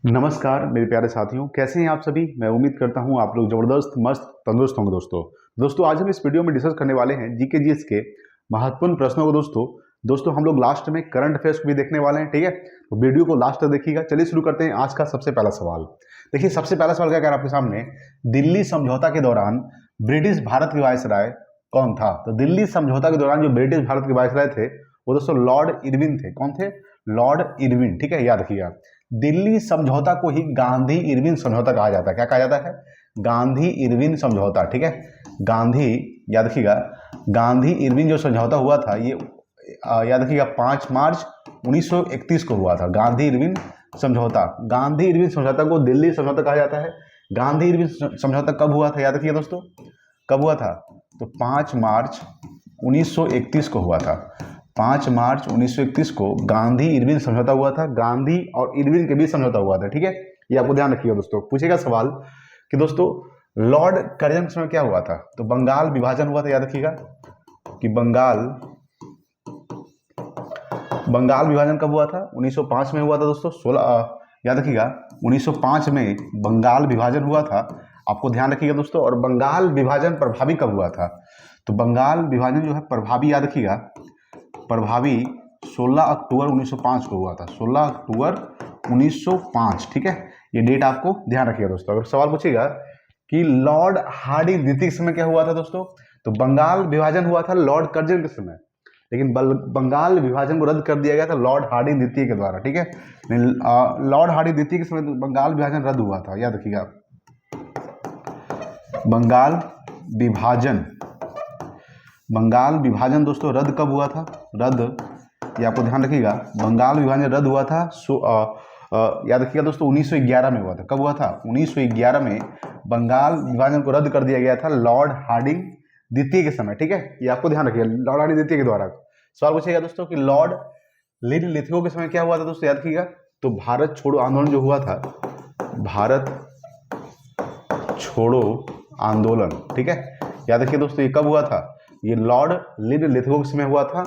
नमस्कार मेरे प्यारे साथियों, कैसे हैं आप सभी। मैं उम्मीद करता हूं आप लोग ज़बरदस्त मस्त तंदुरुस्त होंगे। दोस्तों आज हम इस वीडियो में डिस्कस करने वाले हैं जीके जीएस के महत्वपूर्ण प्रश्नों को। दोस्तों हम लोग लास्ट में करंट अफेयर्स को भी देखने वाले हैं, ठीक है। तो वीडियो को लास्ट तक देखिएगा। चलिए शुरू करते हैं आज का सबसे पहला सवाल। देखिए सबसे पहला सवाल क्या कह रहा है आपके सामने, दिल्ली समझौता के दौरान ब्रिटिश भारत के वायसराय कौन था। तो दिल्ली समझौता के दौरान जो ब्रिटिश भारत के वायसराय थे वो दोस्तों लॉर्ड इरविन थे। कौन थे? लॉर्ड इरविन, ठीक है, याद रखिएगा। दिल्ली समझौता को ही गांधी इरविन समझौता कहा जाता है। क्या कहा जाता है? गांधी इरविन समझौता, ठीक है। गांधी, याद रखिएगा, गांधी इरविन जो समझौता हुआ था ये याद रखिएगा 5 मार्च 1931 को हुआ था। गांधी इरविन समझौता, गांधी इरविन समझौता को दिल्ली समझौता कहा जाता है। गांधी इरविन समझौता कब हुआ था? याद रखिए दोस्तों, कब हुआ था? तो 5 मार्च 1931 को हुआ था। 5 मार्च 1931 को गांधी इरविन समझौता हुआ था। गांधी और इरविन के बीच समझौता हुआ था, ठीक है। ये आपको ध्यान रखिएगा दोस्तों। पूछेगा सवाल कि दोस्तों लॉर्ड कर्जन के समय क्या हुआ था। तो बंगाल विभाजन हुआ था। याद रखिएगा कि बंगाल विभाजन कब हुआ था? 1905 में हुआ था दोस्तों। 16 याद रखिएगा 1905 में बंगाल विभाजन हुआ था। आपको ध्यान रखिएगा दोस्तों। और बंगाल विभाजन प्रभावी कब हुआ था? तो बंगाल विभाजन जो है प्रभावी, याद रखिएगा, प्रभावी 16 अक्टूबर 1905 को हुआ था। 16 अक्टूबर 1905, ठीक है। ये डेट आपको ध्यान रखिएगा दोस्तों। अगर सवाल पूछेगा कि लॉर्ड हार्डिंग द्वितीय के समय क्या हुआ था दोस्तों, तो बंगाल विभाजन हुआ था लॉर्ड कर्जन के समय, लेकिन बंगाल विभाजन को रद्द कर दिया गया था लॉर्ड हार्डिंग द्वितीय के द्वारा, ठीक है। लॉर्ड हार्डिंग द्वितीय के समय बंगाल विभाजन रद्द हुआ था। याद रखिएगा बंगाल विभाजन दोस्तों रद्द कब हुआ था? रद्द, ये आपको ध्यान रखिएगा, बंगाल विभाजन रद्द हुआ था याद रखिएगा दोस्तों 1911 में हुआ था। कब हुआ था? 1911 में बंगाल विभाजन को रद्द कर दिया गया था लॉर्ड हार्डिंग द्वितीय के समय, ठीक है। ये आपको ध्यान रखिएगा, लॉर्ड हार्डिंग द्वितीय के द्वारा। सवाल पूछेगा दोस्तों कि लॉर्ड लिथगो के समय क्या हुआ था दोस्तों, याद रखिएगा। तो भारत छोड़ो आंदोलन जो हुआ था, भारत छोड़ो आंदोलन, ठीक है। याद रखिए दोस्तों ये कब हुआ था? ये लॉर्ड लिथगो के समय हुआ था,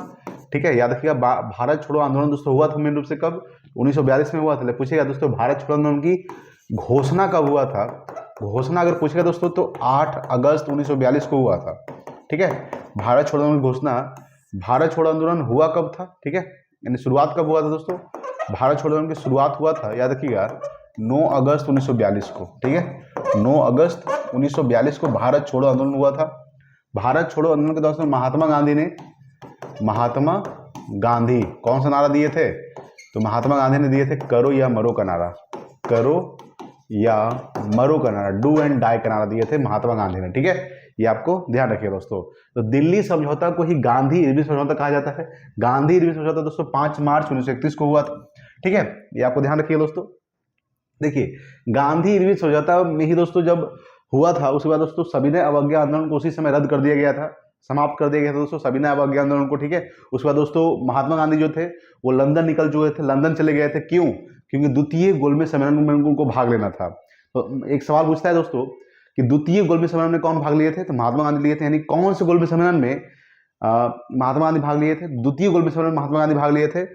ठीक है। याद रखिएगा भारत छोड़ो आंदोलन दोस्तों हुआ था मेन रूप से कब? 1942 में हुआ था। पूछेगा दोस्तों भारत छोड़ो आंदोलन की घोषणा कब हुआ था? घोषणा अगर पूछेगा दोस्तों तो 8 अगस्त 1942 को हुआ था, ठीक है। भारत छोड़ो आंदोलन की घोषणा, भारत छोड़ो आंदोलन हुआ कब था, ठीक है, यानी शुरुआत कब हुआ था दोस्तों? भारत छोड़ो आंदोलन की शुरुआत हुआ था, याद रखिएगा, 9 अगस्त 1942 को, ठीक है। 9 अगस्त 1942 को भारत छोड़ो आंदोलन हुआ था। भारत छोड़ो आंदोलन के दौरान महात्मा गांधी कौन सा नारा दिए थे? तो महात्मा गांधी ने दिए थे करो या मरो का नारा। करो या मरो का नारा, डू एंड डाई का नारा दिए थे महात्मा गांधी ने, ठीक है। ये आपको ध्यान रखिए दोस्तों। तो दिल्ली समझौता को ही गांधी इरविन समझौता कहा जाता है। गांधी इरविन समझौता दोस्तों 5 मार्च 1931 को हुआ था, ठीक है। ये आपको ध्यान रखिए दोस्तों। देखिए गांधी इरविन समझौता में ही दोस्तों जब हुआ था उसके बाद दोस्तों सविनय अवज्ञा आंदोलन को उसी समय रद्द कर दिया गया था, समाप्त कर दिया गया था दोस्तों सविनय अवज्ञा आंदोलन को, ठीक है। उसके बाद दोस्तों महात्मा गांधी जो थे वो लंदन निकल चुके थे, लंदन चले गए थे। क्यों? क्योंकि द्वितीय गोलमेज सम्मेलन में उनको भाग लेना था। तो एक सवाल पूछता है दोस्तों कि द्वितीय गोलमेज सम्मेलन में कौन भाग लिए थे? तो महात्मा गांधी लिए थे। यानी कौन से गोलमेज सम्मेलन में महात्मा गांधी भाग लिए थे? द्वितीय गोलमेज सम्मेलन में महात्मा गांधी भाग लिए थे।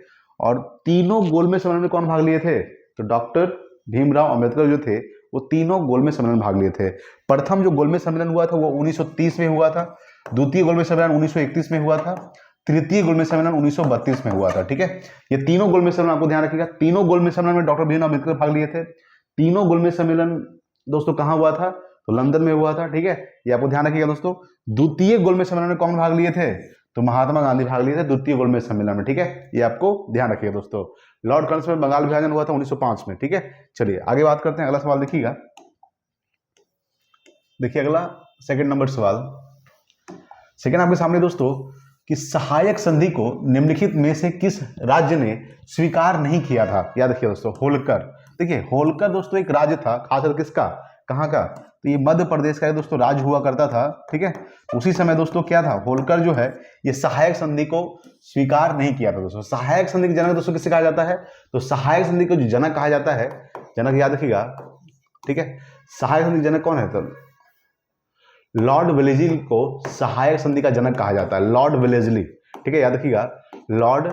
और तीनों गोलमेज सम्मेलन में कौन भाग लिए थे? तो डॉक्टर भीमराव अंबेडकर जो थे वो तीनों गोलमेज सम्मेलन में भाग लिए थे। प्रथम जो गोलमेज सम्मेलन हुआ था वो 1930 में हुआ था। द्वितीय गोलमेज सम्मेलन 1931 में हुआ था। तृतीय गोलमेज सम्मेलन 1932 में हुआ था, ठीक है। ये तीनों गोलमेज सम्मेलन आपको ध्यान रखिएगा। तीनों गोलमेज सम्मेलन में डॉक्टर भीमराव अम्बेडकर भाग लिए थे। तीनों गोलमेज सम्मेलन दोस्तों कहाँ हुआ था? तो लंदन में हुआ था, ठीक है। ये आपको ध्यान रखिएगा दोस्तों। द्वितीय गोलमेज सम्मेलन में कौन भाग लिए थे? तो महात्मा गांधी भाग लिए थे द्वितीय गोलमेज सम्मेलन में, ठीक है। ये आपको ध्यान रखिएगा दोस्तों। लॉर्ड कर्जन में बंगाल विभाजन हुआ था 1905 में, ठीक है। चलिए आगे बात करते हैं। अगला सवाल देखिएगा। देखिए अगला सेकंड नंबर सवाल, सेकंड आपके सामने दोस्तों कि सहायक संधि को निम्नलिखित में से किस राज्य ने स्वीकार नहीं किया था? याद रखिए दोस्तों होलकर। देखिए होलकर दोस्तों एक राज्य था, खासकर किसका, कहाँ का? तो ये मध्य प्रदेश का दोस्तों राज्य हुआ करता था, ठीक है। उसी समय दोस्तों क्या था, होलकर जो है ये सहायक संधि को स्वीकार नहीं किया था दोस्तों। सहायक संधि के जनक दोस्तों किसे कहा जाता है? तो सहायक संधि को जो जनक कहा जाता है, जनक याद रखिएगा, ठीक है। सहायक संधि जनक कौन है? तो लॉर्ड वेलेस्ली को सहायक संधि का जनक कहा जाता है। लॉर्ड वेलेस्ली, ठीक है, याद रखिएगा, लॉर्ड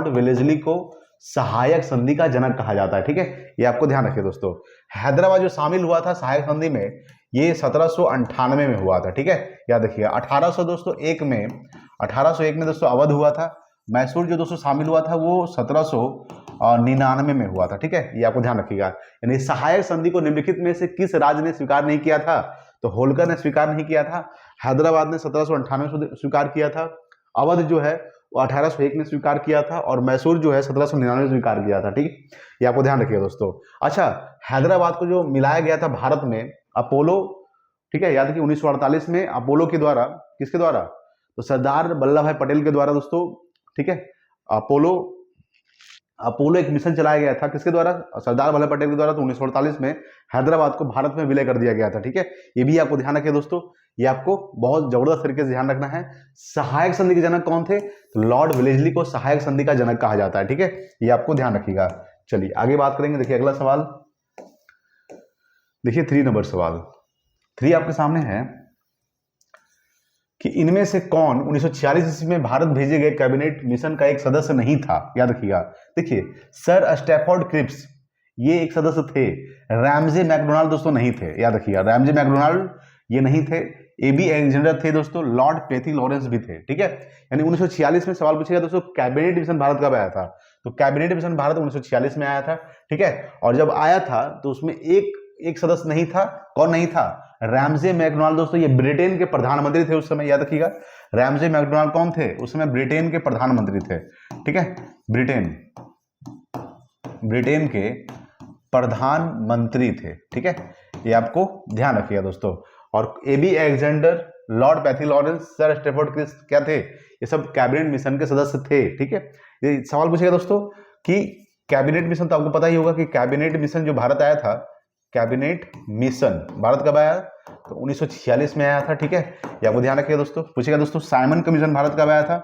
वेलेस्ली को सहायक संधि का जनक कहा जाता है। ठीक है, ये आपको ध्यान रखिए दोस्तों। हैदराबाद जो शामिल हुआ था सहायक संधि में, ये 1798 में हुआ था। ठीक है, याद रखिएगा। 1801 में दोस्तों अवध हुआ था। मैसूर जो दोस्तों शामिल हुआ था वो 1799 में हुआ था। ठीक है, ये आपको ध्यान रखिएगा। यानी सहायक संधि को निम्नलिखित में से किस राज्य ने स्वीकार नहीं किया था? तो होलकर ने स्वीकार नहीं किया था, हैदराबाद ने 1798 में स्वीकार किया था, अवध जो है वो 1801 में स्वीकार किया था, और मैसूर जो है 1799 में स्वीकार किया था। ठीक है, ये आपको ध्यान रखिएगा दोस्तों। अच्छा, हैदराबाद को जो मिलाया गया था भारत में अपोलो, ठीक है, याद रखिए 1948 में अपोलो के द्वारा, किसके द्वारा? तो सरदार वल्लभ भाई पटेल के द्वारा दोस्तों। ठीक है, अपोलो एक मिशन चलाया गया था, किसके द्वारा? सरदार वल्लभ पटेल के द्वारा। तो 1948 में हैदराबाद को भारत में विलय कर दिया गया था। ठीक है, ये भी आपको ध्यान रखिए दोस्तों, ये आपको बहुत जबरदस्त तरीके से ध्यान रखना है। सहायक संधि के जनक कौन थे? तो लॉर्ड वेलेस्ली को सहायक संधि का जनक कहा जाता है। ठीक है, ये आपको ध्यान रखिएगा। चलिए आगे बात करेंगे। देखिए अगला सवाल, देखिए 3 नंबर सवाल। 3 आपके सामने है कि इनमें से कौन 1946 ईस्वी में भारत भेजे गए कैबिनेट मिशन का एक सदस्य नहीं था? याद रखिएगा। देखिए, सर स्टैफोर्ड क्रिप्स ये एक सदस्य थे, रैमजे मैकडोनाल्ड दोस्तों नहीं थे। याद रखिएगा, रैमजे मैकडोनाल्ड ये नहीं थे। एबी अलेक्जेंडर थे दोस्तों, लॉर्ड पेथी लॉरेंस भी थे। ठीक है, यानी 1946 में सवाल पूछेगा दोस्तों कैबिनेट मिशन भारत कब आया था? तो कैबिनेट मिशन भारत 1946 में आया था। ठीक है, और जब आया था तो उसमें एक सदस्य नहीं था। कौन नहीं था? रैमजे मैकडोनाल्ड दोस्तों, ये ब्रिटेन के प्रधानमंत्री थे उस समय। याद रखिएगा, रैमजे मैकडोनाल्ड कौन थे? उस समय ब्रिटेन के प्रधानमंत्री थे। ठीक है, ब्रिटेन के प्रधानमंत्री थे। ठीक है, ये आपको ध्यान रखिएगा दोस्तों। और A B Alexander, Lord Pethick Lawrence, sir Stafford Cripps क्या थे? ये सब कैबिनेट मिशन के सदस्य थे। ठीक है, ये सवाल पूछेगा दोस्तों कि कैबिनेट मिशन, तो आपको पता ही होगा कि कैबिनेट मिशन जो भारत आया था, कैबिनेट मिशन भारत कब आया? तो 1946 में आया था। ठीक है, ये आपको ध्यान रखिएगा दोस्तों। पूछेगा दोस्तों साइमन कमीशन भारत कब आया था?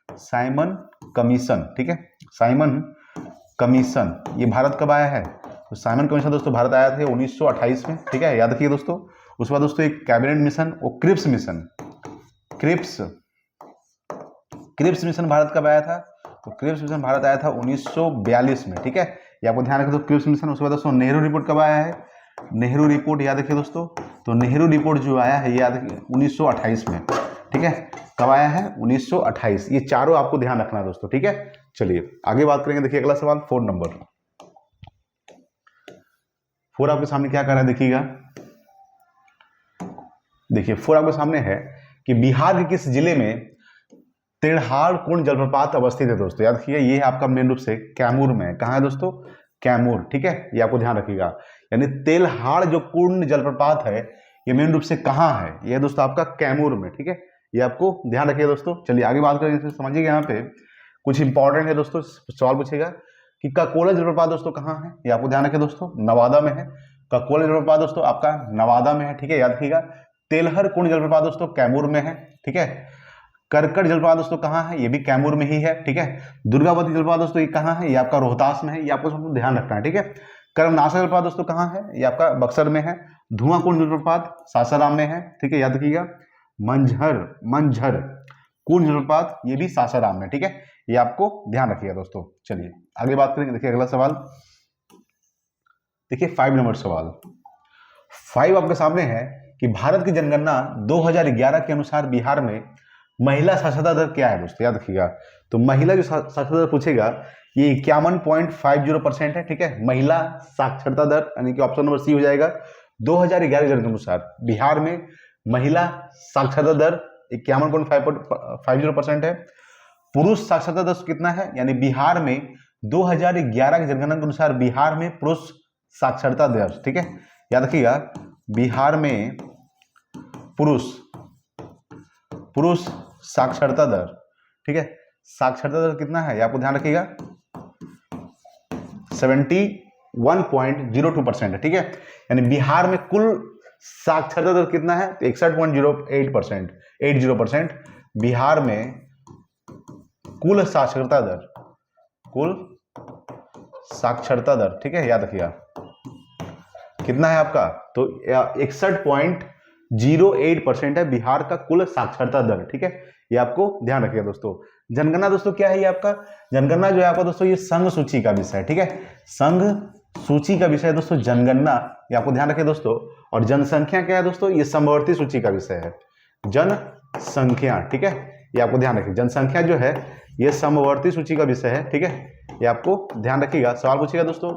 साइमन कमीशन, ठीक है, साइमन कमीशन ये भारत कब आया है? तो साइमन कमीशन दोस्तों भारत आया था 1928 में। ठीक है, याद रखिए दोस्तों। उसके बाद दोस्तों एक कैबिनेट मिशन, वो Cripps mission, Cripps mission Bharat कब आया था? तो क्रिप्स मिशन भारत आया था 1942 में। ठीक है, ये आपको ध्यान रखिए दोस्तों, क्रिप्स मिशन। उसके बाद दोस्तों नेहरू रिपोर्ट कब आया है? नेहरू रिपोर्ट याद रखिए दोस्तों। तो नेहरू रिपोर्ट जो आया है याद रखिए 1928 में। ठीक है, कब आया है? 1928। ये चारों आपको ध्यान रखना है दोस्तों। ठीक है, चलिए आगे बात करेंगे। देखिए अगला सवाल 4 नंबर। 4 आपके सामने क्या कर रहा है देखिएगा। देखिए 4 आपके सामने है कि बिहार के किस जिले में तेढ़ाड़ कुंड जलप्रपात अवस्थित है दोस्तों? याद रखिए, ये है आपका मेन रूप से कैमूर में। कहाँ है दोस्तों? कैमूर। ठीक है, ये आपको ध्यान रखिएगा। यानी तेलहाड़ जो कुंड जलप्रपात है ये मेन रूप से कहाँ है? ये दोस्तों आपका कैमूर में। ठीक है, ये आपको ध्यान रखिए दोस्तों। चलिए आगे बात करेंगे। समझिएगा, यहाँ पे कुछ इंपॉर्टेंट है दोस्तों। सवाल पूछेगा कि ककोला जलप्रपात दोस्तों कहाँ है? ये आपको ध्यान रखिए दोस्तों, नवादा में है। ककोला जलप्रपात दोस्तों आपका नवादा में है। ठीक है, याद रखिएगा। तेलहर कुंड जलप्रपात दोस्तों कैमूर में है। ठीक है, करकट जलप्रपात दोस्तों कहाँ है? ये भी कैमूर में ही है। ठीक है, दुर्गावती जलप्रपात दोस्तों ये कहाँ है? ये आपका रोहतास में है। ये आपको सबको ध्यान रखना है। ठीक है, कर्मनाशा जलप्रपात दोस्तों कहाँ है? ये आपका बक्सर में है। धुआं कुंड जलप्रपात सासाराम में है। ठीक है, याद रखिएगा। मंझर कुंड जलप्रपात ये भी सासाराम में। ठीक है, ये आपको ध्यान रखिएगा दोस्तों। चलिए आगे बात करेंगे। देखिए अगला सवाल, देखिए 5 नंबर सवाल। 5 आपके सामने है कि भारत की जनगणना 2011 के अनुसार बिहार में महिला साक्षरता दर क्या है दोस्तों? याद रखिएगा। तो महिला जो साक्षरता दर पूछेगा ये 51.50% है। ठीक है, महिला साक्षरता दर, यानी कि ऑप्शन नंबर सी हो जाएगा। 2011 जनगणना के अनुसार बिहार में महिला साक्षरता दर 51.50% है। पुरुष साक्षरता दर कितना है? यानी बिहार में 2011 की जनगणना के अनुसार बिहार में पुरुष साक्षरता दर, ठीक है, याद रखिएगा, बिहार में पुरुष साक्षरता दर, ठीक है, साक्षरता दर कितना है? आपको ध्यान रखिएगा 71.02% है। ठीक है, यानी बिहार में कुल साक्षरता दर कितना है? 61.08%। बिहार में कुल साक्षरता दर, ठीक है, याद रखिएगा कितना है आपका? तो 61.08% है बिहार का कुल साक्षरता दर। ठीक है, ये आपको ध्यान रखिएगा दोस्तों। जनगणना दोस्तों क्या है ये आपका, जनगणना जो है आपका दोस्तों ये संघ सूची का विषय है, ठीक है, संघ सूची का विषय है दोस्तों जनगणना, ये आपको ध्यान रखिए दोस्तों। और जनसंख्या क्या है दोस्तों, ये समवर्ती सूची का विषय है, जनसंख्या, ठीक है, ये आपको ध्यान रखिए। जनसंख्या जो है ये समवर्ती सूची का विषय है, ठीक है, ये आपको ध्यान रखिएगा। सवाल पूछिएगा दोस्तों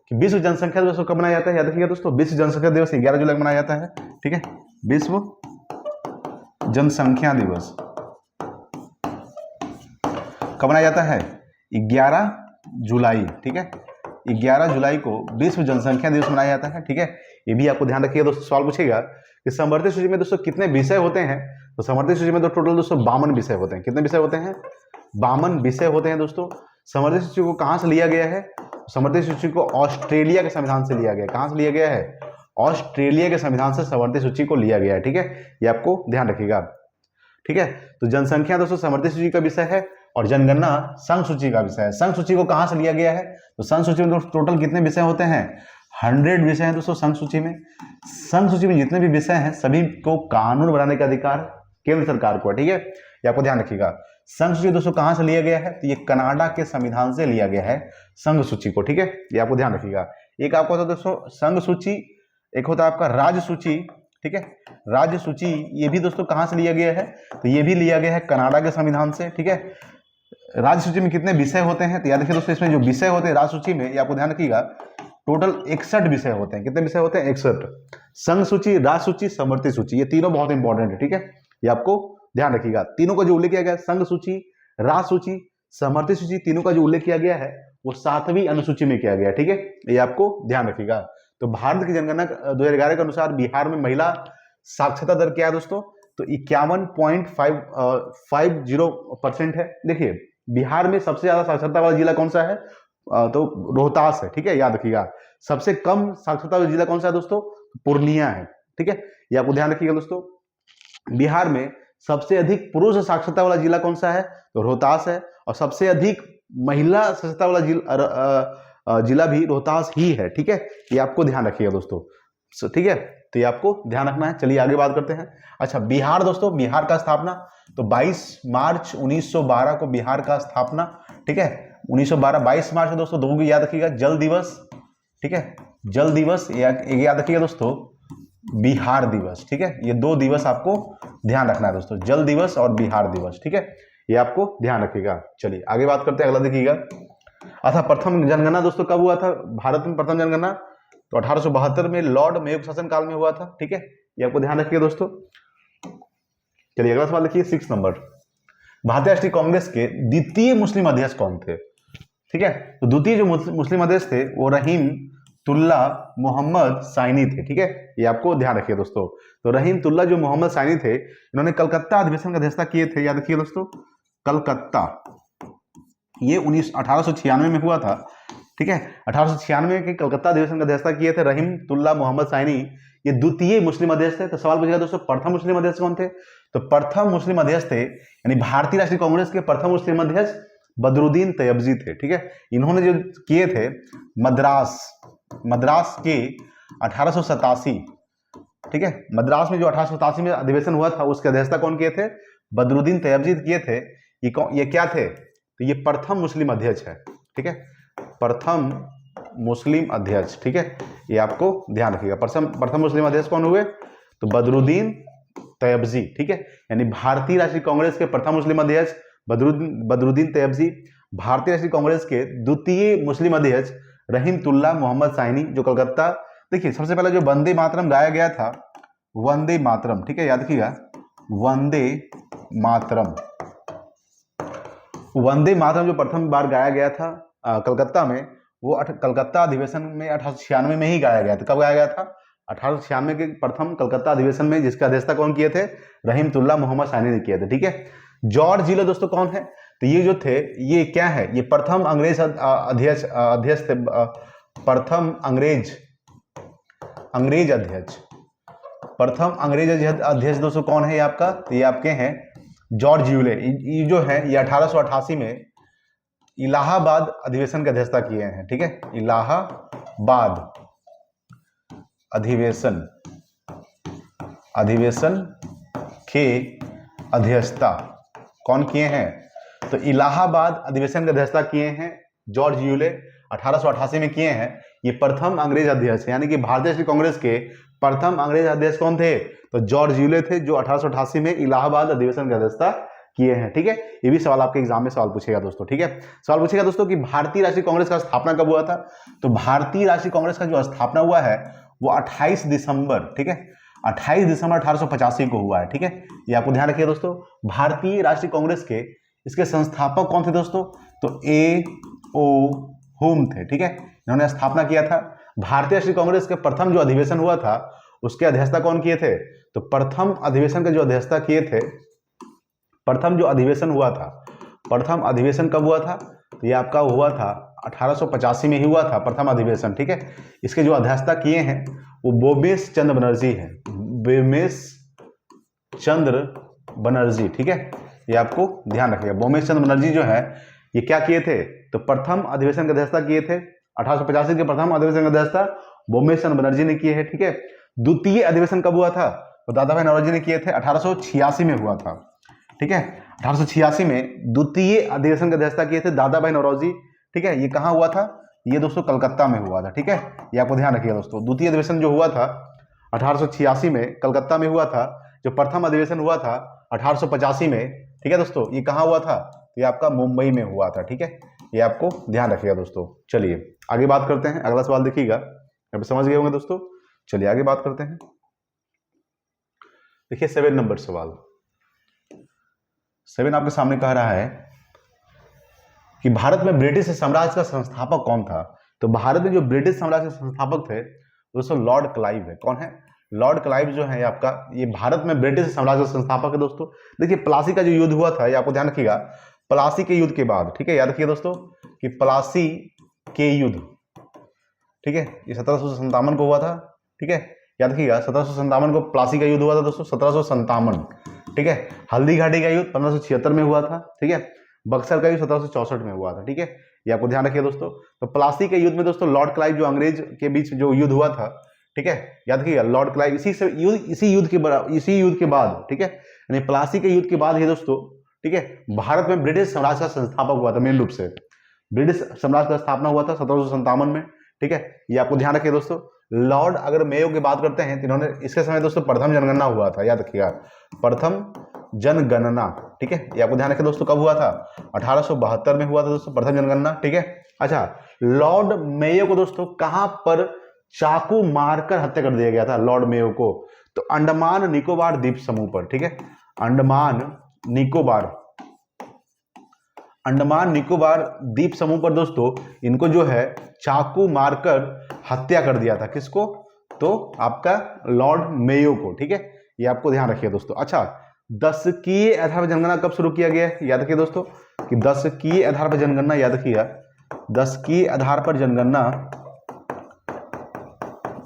कि विश्व जनसंख्या दिवस कब मनाया जाता है, याद रखिएगा दोस्तों, विश्व जनसंख्या दिवस 11 जुलाई को मनाया जाता है, ठीक है, विश्व जनसंख्या दिवस कब मनाया जाता है, 11 जुलाई, ठीक है, 11 जुलाई को विश्व जनसंख्या दिवस मनाया जाता है, ठीक है, ये भी आपको ध्यान रखिएगा दोस्तों। सवाल पूछेगा कि समवर्ती सूची में दोस्तों कितने विषय होते हैं, तो समवर्ती सूची में तो टोटल दोस्तों 52 विषय होते हैं। कितने विषय होते हैं, 52 विषय होते हैं दोस्तों। समवर्ती सूची को कहां से लिया गया है, समवर्ती सूची को ऑस्ट्रेलिया के संविधान से लिया गया है। कहां से लिया गया है, ऑस्ट्रेलिया के संविधान से समवर्ती सूची को लिया गया है, ठीक है, ये आपको ध्यान रखिएगा, ठीक है। तो जनसंख्या दोस्तों समवर्ती सूची का विषय है और जनगणना संघ सूची का विषय है। संघ सूची को कहां से लिया गया है, तो संघ सूची में टोटल कितने विषय होते हैं, 100 विषय हैं दोस्तों संघ सूची में। संघ सूची में जितने भी विषय हैं सभी को कानून बनाने का अधिकार केंद्र सरकार को है, ठीक है, ये आपको ध्यान रखिएगा। संघ सूची दोस्तों कहां से लिया गया है, तो ये कनाडा के संविधान से लिया गया है संघ सूची को, ठीक है, ये आपको ध्यान रखिएगा। एक आपको होता है दोस्तों संघ सूची, एक होता है आपका राज्य सूची, ठीक है, राज्य सूची ये भी दोस्तों कहां से लिया गया है, तो ये भी लिया गया है कनाडा के संविधान से, ठीक है। राज्य सूची में कितने विषय होते हैं, तो याद रखिए दोस्तों इसमें जो विषय होते हैं राज्य सूची में, ये आपको ध्यान रखिएगा, टोटल 61 विषय होते हैं। कितने विषय होते हैं, 61। संघ सूची, राज्य सूची, समवर्ती सूची, ये तीनों बहुत इंपॉर्टेंट है, ठीक है, ये आपको ध्यान रखिएगा। तीनों का जो उल्लेख किया गया है, संघ सूची, राज्य सूची, समवर्ती सूची, तीनों का जो उल्लेख किया गया है वो 7वीं अनुसूची में किया गया है, ठीक है, ये आपको ध्यान रखिएगा। तो भारत की जनगणना 2011 के अनुसार बिहार में महिला साक्षरता दर क्या है दोस्तों, तो 51.50% है। देखिए बिहार में सबसे ज्यादा साक्षरता वाला जिला कौन सा है, तो रोहतास है, ठीक है, याद रखिएगा। सबसे कम साक्षरता वाला जिला कौन सा है दोस्तों, पूर्णिया है, ठीक है, ये आपको ध्यान रखिएगा दोस्तों। बिहार में सबसे अधिक पुरुष साक्षरता वाला जिला कौन सा है, तो रोहतास है, और सबसे अधिक महिला साक्षरता वाला जिला भी रोहतास ही है, ठीक है, ये आपको ध्यान रखिएगा दोस्तों, ठीक है, तो ये आपको ध्यान रखना है। चलिए आगे बात करते हैं। अच्छा बिहार दोस्तों, बिहार का स्थापना तो 22 मार्च 1912 को बिहार का स्थापना, ठीक है, 1912 22 मार्च दोस्तों, दोनों को याद रखिएगा, जल दिवस, ठीक है, जल दिवस याद रखिएगा दोस्तों, बिहार दिवस, ठीक है, ये 2 दिवस आपको ध्यान रखना है दोस्तों, जल दिवस और बिहार दिवस, ठीक है, ये आपको ध्यान रखिएगा। चलिए आगे बात करते हैं, अगला देखिएगा। अच्छा प्रथम जनगणना दोस्तों कब हुआ था भारत में, प्रथम जनगणना तो 1872 में लॉर्ड मेयो के शासन काल में हुआ था, ठीक है, ये आपको ध्यान रखिएगा दोस्तों। चलिए अगला सवाल देखिए 6 नंबर, भारतीय राष्ट्रीय कांग्रेस के द्वितीय मुस्लिम अध्यक्ष कौन थे, ठीक है, तो द्वितीय जो मुस्लिम अध्यक्ष थे वो रहीमतुल्लाह मोहम्मद साइनी थे, ठीक है, ये आपको ध्यान रखिए दोस्तों। तो रहीमतुल्लाह जो मोहम्मद साइनी थे, इन्होंने कलकत्ता अधिवेशन की अध्यक्षता किए थे, याद रखिए दोस्तों, कलकत्ता, ये 1896 में हुआ था, ठीक है, 1896 के कलकत्ता अधिवेशन की अध्यक्षता किए थे रहीमतुल्लाह मोहम्मद साइनी, ये द्वितीय मुस्लिम अध्यक्ष थे। तो सवाल पूछेगा दोस्तों प्रथम मुस्लिम अध्यक्ष कौन थे, तो प्रथम मुस्लिम अध्यक्ष थे यानी भारतीय राष्ट्रीय कांग्रेस के प्रथम मुस्लिम अध्यक्ष बदरुद्दीन तैयबजी थे, ठीक है, इन्होंने जो किए थे मद्रास के 1887, ठीक है, मद्रास में जो 1887 में अधिवेशन हुआ था उसकी अध्यक्षता कौन किए थे, बदरुद्दीन तैयबजी किए थे। ये क्या थे, तो ये प्रथम मुस्लिम अध्यक्ष है, ठीक है, प्रथम मुस्लिम अध्यक्ष, ठीक है, ये आपको ध्यान रखिएगा। प्रथम मुस्लिम अध्यक्ष कौन हुए, तो बदरुद्दीन तैयबजी, ठीक है, यानी भारतीय राष्ट्रीय कांग्रेस के प्रथम मुस्लिम अध्यक्ष बदरुद्दीन तैयबजी, भारतीय राष्ट्रीय कांग्रेस के द्वितीय मुस्लिम अध्यक्ष रहीमतुल्लाह मोहम्मद साइनी जो कलकत्ता। देखिए सबसे पहले जो वंदे मातरम गाया गया था, वंदे मातरम, ठीक है, याद रखिएगा, वंदे मातरम जो प्रथम बार गाया गया था कलकत्ता में, वो कलकत्ता अधिवेशन में 1896 में ही गाया गया था। कब गाया गया था, 1896 के प्रथम कलकत्ता अधिवेशन में, जिसका अध्यक्षता कौन किए थे, रहीमतुल्लाह मोहम्मद साइनी ने किए थे, ठीक है। जॉर्ज जिलो दोस्तों कौन है, तो ये जो थे ये क्या है, ये प्रथम अंग्रेज अध्यक्ष थे, प्रथम अंग्रेज अध्यक्ष, प्रथम अंग्रेज अध्यक्ष दोस्तों कौन है, ये आपका, तो ये आपके हैं जॉर्ज यूले। ये जो है ये 1888 में इलाहाबाद अधिवेशन की अध्यक्षता किए हैं, ठीक है, इलाहाबाद अधिवेशन के अध्यक्षता कौन किए हैं, तो इलाहाबाद अधिवेशन की अध्यक्षता किए हैं जॉर्ज यूले, 1888 में किए हैं। ये प्रथम अंग्रेज अध्यक्ष, यानी कि भारतीय राष्ट्रीय कांग्रेस के प्रथम अंग्रेज अध्यक्ष कौन थे? तो जॉर्ज यूले थे, जो 1888 में इलाहाबाद अधिवेशन की अध्यक्षता किए हैं। ठीक है, ये भी सवाल आपके एग्जाम में सवाल पूछेगा दोस्तों। ठीक है, सवाल पूछेगा दोस्तों कि भारतीय राष्ट्रीय कांग्रेस का स्थापना कब हुआ था? तो भारतीय राष्ट्रीय कांग्रेस का जो स्थापना हुआ है वो 28 दिसंबर, ठीक है, 28 दिसंबर 1885 को हुआ है। ठीक है, ये आपको ध्यान रखिए दोस्तों। भारतीय राष्ट्रीय कांग्रेस के इसके संस्थापक कौन थे दोस्तों? तो ए ओ हुम थे। ठीक है, इन्होंने स्थापना किया था। भारतीय राष्ट्रीय कांग्रेस के प्रथम जो अधिवेशन हुआ था उसके अध्यक्षता कौन किए थे? तो प्रथम अधिवेशन के जो अध्यक्षता किए थे, प्रथम जो अधिवेशन हुआ था, प्रथम अधिवेशन कब हुआ था? तो ये आपका हुआ था 1885 में ही हुआ था प्रथम अधिवेशन। ठीक है, इसके जो अध्यक्षता किए हैं वो बोमेश चंद्र बनर्जी है, बोमेश चंद्र बनर्जी। ठीक है, ये आपको ध्यान रखिएगा। बोमेश चंद्र बनर्जी जो है ये क्या किए थे? तो प्रथम अधिवेशन की अध्यक्षता किए थे। 1885 के प्रथम अधिवेशन की अध्यक्षता बोमेश चंद्र बनर्जी ने किए है। ठीक है, द्वितीय अधिवेशन कब हुआ था? तो दादा भाई नौरोजी ने किए थे, 1886 में हुआ था। ठीक है, 1886 में द्वितीय अधिवेशन की अध्यक्षता किए थे दादा भाई नौरोजी। ठीक है, ये कहाँ हुआ था? ये दोस्तों कलकत्ता में हुआ था। ठीक है, ये आपको ध्यान रखिएगा दोस्तों। द्वितीय अधिवेशन जो हुआ था 1886 में कलकत्ता में हुआ था। जो प्रथम अधिवेशन हुआ था 1885 में, ठीक है दोस्तों, ये कहाँ हुआ था? ये आपका मुंबई में हुआ था। ठीक है, ये आपको ध्यान रखिएगा दोस्तों। चलिए आगे बात करते हैं। अगला सवाल देखिएगा, अब समझ गए होंगे दोस्तों। चलिए आगे बात करते हैं। देखिए 7 नंबर सवाल। 7 आपके सामने कह रहा है कि भारत में ब्रिटिश साम्राज्य का संस्थापक कौन था? तो भारत में जो ब्रिटिश साम्राज्य के संस्थापक थे दोस्तों लॉर्ड क्लाइव है। कौन है? लॉर्ड क्लाइव जो है आपका, ये भारत में ब्रिटिश साम्राज्य का संस्थापक है दोस्तों। देखिए प्लासी का जो युद्ध हुआ था, ये आपको ध्यान रखिएगा, प्लासी के युद्ध के बाद, ठीक है, याद रखिए दोस्तों कि प्लासी के युद्ध, ठीक है, ये 1757 को हुआ था। ठीक है, याद रखिएगा 1757 को प्लासी का युद्ध हुआ था दोस्तों, 1757। ठीक है, हल्दी घाटी का युद्ध 1576 में हुआ था। ठीक है, बक्सर का युद्ध 1764 में हुआ था। ठीक है, ये आपको ध्यान रखिए दोस्तों। तो प्लासी के युद्ध में दोस्तों लॉर्ड क्लाइव जो अंग्रेज के बीच जो युद्ध हुआ था, ठीक है, याद रखिएगा लॉर्ड क्लाइव इसी युद्ध के बाद, ठीक है, यानी प्लासी के युद्ध के बाद ही दोस्तों, ठीक है, भारत में ब्रिटिश साम्राज्य का संस्थापक हुआ था। मेन रूप से ब्रिटिश साम्राज्य का स्थापना हुआ था 1757 में। ठीक है, ये आपको ध्यान रखिए दोस्तों। लॉर्ड अगर मेयो की बात करते हैं तो इन्होंने इसके समय दोस्तों प्रथम जनगणना हुआ था, याद रखिएगा प्रथम जनगणना। ठीक है, ये आपको ध्यान रखिए दोस्तों कब हुआ था? 1872 में हुआ था दोस्तों प्रथम जनगणना। ठीक है, अच्छा, लॉर्ड मेयो को दोस्तों कहां पर चाकू मारकर हत्या कर दिया गया था? लॉर्ड मेयो को तो अंडमान निकोबार द्वीप समूह पर। ठीक है, अंडमान निकोबार द्वीप समूह पर दोस्तों इनको जो है चाकू मारकर हत्या कर दिया था। किसको? तो आपका लॉर्ड मेयो को। ठीक है, ये आपको ध्यान रखिए दोस्तों। अच्छा, दशकीय आधार पर जनगणना कब शुरू किया गया है? याद रखिए दोस्तों कि दशकीय आधार पर जनगणना, याद रखिएगा दशकीय आधार पर जनगणना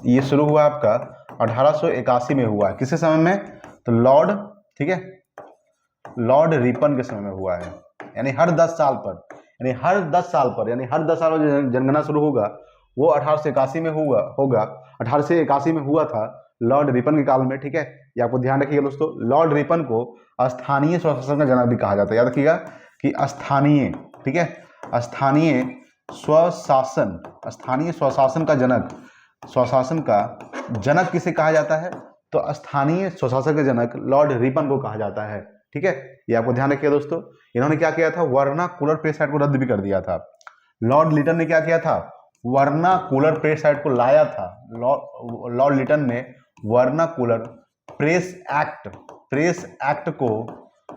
ये शुरू हुआ आपका 1881 में हुआ है। किसके समय में? तो लॉर्ड, ठीक है, लॉर्ड रिपन के समय में हुआ है। यानी हर 10 साल पर, यानी हर 10 साल पर जनगणना शुरू होगा, वो 1881 में होगा 1881 में हुआ था लॉर्ड रिपन के काल में। ठीक है, ये आपको ध्यान रखिएगा दोस्तों। लॉर्ड रिपन को स्थानीय स्वशासन का जनक भी कहा जाता है। याद रखिएगा कि स्थानीय, ठीक है, स्थानीय स्वशासन का जनक किसे कहा जाता है? तो स्थानीय स्वशासन का जनक लॉर्ड रिपन को कहा जाता है। ठीक है, ये आपको ध्यान रखिए दोस्तों। इन्होंने क्या किया था? वर्नाकुलर प्रेस एक्ट को रद्द भी कर दिया था। लॉर्ड लिटन ने क्या किया था? वर्नाकुलर प्रेस एक्ट को लाया था। लॉर्ड लिटन ने वर्नाकुलर प्रेस एक्ट को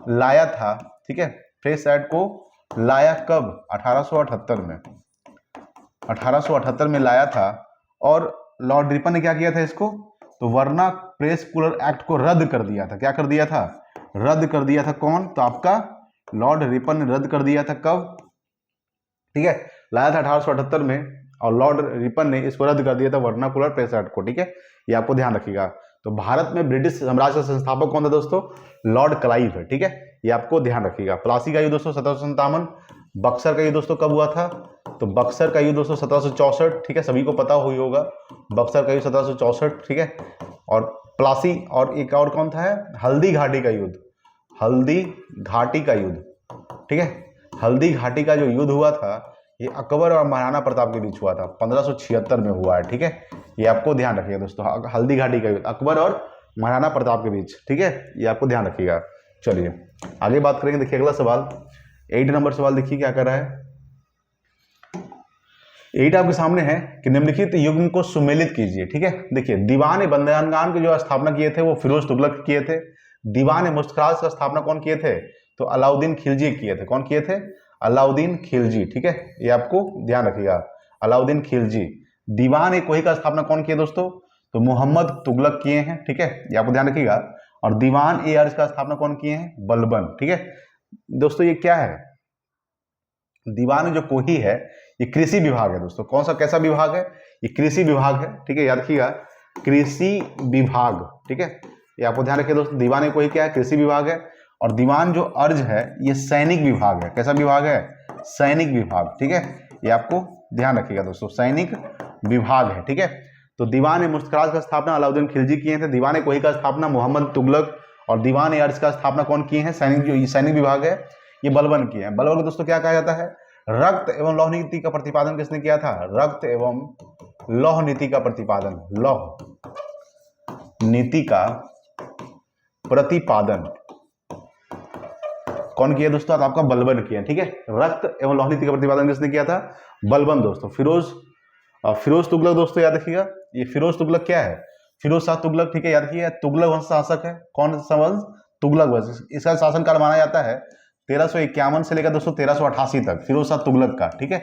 लाया था। ठीक है, प्रेस एक्ट को लाया कब? 1878 में, 1878 में लाया था। और लॉर्ड रिपन ने क्या किया था? इसको तो वर्ना प्रेसकुलर एक्ट को रद्द कर दिया था। क्या कर दिया था? रद्द कर दिया था। कौन? तो आपका लॉर्ड रिपन ने रद्द कर दिया था। कब? ठीक है, लाया था 1878 में और लॉर्ड रिपन ने इसको रद्द कर दिया था वर्नाकुलर प्रेस एक्ट को। ठीक है, ये आपको ध्यान रखिएगा। तो भारत में ब्रिटिश साम्राज्य का संस्थापक कौन था दोस्तों? लॉर्ड क्लाइव है। ठीक है, ये आपको ध्यान रखिएगा। प्लासी का युद्ध दोस्तों 1757, बक्सर का युद्ध दोस्तों कब हुआ था? तो बक्सर का युद्ध दोस्तों 1764। ठीक है, सभी को पता हुई होगा बक्सर का युद्ध 1764। ठीक है, और प्लासी और एक और कौन था? हल्दी घाटी का युद्ध, हल्दी घाटी का युद्ध। ठीक है, हल्दी घाटी का जो युद्ध हुआ था ये अकबर और महाराणा प्रताप के बीच हुआ था, 1576 में हुआ है। ठीक है, ये आपको ध्यान रखिएगा दोस्तों, हल्दी घाटी का युद्ध अकबर और महाराणा प्रताप के बीच। ठीक है, ये आपको ध्यान रखिएगा। चलिए आगे बात करेंगे। देखिए अगला सवाल 8 नंबर सवाल, देखिए क्या कर रहा है। 8 आपके सामने है कि निम्नलिखित युग्म को सुमेलित कीजिए। ठीक है, देखिए दीवान बंदरगान की जो स्थापना किए थे वो फिरोज तुगलक किए थे। दीवान मुश्तराज का स्थापना कौन किए थे, तो अलाउद्दीन खिलजी किए थे। कौन किए थे, अलाउद्दीन खिलजी। ठीक है, ये आपको ध्यान रखिएगा, अलाउद्दीन खिलजी। दीवान कोही का स्थापना कौन किए दोस्तों, तो मोहम्मद तुगलक किए हैं। ठीक है, ये आपको ध्यान रखिएगा। और दीवान अर्ज का स्थापना कौन किए हैं, बलबन। ठीक है दोस्तों, ये क्या है, दीवान जो कोही है ये कृषि विभाग है दोस्तों। कौन सा कैसा विभाग है, ये कृषि विभाग है। ठीक है, याद रखिएगा, कृषि विभाग। ठीक है, ये आपको ध्यान रखिए दोस्तों, दीवान कोही क्या है, कृषि विभाग है। और दीवान जो अर्ज है ये सैनिक विभाग है। कैसा विभाग है, सैनिक विभाग। ठीक है, ये आपको ध्यान रखिएगा दोस्तों, सैनिक विभाग है। ठीक है, तो दीवान मुश्तराज का स्थापना अलाउद्दीन खिलजी किए थे, दीवान कोही का स्थापना मोहम्मद तुगलक, और दीवान अर्ज का स्थापना कौन किए हैं, सैनिक, जो सैनिक विभाग है ये बलबन किए हैं। बलबन को दोस्तों क्या कहा जाता है, रक्त एवं लौह नीति का प्रतिपादन किसने किया था, रक्त एवं लौह नीति का प्रतिपादन, लौह नीति का प्रतिपादन कौन किया दोस्तों, तो आपका बलबन किया। ठीक है, रक्त एवं लौह नीति का प्रतिपादन किसने किया था, बलबन दोस्तों। फिरोज तुगलक दोस्तों याद रखिएगा, ये फिरोज तुगलक क्या है, फिरोज शाह तुगलक। ठीक है, याद रखिए, तुगलक वंश शासक है। कौन सा वंश, तुगलक वंश। इसका शासनकाल माना जाता है 1351 से लेकर दोस्तों 1388 तक, फिरोज शाह तुगलक का। ठीक है,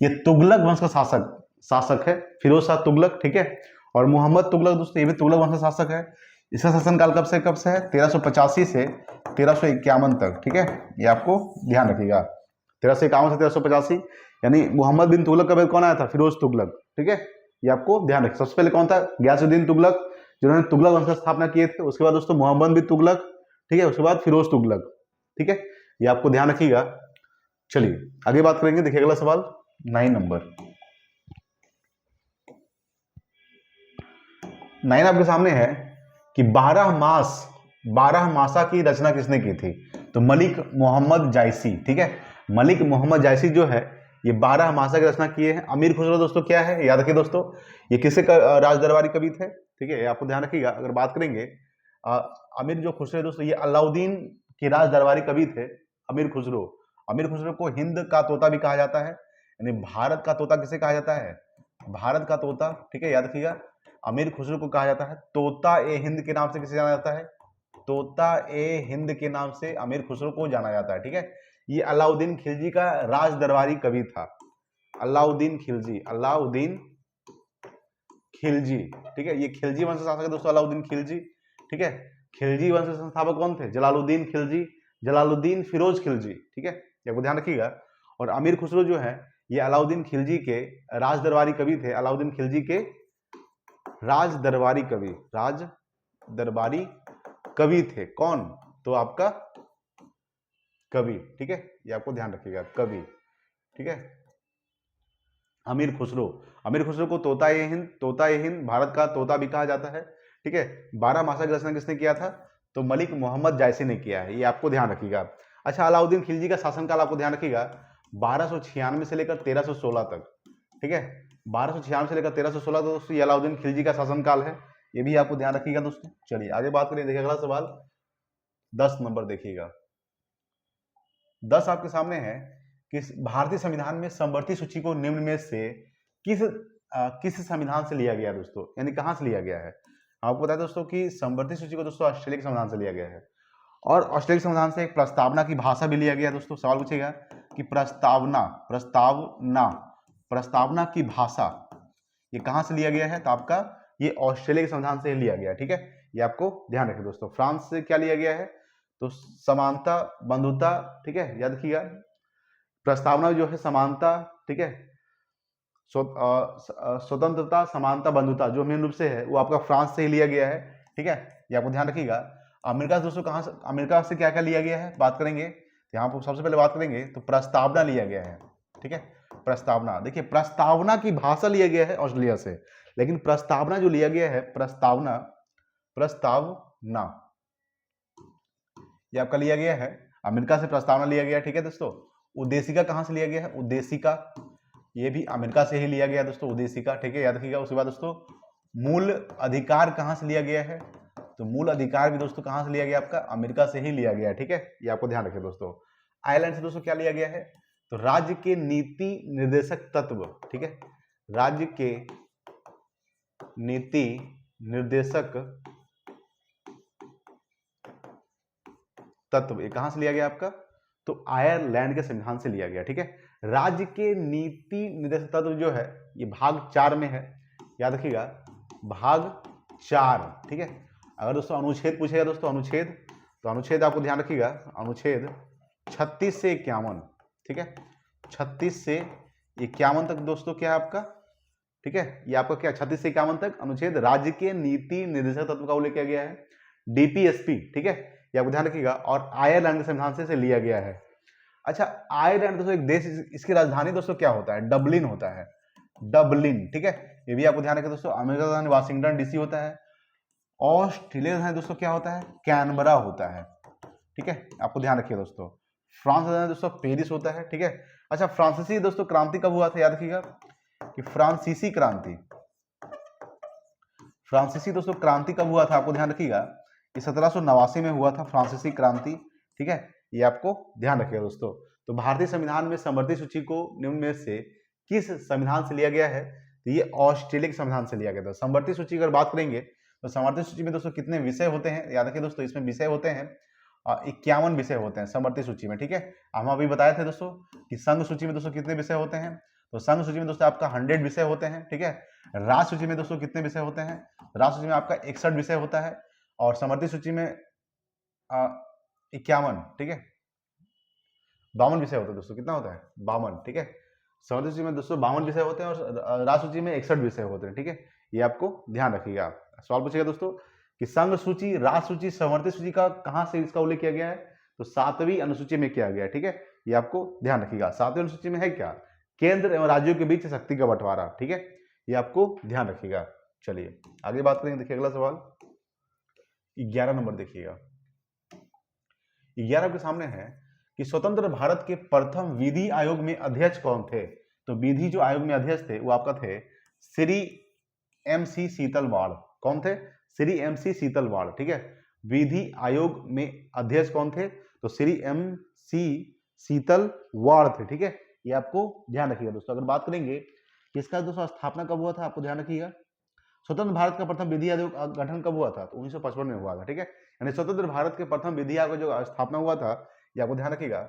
ये तुगलक वंश का शासक है फिरोज शाह तुगलक। ठीक है, और मोहम्मद तुगलक दोस्तों ये भी तुगलक वंश का शासक है। इसका शासनकाल कब से है, 1385 से 1351 तक। ठीक है, ये आपको ध्यान रखिएगा, 1351 से 1385, यानी मोहम्मद बिन तुगलक का बाद कौन आया था, फिरोज तुगलक। ठीक है, ये आपको ध्यान रखिए। सबसे पहले कौन था, गयासुद्दीन तुगलक, जिन्होंने तुगलक वंश की स्थापना किए थे। उसके बाद दोस्तों मोहम्मद बिन तुगलक। ठीक है, उसके बाद फिरोज तुगलक। ठीक है, ये आपको ध्यान रखिएगा। चलिए आगे बात करेंगे। देखिए अगला सवाल 9 नंबर, 9 आपके सामने है कि 12 मासा की रचना किसने की थी, तो मलिक मोहम्मद जायसी। ठीक है, मलिक मोहम्मद जायसी जो है ये 12 मासा की रचना किए हैं। अमीर खुसरो दोस्तों क्या है, याद रखिए दोस्तों, ये किसके राज दरबारी कवि थे। ठीक है, आपको ध्यान रखिएगा। अगर बात करेंगे अमीर जो खुसरो दोस्तों, ये अलाउद्दीन के राज दरबारी कवि थे अमीर खुसरो। अमीर खुसरो को हिंद का तोता भी कहा जाता है, यानी भारत का तोता किसे कहा जाता है, भारत का तोता। ठीक है, याद रखिएगा, अमीर खुसरो को कहा जाता है तोता ए हिंद के नाम से किसे जाना जाता है, तोता ए हिंद के नाम से अमीर खुसरो को जाना जाता है। ठीक है, ये अलाउद्दीन खिलजी का राज दरबारी कवि था, अलाउद्दीन खिलजी, अलाउद्दीन खिलजी। ठीक है, ये खिलजी वंश शासक है दोस्तों, अलाउद्दीन खिलजी। ठीक है, खिलजी वंश के संस्थापक कौन थे, जलालुद्दीन खिलजी, जलालुद्दीन फिरोज खिलजी। ठीक है, ये ध्यान रखिएगा। और अमीर खुसरो जो है ये अलाउद्दीन खिलजी के राज दरबारी कवि थे, अलाउद्दीन खिलजी के राज दरबारी कवि, राज दरबारी कवि थे। कौन, तो आपका कवि। ठीक है, ये आपको ध्यान रखिएगा, कवि। ठीक है, अमीर खुसरो को तोता ए हिंद, भारत का तोता भी कहा जाता है। ठीक है, 12 मासा की रचना किसने किया था, तो मलिक मोहम्मद जायसी ने किया है, ये आपको ध्यान रखिएगा। अच्छा, अलाउद्दीन खिलजी का शासनकाल आपको ध्यान रखिएगा 1296 से लेकर 1316 तक। ठीक है, 1296 से लेकर 1316 तक दोस्तों ये अलाउद्दीन खिलजी का शासनकाल है, ये भी आपको ध्यान रखिएगा दोस्तों। चलिए आगे बात करें। देखिए अगला सवाल 10 नंबर देखिएगा। 10 आपके सामने है कि भारतीय संविधान में समवर्ती सूची को निम्न में से किस संविधान से लिया गया दोस्तों, यानी कहां से लिया गया है। आपको पता है दोस्तों कि समवर्ती सूची को दोस्तों ऑस्ट्रेलिया के संविधान से लिया गया है, और ऑस्ट्रेलिया के संविधान से एक प्रस्तावना की भाषा भी लिया गया दोस्तों। सवाल पूछेगा कि प्रस्तावना की भाषा ये कहां से लिया गया है, तो आपका ये ऑस्ट्रेलिया के संविधान से लिया गया। ठीक है, ये आपको ध्यान रखें दोस्तों। फ्रांस से क्या लिया गया है, तो समानता बंधुता। ठीक है, याद रखिएगा, प्रस्तावना जो है समानता, ठीक है, स्वतंत्रता समानता बंधुता जो मेन रूप से है वो आपका फ्रांस से ही लिया गया है। ठीक है, ये आपको ध्यान रखिएगा। अमेरिका से दोस्तों कहां से, अमेरिका से क्या क्या लिया गया है बात करेंगे, यहाँ पर सबसे पहले बात करेंगे तो प्रस्तावना लिया गया है। ठीक है, प्रस्तावना, देखिए प्रस्तावना की भाषा लिया गया है ऑस्ट्रेलिया से, लेकिन प्रस्तावना जो लिया गया है, प्रस्तावना ये आपका लिया गया है अमेरिका से, प्रस्तावना लिया गया है। ठीक है दोस्तों, उद्देशिका कहाँ से लिया गया है? उद्देशिका ये भी अमेरिका से ही लिया गया है दोस्तों, उद्देशिका, ठीक है, याद रखिएगा। उसके बाद दोस्तों मूल अधिकार कहाँ से लिया गया है? तो मूल अधिकार भी दोस्तों कहाँ से लिया गया? आपका अमेरिका से ही लिया गया है, ठीक है, ये आपको ध्यान रखिए दोस्तों। आयरलैंड से दोस्तों क्या लिया गया है? तो राज्य के नीति निर्देशक तत्व, ठीक है, राज्य के नीति निर्देशक तत्व ये कहां से लिया गया आपका? तो आयरलैंड के संविधान से लिया गया, ठीक है। राज्य के नीति निर्देशक तत्व जो है ये भाग 4 में है, याद रखिएगा, भाग 4, ठीक है। अगर दोस्तों अनुच्छेद पूछेगा दोस्तों, अनुच्छेद, तो अनुच्छेद आपको ध्यान रखिएगा, अनुच्छेद 36 से 51, ठीक है, 36 से 51 तक दोस्तों क्या है आपका, ठीक है, ये आपका क्या 36 से 51 तक अनुच्छेद राज्य के नीति निर्देशक तत्व का उल्लेख किया गया है, डीपीएसपी, ठीक है, ये आपको ध्यान रखिएगा। और आयरलैंड के संविधान से लिया गया है। अच्छा, आयरलैंड दोस्तों एक देश, इसकी राजधानी दोस्तों क्या होता है? डबलिन होता है, डबलिन, ठीक है, ये भी आपको ध्यान रखिए दोस्तों। अमेरिका का राजधानी वाशिंगटन डीसी होता है। ऑस्ट्रेलिया का राजधानी दोस्तों क्या होता है? कैनबरा होता है, ठीक है, आपको ध्यान रखिए दोस्तों। फ्रांस का राजधानी दोस्तों पेरिस होता है, ठीक है। अच्छा, फ्रांसीसी दोस्तों क्रांति कब हुआ था? याद रखिएगा कि फ्रांसीसी क्रांति, फ्रांसीसी दोस्तों क्रांति कब हुआ था? आपको ध्यान रखिएगा कि 1789 में हुआ था फ्रांसीसी क्रांति, ठीक है, ये आपको ध्यान रखिएगा दोस्तों। तो भारतीय संविधान में समवर्ती सूची को निम्न में से किस संविधान से लिया गया है? तो ये ऑस्ट्रेलिया के संविधान से लिया गया था। समवर्ती सूची अगर बात करेंगे तो समवर्ती सूची में दोस्तों कितने विषय होते हैं? याद रखिए दोस्तों, इसमें विषय होते हैं 51 विषय होते हैं समवर्ती सूची में, ठीक है। हम अभी बताए थे दोस्तों कि संघ सूची में दोस्तों कितने विषय होते हैं? तो संघ सूची में दोस्तों आपका 100 विषय होते हैं, ठीक है। राज्य सूची में दोस्तों कितने विषय होते हैं? राज्य सूची में आपका 61 विषय होता है, और समवर्ती सूची में 51, ठीक है, 52 विषय होते हैं दोस्तों। कितना होता है? 52, ठीक है। समवर्ती सूची में दोस्तों 52 विषय होते हैं और राज्य सूची में 61 विषय होते हैं, ठीक है, ये आपको ध्यान रखिएगा। सवाल पूछेगा दोस्तों कि संघ सूची, राज्य सूची, समवर्ती सूची का कहां से इसका उल्लेख किया गया है? तो 7वीं अनुसूची में किया गया है, ठीक है, ये आपको ध्यान रखिएगा। 7वीं अनुसूची में है क्या? केंद्र एवं राज्यों के बीच शक्ति का बंटवारा, ठीक है, ये आपको ध्यान रखिएगा। चलिए आगे बात करेंगे। देखिए अगला सवाल 11 नंबर देखिएगा। 11 के सामने है कि स्वतंत्र भारत के प्रथम विधि आयोग में अध्यक्ष कौन थे? तो विधि जो आयोग में अध्यक्ष थे वो आपका थे श्री MC शीतलवाड़। कौन थे? श्री MC शीतलवाड़, ठीक है। विधि आयोग में अध्यक्ष कौन थे? तो श्री MC शीतलवाड़ थे, ठीक है, ये आपको ध्यान रखिएगा दोस्तों। अगर बात करेंगे कि इसका दोस्तों स्थापना कब हुआ था, आपको ध्यान रखिएगा। स्वतंत्र भारत का प्रथम विधि आयोग गठन कब हुआ था? तो 1955 में हुआ था, ठीक है, यानी स्वतंत्र भारत के प्रथम विधि आयोग जो स्थापना हुआ था, ये आपको ध्यान रखिएगा।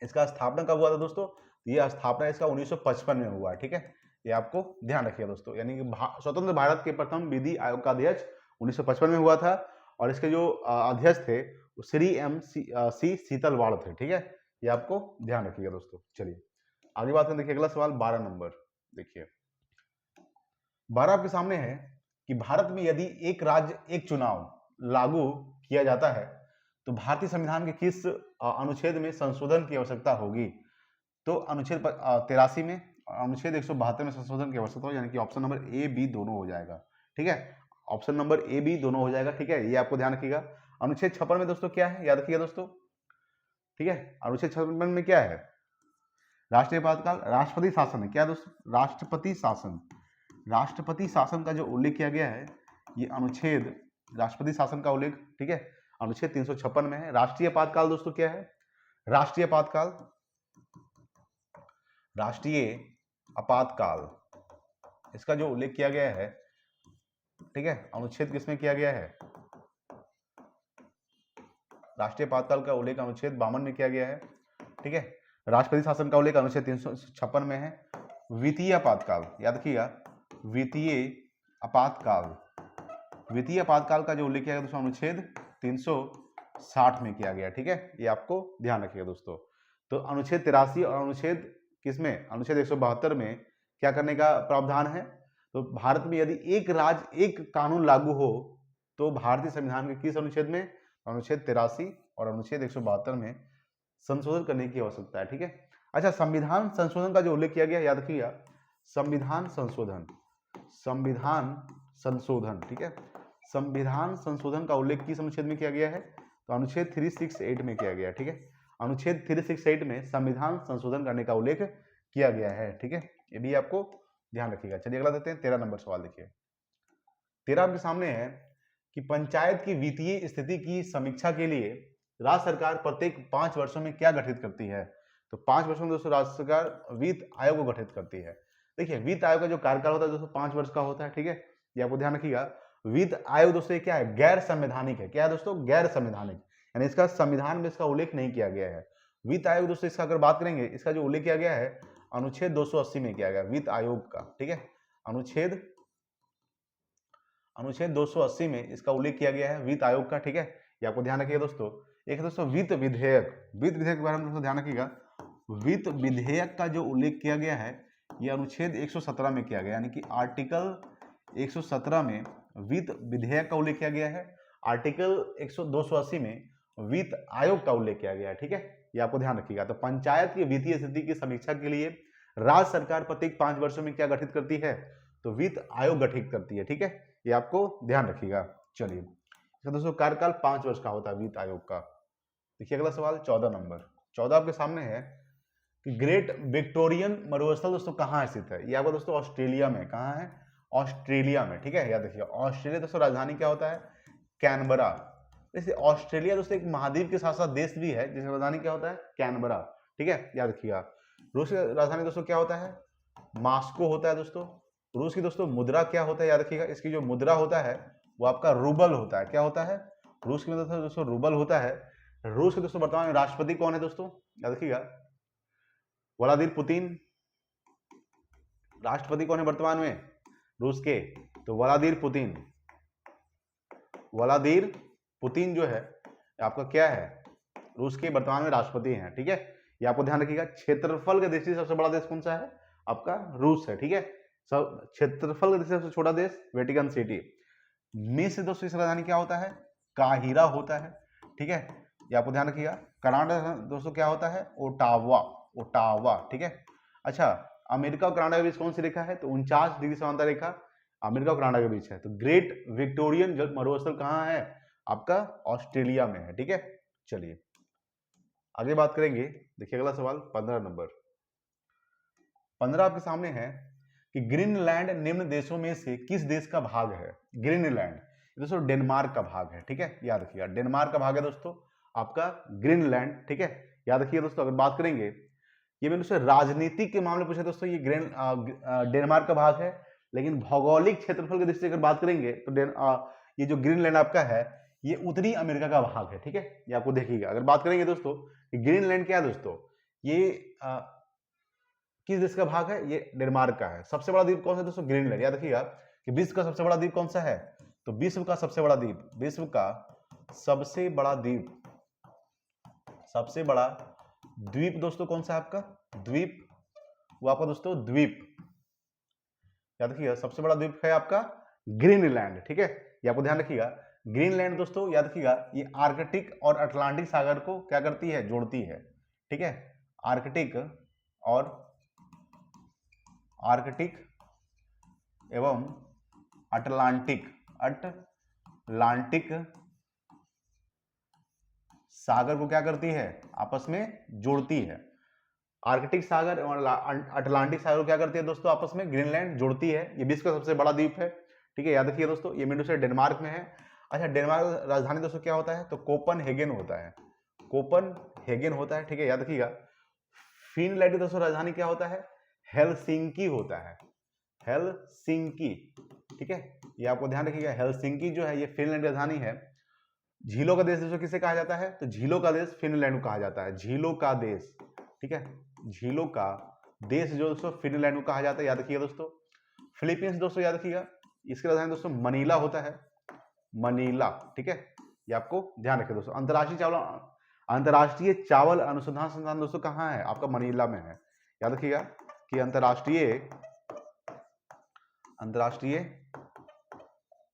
इसका स्थापना कब हुआ था दोस्तों? ये स्थापना इसका 1955 में हुआ है, ठीक है, ये आपको ध्यान रखिएगा दोस्तों। यानी कि स्वतंत्र भारत के प्रथम विधि आयोग का अध्यक्ष 1955 में हुआ था, और इसके जो अध्यक्ष थे श्री MC शीतलवाड़ थे, ठीक है, ये आपको ध्यान रखिएगा दोस्तों। चलिए आगे बात करें। देखिए अगला सवाल 12 नंबर देखिए। 12 आपके सामने है कि भारत में यदि एक राज्य एक चुनाव लागू किया जाता है तो भारतीय संविधान के किस अनुच्छेद में संशोधन की आवश्यकता होगी? तो अनुच्छेद 83 में, अनुच्छेद 172 में संशोधन की आवश्यकता हो, यानी कि ऑप्शन नंबर A B दोनों हो जाएगा, ठीक है, ऑप्शन नंबर A B दोनों हो जाएगा, ठीक है, ये आपको ध्यान रखिएगा। अनुच्छेद 56 में दोस्तों क्या है? याद रखिएगा दोस्तों, ठीक है, अनुच्छेद 56 में क्या है? राष्ट्रीय आपातकाल, राष्ट्रपति शासन है क्या दोस्तों? राष्ट्रपति शासन, राष्ट्रपति शासन का जो उल्लेख किया गया है ये अनुच्छेद, राष्ट्रपति शासन का उल्लेख, ठीक है, अनुच्छेद 356 में है। राष्ट्रीय आपातकाल दोस्तों क्या है? राष्ट्रीय आपातकाल, राष्ट्रीय आपातकाल, इसका जो उल्लेख किया गया है, ठीक है, अनुच्छेद किसमें किया गया है? राष्ट्रीय आपातकाल का उल्लेख अनुच्छेद 52 में किया गया है, ठीक है। राष्ट्रपति शासन का उल्लेख अनुच्छेद 356 में है। वित्तीय आपातकाल, याद रखिएगा, वित्तीय आपातकाल, वित्तीय आपातकाल का जो उल्लेख किया गया दोस्तों अनुच्छेद 360 में किया गया, ठीक है, ये आपको ध्यान रखिएगा दोस्तों। तो अनुच्छेद 83 और अनुच्छेद किसमें, अनुच्छेद 172 में क्या करने का प्रावधान है? तो भारत में यदि एक राज्य एक कानून लागू हो तो भारतीय संविधान के किस अनुच्छेद में? अनुच्छेद 83 और अनुच्छेद 172 में संशोधन करने की आवश्यकता है, ठीक है। अच्छा, संविधान संशोधन का जो उल्लेख किया गया, याद रखिएगा, संविधान संशोधन, संविधान संशोधन, ठीक है, संविधान संशोधन का उल्लेख किस अनुच्छेद में किया गया है? तो अनुच्छेद 368 में किया गया, ठीक है, अनुच्छेद 368 में संविधान संशोधन करने का उल्लेख किया गया है। ठीक है, ये भी आपको ध्यान रखिएगा। चलिए अगला देते हैं, 13 नंबर सवाल देखिए। 13 आपके सामने है कि पंचायत की वित्तीय स्थिति की समीक्षा के लिए राज्य सरकार प्रत्येक 5 वर्षों में क्या गठित करती है? तो 5 वर्षों में दोस्तों राज्य सरकार वित्त आयोग को गठित करती है। देखिए वित्त आयोग का जो कार्यकाल होता है दोस्तों 5 वर्ष का होता है। ठीक है, ये आपको ध्यान रखिएगा। वित्त आयोग दोस्तों क्या है? गैर संवैधानिक है। क्या है दोस्तों? गैर संवैधानिक, यानी इसका संविधान में इसका उल्लेख नहीं किया गया है। वित्त आयोग दोस्तों इसका अगर बात करेंगे, इसका जो उल्लेख किया गया है अनुच्छेद 280 में किया गया वित्त आयोग का। ठीक है, अनुच्छेद 280 में इसका उल्लेख किया गया है वित्त आयोग का। ठीक है, ये आपको ध्यान रखिएगा दोस्तों। एक है दोस्तों वित्त विधेयक। वित्त विधेयक के बारे में दोस्तों ध्यान रखिएगा। वित्त विधेयक का जो उल्लेख किया गया है ये अनुच्छेद 117 में किया गया, यानी कि आर्टिकल 117 में वित्त विधेयक का उल्लेख किया गया है। आर्टिकल 280 में वित्त आयोग का उल्लेख किया गया है। ठीक है, ये आपको ध्यान रखिएगा। तो पंचायत की वित्तीय स्थिति की समीक्षा के लिए राज्य सरकार प्रत्येक 5 वर्षों में क्या गठित करती है? तो वित्त आयोग गठित करती है। ठीक है, ये आपको ध्यान रखिएगा। चलिए इसका दोस्तों कार्यकाल 5 वर्ष का होता है वित्त आयोग का। देखिए अगला सवाल 14 नंबर। 14 आपके सामने है कि ग्रेट विक्टोरियन मरुस्थल दोस्तों कहाँ स्थित है? ये आपका दोस्तों ऑस्ट्रेलिया में। कहाँ है? ऑस्ट्रेलिया में। ठीक है, याद रखिएगा। ऑस्ट्रेलिया दोस्तों राजधानी क्या होता है? कैनबरा। जैसे ऑस्ट्रेलिया दोस्तों एक महाद्वीप के साथ साथ देश भी है जिसका राजधानी क्या होता है? कैनबरा। ठीक है, याद रखिएगा। रूस की राजधानी दोस्तों क्या होता है? मास्को होता है दोस्तों। रूस की दोस्तों मुद्रा क्या होता है? याद रखिएगा, इसकी जो मुद्रा होता है वो आपका रूबल होता है। क्या होता है? रूस की मुद्रा दोस्तों रूबल होता है। रूस के दोस्तों वर्तमान में राष्ट्रपति कौन है दोस्तों? याद रखिएगा, व्लादिमीर पुतिन। राष्ट्रपति कौन है वर्तमान में रूस के? तो व्लादिमीर पुतिन। व्लादिमीर पुतिन जो है आपका क्या है? रूस के वर्तमान में राष्ट्रपति हैं। ठीक है, ये आपको ध्यान रखिएगा। क्षेत्रफल के दृष्टि से सबसे बड़ा देश कौन सा है? आपका रूस है। ठीक है, सब क्षेत्रफल के दृष्टि से सबसे छोटा देश वेटिकन सिटी। मिस्र दोस्तों इसका राजधानी क्या होता है? काहिरा होता है। ठीक है, ये आपको ध्यान रखिएगा। कनाडा दोस्तों क्या होता है? ओटावा। ओटावा। ठीक है, अच्छा अमेरिका और कनाडा के बीच कौन सी रेखा है? तो 49 डिग्री समांतर रेखा अमेरिका और कनाडा के बीच है। तो ग्रेट विक्टोरियन मरुस्थल कहाँ है? आपका ऑस्ट्रेलिया में है। ठीक है, चलिए आगे बात करेंगे। देखिए अगला सवाल 15 नंबर। 15 आपके सामने है कि ग्रीनलैंड निम्न देशों में से किस देश का भाग है? ग्रीनलैंड दोस्तों डेनमार्क का भाग है। ठीक है, याद रखिएगा डेनमार्क का भाग है दोस्तों आपका ग्रीनलैंड। ठीक है, याद रखिए दोस्तों। अगर बात करेंगे ये मैंने दोस्तों राजनीतिक के मामले पूछे दोस्तों, ये डेनमार्क का भाग है। लेकिन भौगोलिक क्षेत्रफल की दृष्टि से अगर बात करेंगे तो ये जो ग्रीनलैंड आपका है ये उत्तरी अमेरिका का भाग है। ठीक है, ये आपको देखिएगा। अगर बात करेंगे दोस्तों ग्रीनलैंड क्या है दोस्तों, ये किस देश का भाग है? ये डेनमार्क का है। सबसे बड़ा द्वीप कौन सा है दोस्तों? ग्रीनलैंड। याद रखिएगा कि विश्व का सबसे बड़ा द्वीप कौन सा है? तो विश्व का सबसे बड़ा द्वीप, विश्व का सबसे बड़ा द्वीप, सबसे बड़ा द्वीप दोस्तों कौन सा है आपका? द्वीप, वो आपका दोस्तों द्वीप, याद रखिएगा सबसे बड़ा द्वीप है आपका ग्रीनलैंड। ठीक है, ये आपको ध्यान रखिएगा। ग्रीनलैंड दोस्तों याद रखिएगा ये आर्कटिक और अटलांटिक सागर को क्या करती है? जोड़ती है। ठीक है, आर्कटिक एवं अटलांटिक सागर को क्या करती है? आपस में जोड़ती है। आर्कटिक सागर और अटलांटिक सागर को क्या करती है दोस्तों? आपस में ग्रीनलैंड जोड़ती है। ये विश्व का सबसे बड़ा द्वीप है। ठीक है, याद रखिए दोस्तों ये मेन से डेनमार्क में है। अच्छा डेनमार्क राजधानी दोस्तों क्या होता है? तो कोपनहेगन होता है। कोपनहेगन होता है। ठीक है, याद रखिएगा। फिनलैंड की दोस्तों राजधानी क्या होता है? हेलसिंकी होता है। हेलसिंकी। ठीक है, ये आपको ध्यान रखिएगा। हेलसिंकी जो है ये फिनलैंड की राजधानी है। झीलों का देश दोस्तों किसे कहा जाता है? तो झीलों का देश फिनलैंड को कहा जाता है। झीलों का देश। ठीक है, झीलों का देश जो दोस्तों फिनलैंड को कहा जाता है। याद रखिएगा दोस्तों। फिलीपींस दोस्तों याद रखिएगा इसकी राजधानी दोस्तों मनीला होता है। मनीला। ठीक है, ये आपको ध्यान रखिए दोस्तों। अंतरराष्ट्रीय चावल अनुसंधान संस्थान दोस्तों कहाँ है? आपका मनीला में है। याद रखिएगा कि अंतरराष्ट्रीय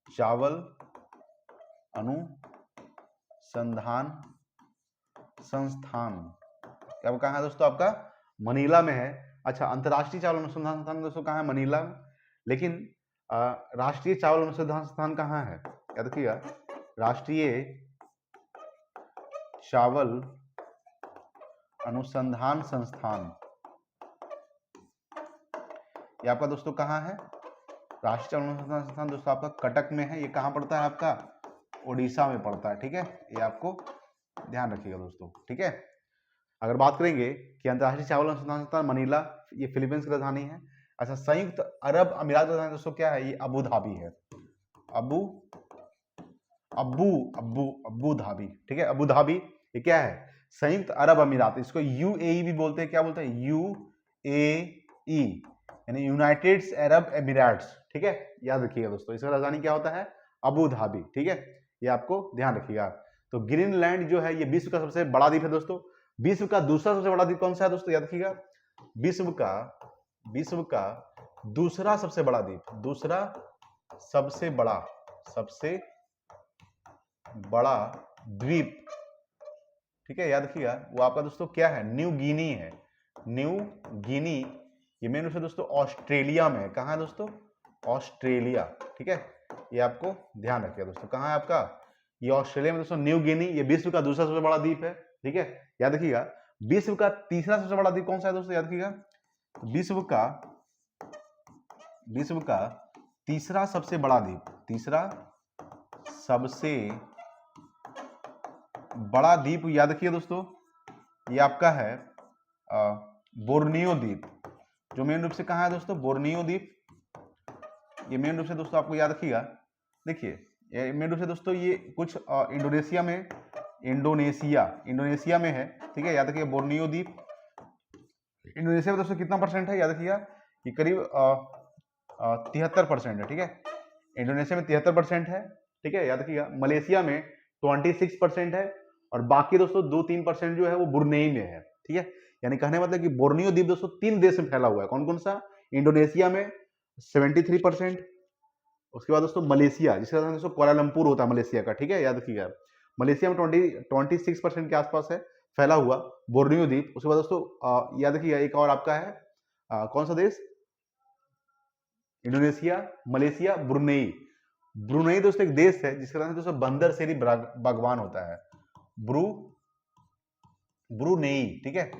चावल अनुसंधान संस्थान क्या कहाँ है दोस्तों? आपका मनीला में है। अच्छा अंतरराष्ट्रीय चावल अनुसंधान संस्थान दोस्तों कहाँ है? मनीला में। लेकिन राष्ट्रीय चावल अनुसंधान संस्थान कहाँ है? याद रखिएगा राष्ट्रीय चावल अनुसंधान संस्थान, ये आपका दोस्तों कहाँ है? राष्ट्रीय अनुसंधान संस्थान दोस्तों आपका कटक में है। ये कहाँ पड़ता है? आपका ओडिशा में पड़ता है, ठीक है। ये आपको ध्यान रखिएगा दोस्तों, ठीक है। अगर बात करेंगे कि अंतर्राष्ट्रीय चावल अनुसंधान संस्थान मनीला, ये फिलीपींस की राजधानी है। अच्छा, संयुक्त अरब अमीरात की राजधानी दोस्तों क्या है? ये अबू धाबी है। अबू अबू अबू अबू धाबी, ठीक है। अबू धाबी ये क्या है? संयुक्त अरब अमीरात, इसको यूएई भी बोलते हैं। क्या बोलते हैं? यूएई यानी यूनाइटेड अरब एमिरेट्स, ठीक है। याद रखिएगा दोस्तों, इसका राजधानी क्या होता है? अबू धाबी, ठीक है। ये आपको ध्यान रखिएगा। तो ग्रीनलैंड जो है ये विश्व का सबसे बड़ा द्वीप है दोस्तों। विश्व का दूसरा सबसे बड़ा द्वीप कौन सा है दोस्तों? याद रखिएगा, विश्व का दूसरा सबसे बड़ा द्वीप, दूसरा सबसे बड़ा द्वीप, ठीक है। याद रखिएगा, वो आपका दोस्तों क्या है? न्यू गिनी है। न्यू गिनी ये मेन रूप से दोस्तों ऑस्ट्रेलिया में है। कहाँ है दोस्तों? ऑस्ट्रेलिया, ठीक है। ये आपको ध्यान रखिएगा दोस्तों, कहाँ है आपका? ये ऑस्ट्रेलिया में दोस्तों, न्यू गिनी। ये विश्व का दूसरा सबसे बड़ा द्वीप है, ठीक है। याद रखिएगा, विश्व का तीसरा सबसे बड़ा द्वीप कौन सा है दोस्तों? याद रखिएगा, विश्व का तीसरा सबसे बड़ा द्वीप, तीसरा सबसे बड़ा द्वीप याद रखिए दोस्तों, ये आपका है बोर्नियो द्वीप, जो मेन रूप से कहाँ है दोस्तों? बोर्नियो द्वीप। ये मेन रूप से दोस्तों आपको याद रखिएगा, देखिए ये मेन रूप से दोस्तों ये कुछ इंडोनेशिया में है, ठीक है। याद रखिए, बोर्नियो द्वीप इंडोनेशिया में दोस्तों कितना परसेंट है? याद रखिएगा, ये करीब 73% है, ठीक है। इंडोनेशिया में 73% है, ठीक है। याद रखिएगा, मलेशिया में 26% है, और बाकी दोस्तों 2-3% जो है वो ब्रुनेई में है, ठीक है। यानी कहने मतलब कि बोर्नियो द्वीप दोस्तों 3 देश में फैला हुआ है। कौन कौन सा? इंडोनेशिया में 73%, उसके बाद दोस्तों मलेशिया, जिसका दोस्तों कुआलालंपुर होता है मलेशिया का, ठीक है। याद रखिएगा, मलेशिया में 26% के आसपास है फैला हुआ बोर्नियो द्वीप। उसके बाद दोस्तों याद रखिएगा, एक और आपका है कौन सा देश? इंडोनेशिया, मलेशिया, ब्रुनेई दोस्तों एक देश है जिसका नाम दोस्तों बंदर सेरी बागवान होता है। ब्रुनेई, ठीक है।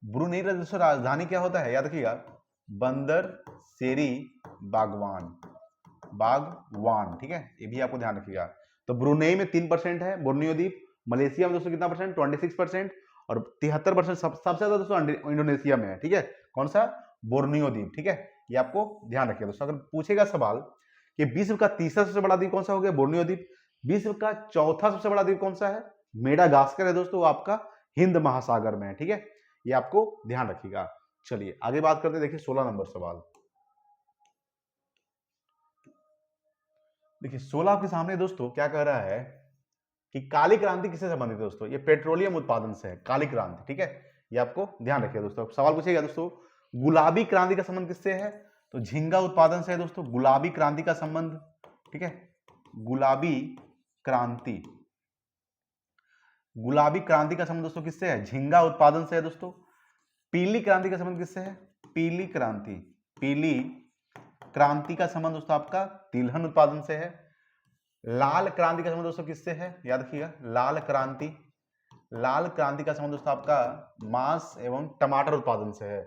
ब्रुनेई का दोस्तों राजधानी क्या होता है? याद रखिएगा, बंदर सेरी बागवान, ठीक है। ये भी आपको ध्यान रखिएगा। तो ब्रुनेई में 3% है बोर्नियो द्वीप। मलेशिया में दोस्तों कितना परसेंट? 26%, और 73% सबसे ज्यादा दोस्तों इंडोनेशिया में है, ठीक है। कौन सा? बोर्नियो द्वीप, ठीक है। ये आपको ध्यान रखिएगा दोस्तों। अगर पूछेगा सवाल कि विश्व का तीसरा सबसे बड़ा द्वीप कौन सा हो गया? बोर्नियो द्वीप। विश्व का चौथा सबसे बड़ा द्वीप कौन सा है? मेडागास्कर है दोस्तों, आपका हिंद महासागर में है, ठीक है। ये आपको ध्यान रखिएगा। चलिए आगे बात करते हैं। देखिए 16 नंबर सवाल, देखिए 16 आपके सामने दोस्तों क्या कह रहा है कि काली क्रांति किससे संबंधित है दोस्तों? ये पेट्रोलियम उत्पादन से है, काली क्रांति, ठीक है। ये आपको ध्यान रखिएगा दोस्तों। सवाल पूछेगा दोस्तों, गुलाबी क्रांति का संबंध किससे है? तो झींगा उत्पादन से है दोस्तों, गुलाबी क्रांति का संबंध, ठीक है। गुलाबी क्रांति का संबंध दोस्तों किससे है? झींगा उत्पादन से है दोस्तों। पीली क्रांति का संबंध किससे है? पीली क्रांति का संबंध दोस्तों आपका तिलहन उत्पादन से है। लाल क्रांति का संबंध दोस्तों किससे है? याद रखिएगा, लाल क्रांति का संबंध दोस्तों आपका मांस एवं टमाटर उत्पादन से है।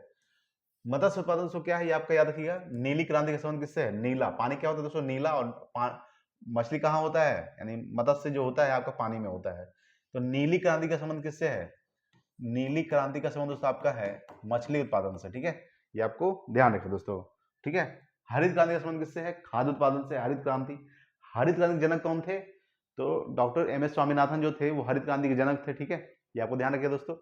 मत्स्य उत्पादन दोस्तों क्या है? ये आपका याद रखिएगा, नीली क्रांति का संबंध किससे है? नीला, पानी क्या होता है दोस्तों? नीला, और मछली कहाँ होता है? यानी मत्स्य जो होता है आपका पानी में होता है। तो नीली क्रांति का संबंध किससे है? नीली क्रांति का संबंध दोस्तों आपका है मछली उत्पादन से, ठीक है। ये आपको ध्यान रखिए दोस्तों, ठीक है। हरित क्रांति का संबंध किससे है? खाद्य उत्पादन से। हरित क्रांति के जनक कौन थे? तो डॉक्टर एम.एस. स्वामीनाथन जो थे वो हरित क्रांति के जनक थे, ठीक है। ये आपको ध्यान रखिए दोस्तों।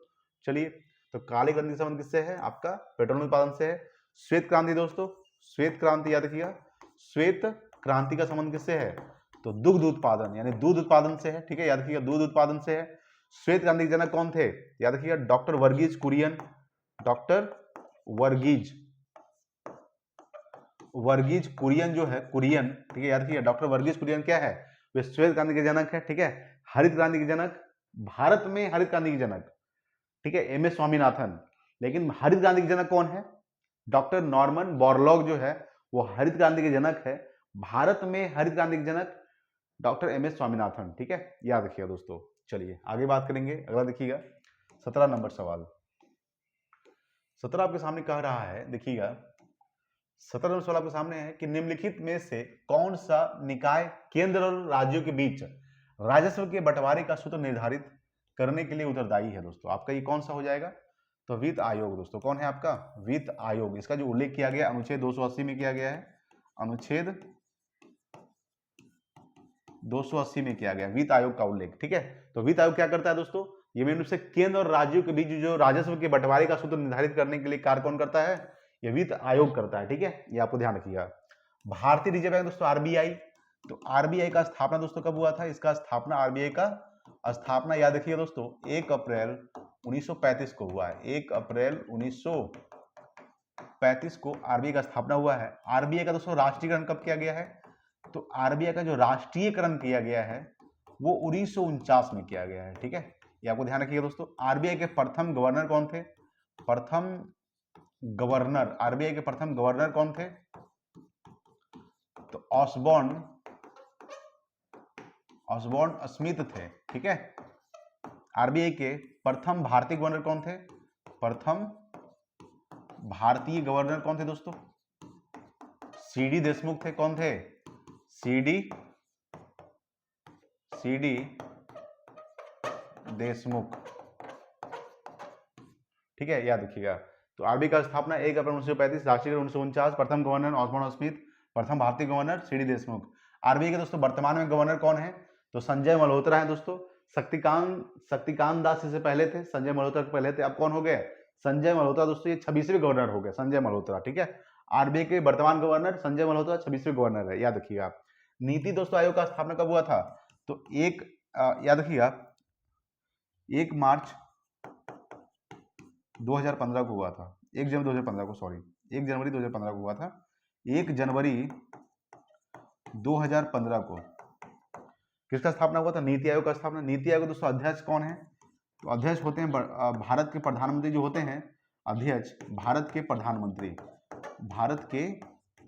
चलिए, तो काली क्रांति का संबंध किससे है? आपका पेट्रोलियम उत्पादन से है। श्वेत क्रांति दोस्तों, श्वेत क्रांति याद रखिएगा, श्वेत क्रांति का संबंध किससे है? तो दुग्ध उत्पादन यानी दूध उत्पादन से है, ठीक है। याद रखिएगा, दूध उत्पादन से है। श्वेत क्रांति के जनक कौन थे? याद रखिएगा, डॉक्टर वर्गीज कुरियन जो है, कुरियन, ठीक है। याद रखिएगा, डॉक्टर वर्गीज कुरियन क्या है? वे श्वेत क्रांति के जनक है, ठीक है। हरित क्रांति के जनक, भारत में हरित क्रांति के जनक, ठीक है, एम.एस. स्वामीनाथन। लेकिन हरित क्रांति के जनक कौन है? डॉक्टर नॉर्मन बोरलॉग जो है वो हरित क्रांति के जनक है। भारत में हरित क्रांति के जनक डॉक्टर एम.एस. स्वामीनाथन, ठीक है। याद रखिएगा दोस्तों। चलिए आगे बात करेंगे। अगला देखिएगा 17 नंबर सवाल। 17 आपके सामने कह रहा है, देखिएगा 17 नंबर सवाल आपके सामने है कि निम्नलिखित में से कौन सा निकाय केंद्र और राज्यों के बीच राजस्व के बंटवारे का सूत्र निर्धारित करने के लिए उत्तरदायी है। दोस्तों आपका ये कौन सा हो जाएगा? तो वित्त आयोग। दोस्तों कौन है आपका? वित्त आयोग। इसका जो उल्लेख किया गया अनुच्छेद 280 में किया गया है, अनुच्छेद 280 में किया गया वित्त आयोग का उल्लेख। ठीक है, तो वित्त आयोग क्या करता है दोस्तों? ये मेन रूप से केंद्र और राज्यों के बीच जो राजस्व के बंटवारे का सूत्र निर्धारित करने के लिए कार्य कौन करता है? ये वित्त आयोग करता है। ठीक है, ये आपको ध्यान रखिएगा। भारतीय रिजर्व बैंक दोस्तों आरबीआई, तो आरबीआई का स्थापना दोस्तों कब हुआ था? इसका स्थापना, आरबीआई का स्थापना याद रखिएगा दोस्तों 1 अप्रैल 1935 को हुआ है। 1 अप्रैल 1935 को आरबीआई का स्थापना हुआ है। आरबीआई का दोस्तों राष्ट्रीयकरण कब किया गया है? तो आरबीआई का जो राष्ट्रीयकरण किया गया है वो 1949 में किया गया है। ठीक है, ये आपको ध्यान रखिएगा दोस्तों। आरबीआई के प्रथम गवर्नर कौन थे? प्रथम गवर्नर, आरबीआई के प्रथम गवर्नर कौन थे? तो ऑसबॉर्न स्मिथ थे। ठीक है, आरबीआई के प्रथम भारतीय गवर्नर कौन थे? प्रथम भारतीय गवर्नर कौन थे दोस्तों? सीडी देशमुख थे। कौन थे? सीडी देशमुख। ठीक है, याद रखिएगा। तो आरबीआई का स्थापना 1 अप्रैल 1935, राष्ट्रीयकरण 1949, प्रथम गवर्नर ऑसबॉर्न स्मिथ, प्रथम भारतीय गवर्नर सीडी देशमुख। आरबीआई के दोस्तों वर्तमान में गवर्नर कौन है? तो संजय मल्होत्रा है दोस्तों। शक्तिकांत दास इससे पहले थे, संजय मल्होत्रा के पहले थे। अब कौन हो गए? संजय मल्होत्रा दोस्तों, ये 26वें गवर्नर हो गए संजय मल्होत्रा। ठीक है, आरबीआई के वर्तमान गवर्नर संजय मल्होत्रा 26वें गवर्नर है, याद रखिएगा। नीति दोस्तों आयोग का स्थापना कब हुआ था? तो याद रखिएगा 1 मार्च 2015 को हुआ था। 1 जनवरी 2015 को, सॉरी 1 जनवरी 2015 को हुआ था। 1 जनवरी 2015 को किसका स्थापना हुआ था? नीति आयोग का स्थापना। नीति आयोग दोस्तों अध्यक्ष कौन है? तो अध्यक्ष होते हैं भारत के प्रधानमंत्री जो होते हैं, अध्यक्ष भारत के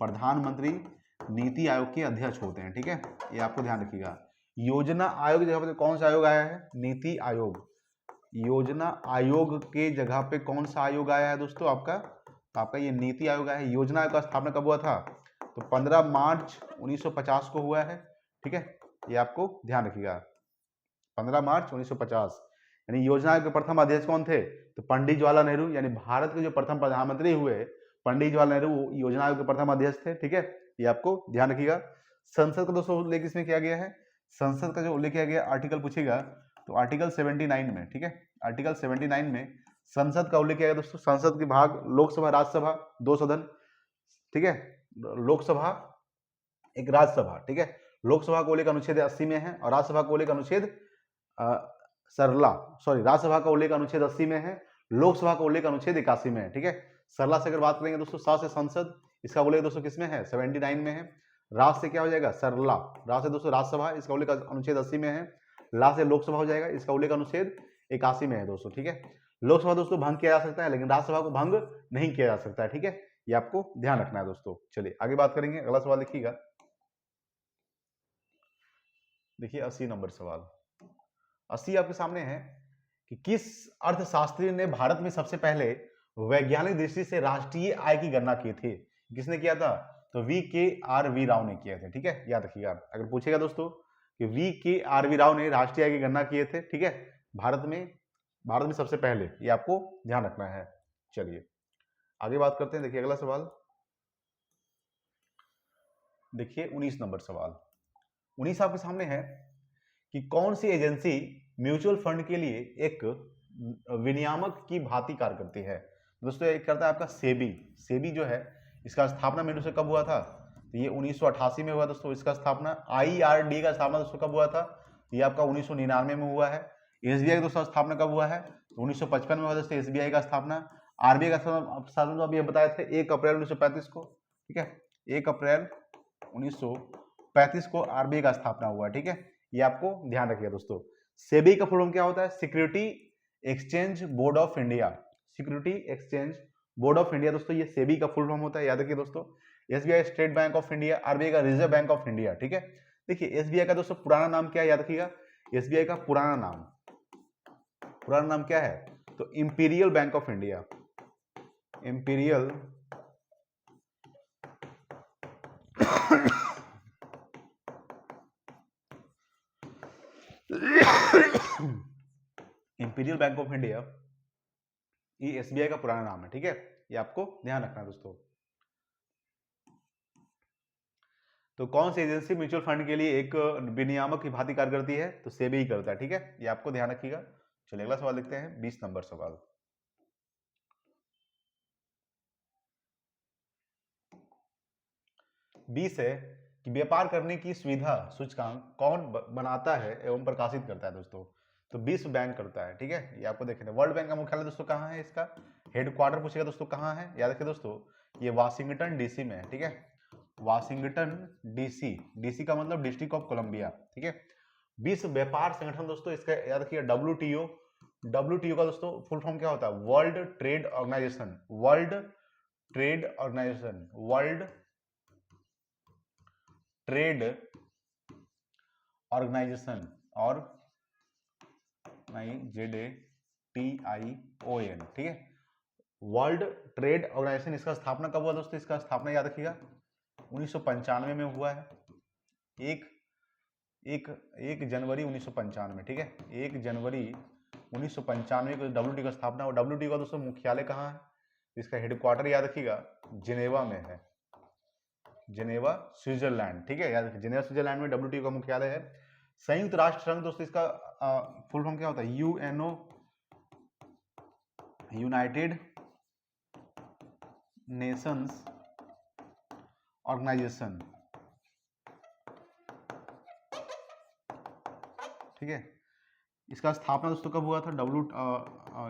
प्रधानमंत्री नीति आयोग के अध्यक्ष होते हैं। ठीक है, ये आपको ध्यान रखिएगा। योजना आयोग की जगह पे कौन सा आयोग आया है? नीति आयोग। योजना आयोग के जगह पे कौन सा आयोग आया है दोस्तों? आपका, तो आपका ये नीति आयोग आया है। योजना आयोग का स्थापना कब हुआ था? तो 15 मार्च 1950 को हुआ है। ठीक है, ये आपको ध्यान रखिएगा, 15 मार्च 1950। यानी योजना आयोग के प्रथम अध्यक्ष कौन थे? तो पंडित जवाहरलाल नेहरू, यानी भारत के जो प्रथम प्रधानमंत्री हुए पंडित जवाहरलाल नेहरू योजना आयोग के प्रथम अध्यक्ष थे। ठीक है, ये आपको ध्यान रखिएगा। संसद का दोस्तों उल्लेख इसमें किया गया है। संसद का जो उल्लेख किया गया आर्टिकल पूछेगा तो आर्टिकल 79 में। ठीक है, आर्टिकल 79 में संसद का उल्लेख किया गया दोस्तों। संसद के भाग लोकसभा, राज्यसभा, 2 सदन। ठीक है, लोकसभा एक राज्यसभा। ठीक है, लोकसभा को उल्लेख अनुच्छेद 80 में है और राज्यसभा को उल्लेख अनुच्छेद राज्यसभा का उल्लेख अनुच्छेद 80 में है, लोकसभा का उल्लेख अनुच्छेद 81 में है। ठीक है, सरला से अगर बात करेंगे दोस्तों, सा से संसद, इसका उल्लेख दोस्तों किसमें है? 79 में है। राज से क्या हो जाएगा? सरला। राज से दोस्तों राज्यसभा, इसका उल्लेख अनुच्छेद 80 में है। ला से लोकसभा हो जाएगा, इसका उल्लेख अनुच्छेद 81 में है दोस्तों। ठीक है, लोकसभा दोस्तों भंग किया जा सकता है लेकिन राज्यसभा को भंग नहीं किया जा सकता है। ठीक है, ये आपको ध्यान रखना है दोस्तों। चलिए आगे बात करेंगे। अगला सवाल देखिएगा, देखिए 80 नंबर सवाल। 80 आपके सामने है कि किस अर्थशास्त्री ने भारत में सबसे पहले वैज्ञानिक दृष्टि से राष्ट्रीय आय की गणना की थी? किसने किया था? तो VKRV राव ने किए थे। ठीक है, याद रखिएगा। अगर पूछेगा दोस्तों कि VKRV राव ने राष्ट्रीय आय की गणना किए थे, ठीक है, भारत में सबसे पहले, ये आपको ध्यान रखना है। चलिए आगे बात करते हैं। देखिए अगला सवाल, देखिए 19 नंबर सवाल। 19 आपके सामने है कि कौन सी एजेंसी म्यूचुअल फंड के लिए एक विनियामक की भांति कार्य करती है? दोस्तों एक करता है आपका सेबी। सेबी जो है इसका स्थापना मेनू से कब हुआ था? तो ये 1988 में हुआ दोस्तों इसका स्थापना। IRD का स्थापना दोस्तों कब हुआ था? ये आपका 1999 में हुआ है। SBI का दोस्तों स्थापना कब हुआ है? 1955 में हुआ दोस्तों SBI का स्थापना। RBI का स्थापना तो अभी बताए थे 1 अप्रैल 1935 को। ठीक है, 1 अप्रैल 1935 को RBI का स्थापना हुआ। ठीक है, ये आपको ध्यान रखिएगा दोस्तों। सेबी का फुल फॉर्म क्या होता है? Security exchange board of India. Security exchange board of India दोस्तों, ये सेबी का फुल फॉर्म होता है, याद रखिए दोस्तों। SBI state bank of India, RBI का रिजर्व बैंक ऑफ इंडिया। ठीक है, देखिए SBI का दोस्तों पुराना नाम क्या है? याद रखिएगा, SBI का पुराना नाम क्या है? तो imperial bank of India, imperial imperial bank of India ये एसबीआई का पुराना नाम है, ठीक है, ये आपको ध्यान रखना है दोस्तों। तो कौन सी एजेंसी म्यूचुअल फंड के लिए एक विनियामक की भांति कार्य करती है? तो सेबी ही करता है, ठीक है, ये आपको ध्यान रखिएगा। चलिए अगला सवाल लिखते हैं, 20 नंबर सवाल। बीस है कि व्यापार करने की सुविधा सूचकांक कौन बनाता है एवं प्रकाशित करता है दोस्तों? तो विश्व बैंक करता है, ठीक है, ये आपको देखना। वर्ल्ड बैंक का मुख्यालय दोस्तों कहाँ है? इसका हेडक्वार्टर पूछेगा दोस्तों कहाँ है, याद रखिए दोस्तों, ये वाशिंगटन डीसी में है, ठीक है, वाशिंगटन डीसी, डीसी का मतलब डिस्ट्रिक्ट ऑफ कोलंबिया, ठीक है। विश्व व्यापार संगठन दोस्तों, इसका याद रखिए डब्ल्यूटीओ, डब्ल्यूटीओ का दोस्तों फुल फॉर्म क्या होता है? World trade organization, world trade organization, world trade organization, और ZATION, ठीक है, वर्ल्ड ट्रेड ऑर्गेनाइजेशन। इसका स्थापना कब हुआ दोस्तों? इसका स्थापना याद रखिएगा 1995 में हुआ है, एक जनवरी 1995, ठीक है, 1 जनवरी 1995 को डब्ल्यूटीओ का स्थापना हुआ। डब्ल्यूटीओ का दोस्तों मुख्यालय कहाँ है? इसका हेडक्वार्टर याद रखिएगा जिनेवा में है, जिनेवा स्विट्जरलैंड, ठीक है, याद रखिए जिनेवा स्विट्जरलैंड में डब्ल्यूटीओ का मुख्यालय है। संयुक्त राष्ट्र संघ दोस्तों, इसका फुल फॉर्म क्या होता है? यूएनओ, यूनाइटेड नेशंस ऑर्गेनाइजेशन, ठीक है। इसका स्थापना दोस्तों कब हुआ था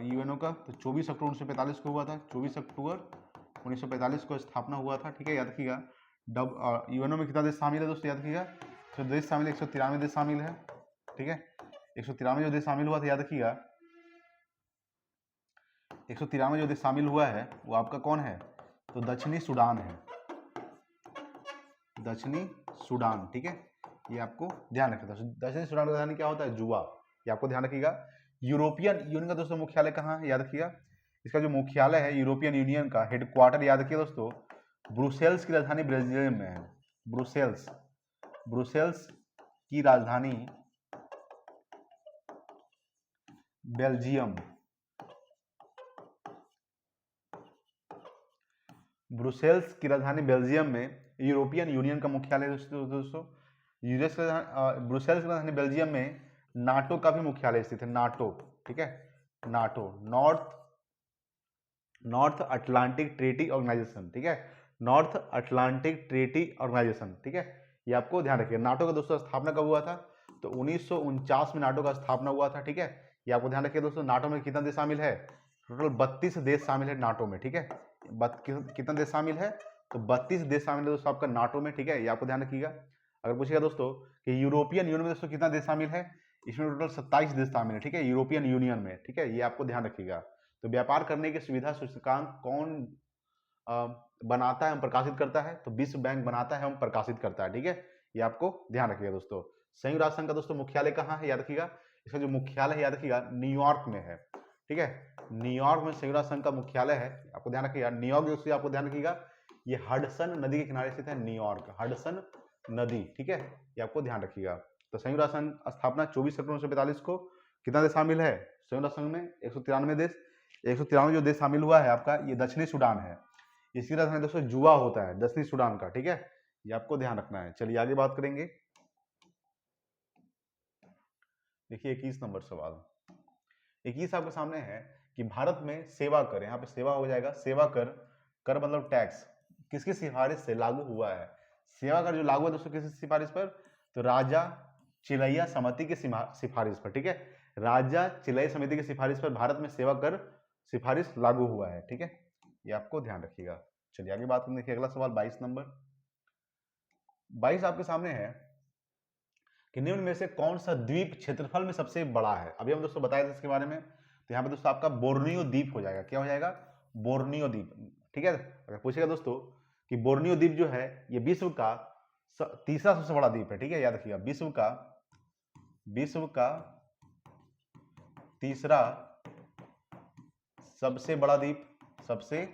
यूएनओ का? तो 24 अक्टूबर 1945 को हुआ था, 24 अक्टूबर 1945 को स्थापना हुआ था, ठीक है, याद रखिएगा। यूएनओ में कितना देश शामिल है दोस्तों? याद रखिएगा तो देश शामिल 193 देश शामिल है, ठीक है, 193 जो देश शामिल हुआ था, याद रखिएगा 193 जो देश शामिल हुआ है वो आपका कौन है? तो दक्षिणी सूडान है, दक्षिणी सूडान, ठीक है, ये आपको ध्यान रखना। दक्षिणी सूडान का राजधानी क्या होता है? जुबा, ये आपको ध्यान रखिएगा। यूरोपियन यूनियन का दोस्तों मुख्यालय कहाँ है? याद रखिएगा इसका जो मुख्यालय है यूरोपियन यूनियन का हेडक्वार्टर याद रखिए दोस्तों ब्रुसेल्स की राजधानी बेल्जियम में है, ब्रुसेल्स, ब्रुसेल्स की राजधानी बेल्जियम, ब्रुसेल्स की राजधानी बेल्जियम में यूरोपियन यूनियन का मुख्यालय दोस्तों यूएस ब्रुसेल्स की राजधानी बेल्जियम में नाटो का भी मुख्यालय स्थित है, नाटो, ठीक है, NATO, North Atlantic Treaty Organization, ठीक है, नॉर्थ अटलांटिक ट्रीटी ऑर्गेनाइजेशन, ठीक है, ये आपको ध्यान रखिए। नाटो का दोस्तों स्थापना कब हुआ था? तो 1949 में नाटो का स्थापना हुआ था, ठीक है, ये आपको ध्यान रखिए दोस्तों। नाटो में कितना देश शामिल है? टोटल 32 देश शामिल है नाटो में, ठीक है, कितना देश शामिल है? तो 32 देश शामिल है दोस्तों आपका नाटो में, ठीक है, ये आपको ध्यान रखिएगा। अगर पूछेगा दोस्तों कि यूरोपियन यूनियन में दोस्तों कितना देश शामिल है? इसमें टोटल 27 देश शामिल है, ठीक है, यूरोपियन यूनियन में, ठीक है, ये आपको ध्यान रखिएगा। तो व्यापार करने की सुविधा सूचकांक कौन बनाता है एवं प्रकाशित करता है? तो विश्व बैंक बनाता है एवं प्रकाशित करता है, ठीक है, ये आपको ध्यान रखिएगा दोस्तों। संयुक्त राष्ट्र संघ का दोस्तों मुख्यालय कहाँ है? याद रखिएगा इसका जो मुख्यालय है याद रखिएगा न्यूयॉर्क में है, ठीक है, न्यूयॉर्क में संयुक्त राष्ट्र संघ का मुख्यालय है, आपको ध्यान रखिएगा। न्यूयॉर्क दोस्तों आपको ध्यान रखिएगा ये हडसन नदी के किनारे स्थित है, न्यूयॉर्क, हडसन नदी, ठीक है, ये आपको ध्यान रखिएगा। तो संयुक्त राष्ट्र संघ स्थापना 24 अक्टूबर 1945 को, कितना देश शामिल है संयुक्त राष्ट्र संघ में? 193 देश। 193 जो देश शामिल हुआ है आपका ये दक्षिणी सूडान है, इसकी राजधानी दोस्तों जुबा होता है, दक्षिणी सूडान का, ठीक है, ये आपको ध्यान रखना है। चलिए आगे बात करेंगे, देखिए 21 नंबर सवाल। 21 आपके सामने है कि भारत में सेवा कर, यहाँ पे सेवा हो जाएगा, सेवा कर, कर मतलब टैक्स, किसकी सिफारिश से लागू हुआ है? सेवा कर जो लागू है दोस्तों किसकी सिफारिश पर? तो राजा चिलैया समिति की सिफारिश पर, ठीक है, राजा चिलैया समिति की सिफारिश पर भारत में सेवा कर सिफारिश लागू हुआ है, ठीक है, ये आपको ध्यान रखिएगा। चलिए आगे बात करते हैं, अगला सवाल 22 नंबर। 22 आपके सामने है कि निम्न में से कौन सा द्वीप क्षेत्रफल में सबसे बड़ा है? अभी हम दोस्तों बताए थे इसके बारे में, तो यहाँ पे दोस्तों आपका बोर्नियो द्वीप हो जाएगा, क्या हो जाएगा? बोर्नियो द्वीप, ठीक है। अगर पूछेगा दोस्तों कि बोर्नियो द्वीप जो है ये विश्व का तीसरा सबसे बड़ा द्वीप है, ठीक है, याद रखिएगा विश्व का तीसरा सबसे बड़ा द्वीप, सबसे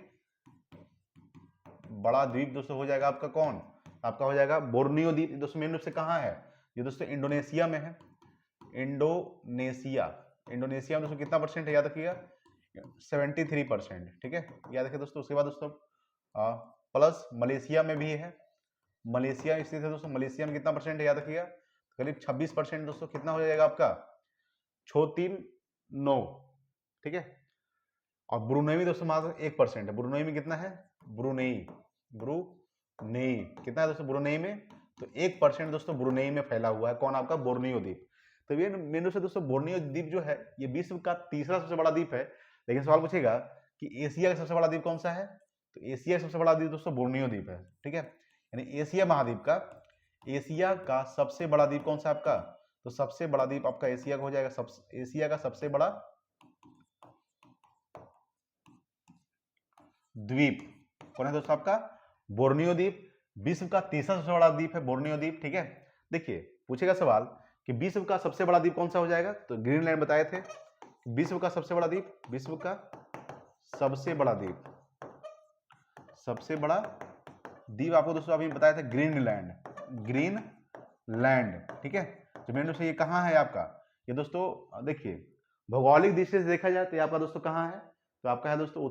बड़ा द्वीप दोस्तों हो जाएगा आपका कौन, आपका हो जाएगा बोर्नियो द्वीप। दोस्तों मेन रूप से कहाँ है ये दोस्तों, इंडोनेशिया में है। इंडोनेशिया, इंडोनेशिया में दोस्तों कितना परसेंट है याद रखिएगा, 73%, ठीक है, याद रखिए दोस्तों। उसके बाद दोस्तों प्लस मलेशिया में भी है, मलेशिया स्थित है दोस्तों, मलेशिया में कितना परसेंट है याद रखिएगा, करीब 26% दोस्तों, कितना हो जाएगा आपका 639, ठीक है। और ब्रुनेई में दोस्तों मात्र 1% है, ब्रुनेई में कितना है, ब्रुनेई कितना है दोस्तों ब्रुनेई में, तो 1% दोस्तों ब्रुनेई में फैला हुआ है, कौन, आपका बोर्नियो द्वीप। तो ये मेनू से दोस्तों बोर्नियो द्वीप जो है ये विश्व का तीसरा सबसे बड़ा द्वीप है। लेकिन सवाल पूछेगा कि एशिया का सबसे बड़ा द्वीप कौन सा है, तो एशिया का सबसे बड़ा द्वीप दोस्तों बोर्नियो द्वीप है, ठीक है। यानी एशिया महाद्वीप का, एशिया का सबसे बड़ा द्वीप कौन सा आपका, तो सबसे बड़ा द्वीप आपका एशिया का हो जाएगा, एशिया का सबसे बड़ा द्वीप कौन है दोस्तों, आपका बोर्नियो द्वीप। विश्व का तीसरा सबसे बड़ा द्वीप है बोर्नियो द्वीप, ठीक है। देखिए पूछेगा सवाल कि विश्व का सबसे बड़ा द्वीप कौन सा हो जाएगा, तो ग्रीनलैंड बताए थे। विश्व का सबसे बड़ा द्वीप, विश्व का सबसे बड़ा द्वीप, सबसे बड़ा द्वीप आपको दोस्तों अभी बताया था ग्रीनलैंड, ग्रीनलैंड, ठीक है। तो मेन रूप से ये कहाँ है आपका, ये दोस्तों देखिए भौगोलिक दृष्टि से देखा जाए तो ये आपका दोस्तों कहाँ है, तो आपका है दोस्तों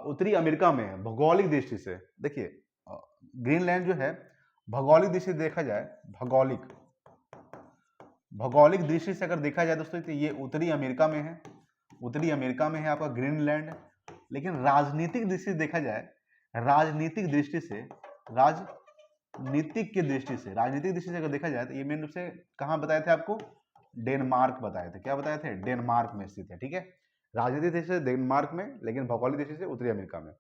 उत्तरी अमेरिका में है भौगोलिक दृष्टि से। देखिए ग्रीनलैंड जो है भौगोलिक दृष्टि से देखा जाए, भौगोलिक दृष्टि से अगर देखा जाए दोस्तों तो ये उत्तरी अमेरिका में है, उत्तरी अमेरिका में है आपका ग्रीनलैंड। लेकिन राजनीतिक दृष्टि से देखा जाए, राजनीतिक दृष्टि से, राजनीतिक दृष्टि से अगर देखा जाए तो ये मेन रूप से कहाँ बताए थे आपको, डेनमार्क बताए थे। क्या बताए थे, डेनमार्क में स्थित है, ठीक है। राजनीतिक दृष्टि से डेनमार्क में, लेकिन भौगोलिक दृष्टि से उत्तरी अमेरिका में।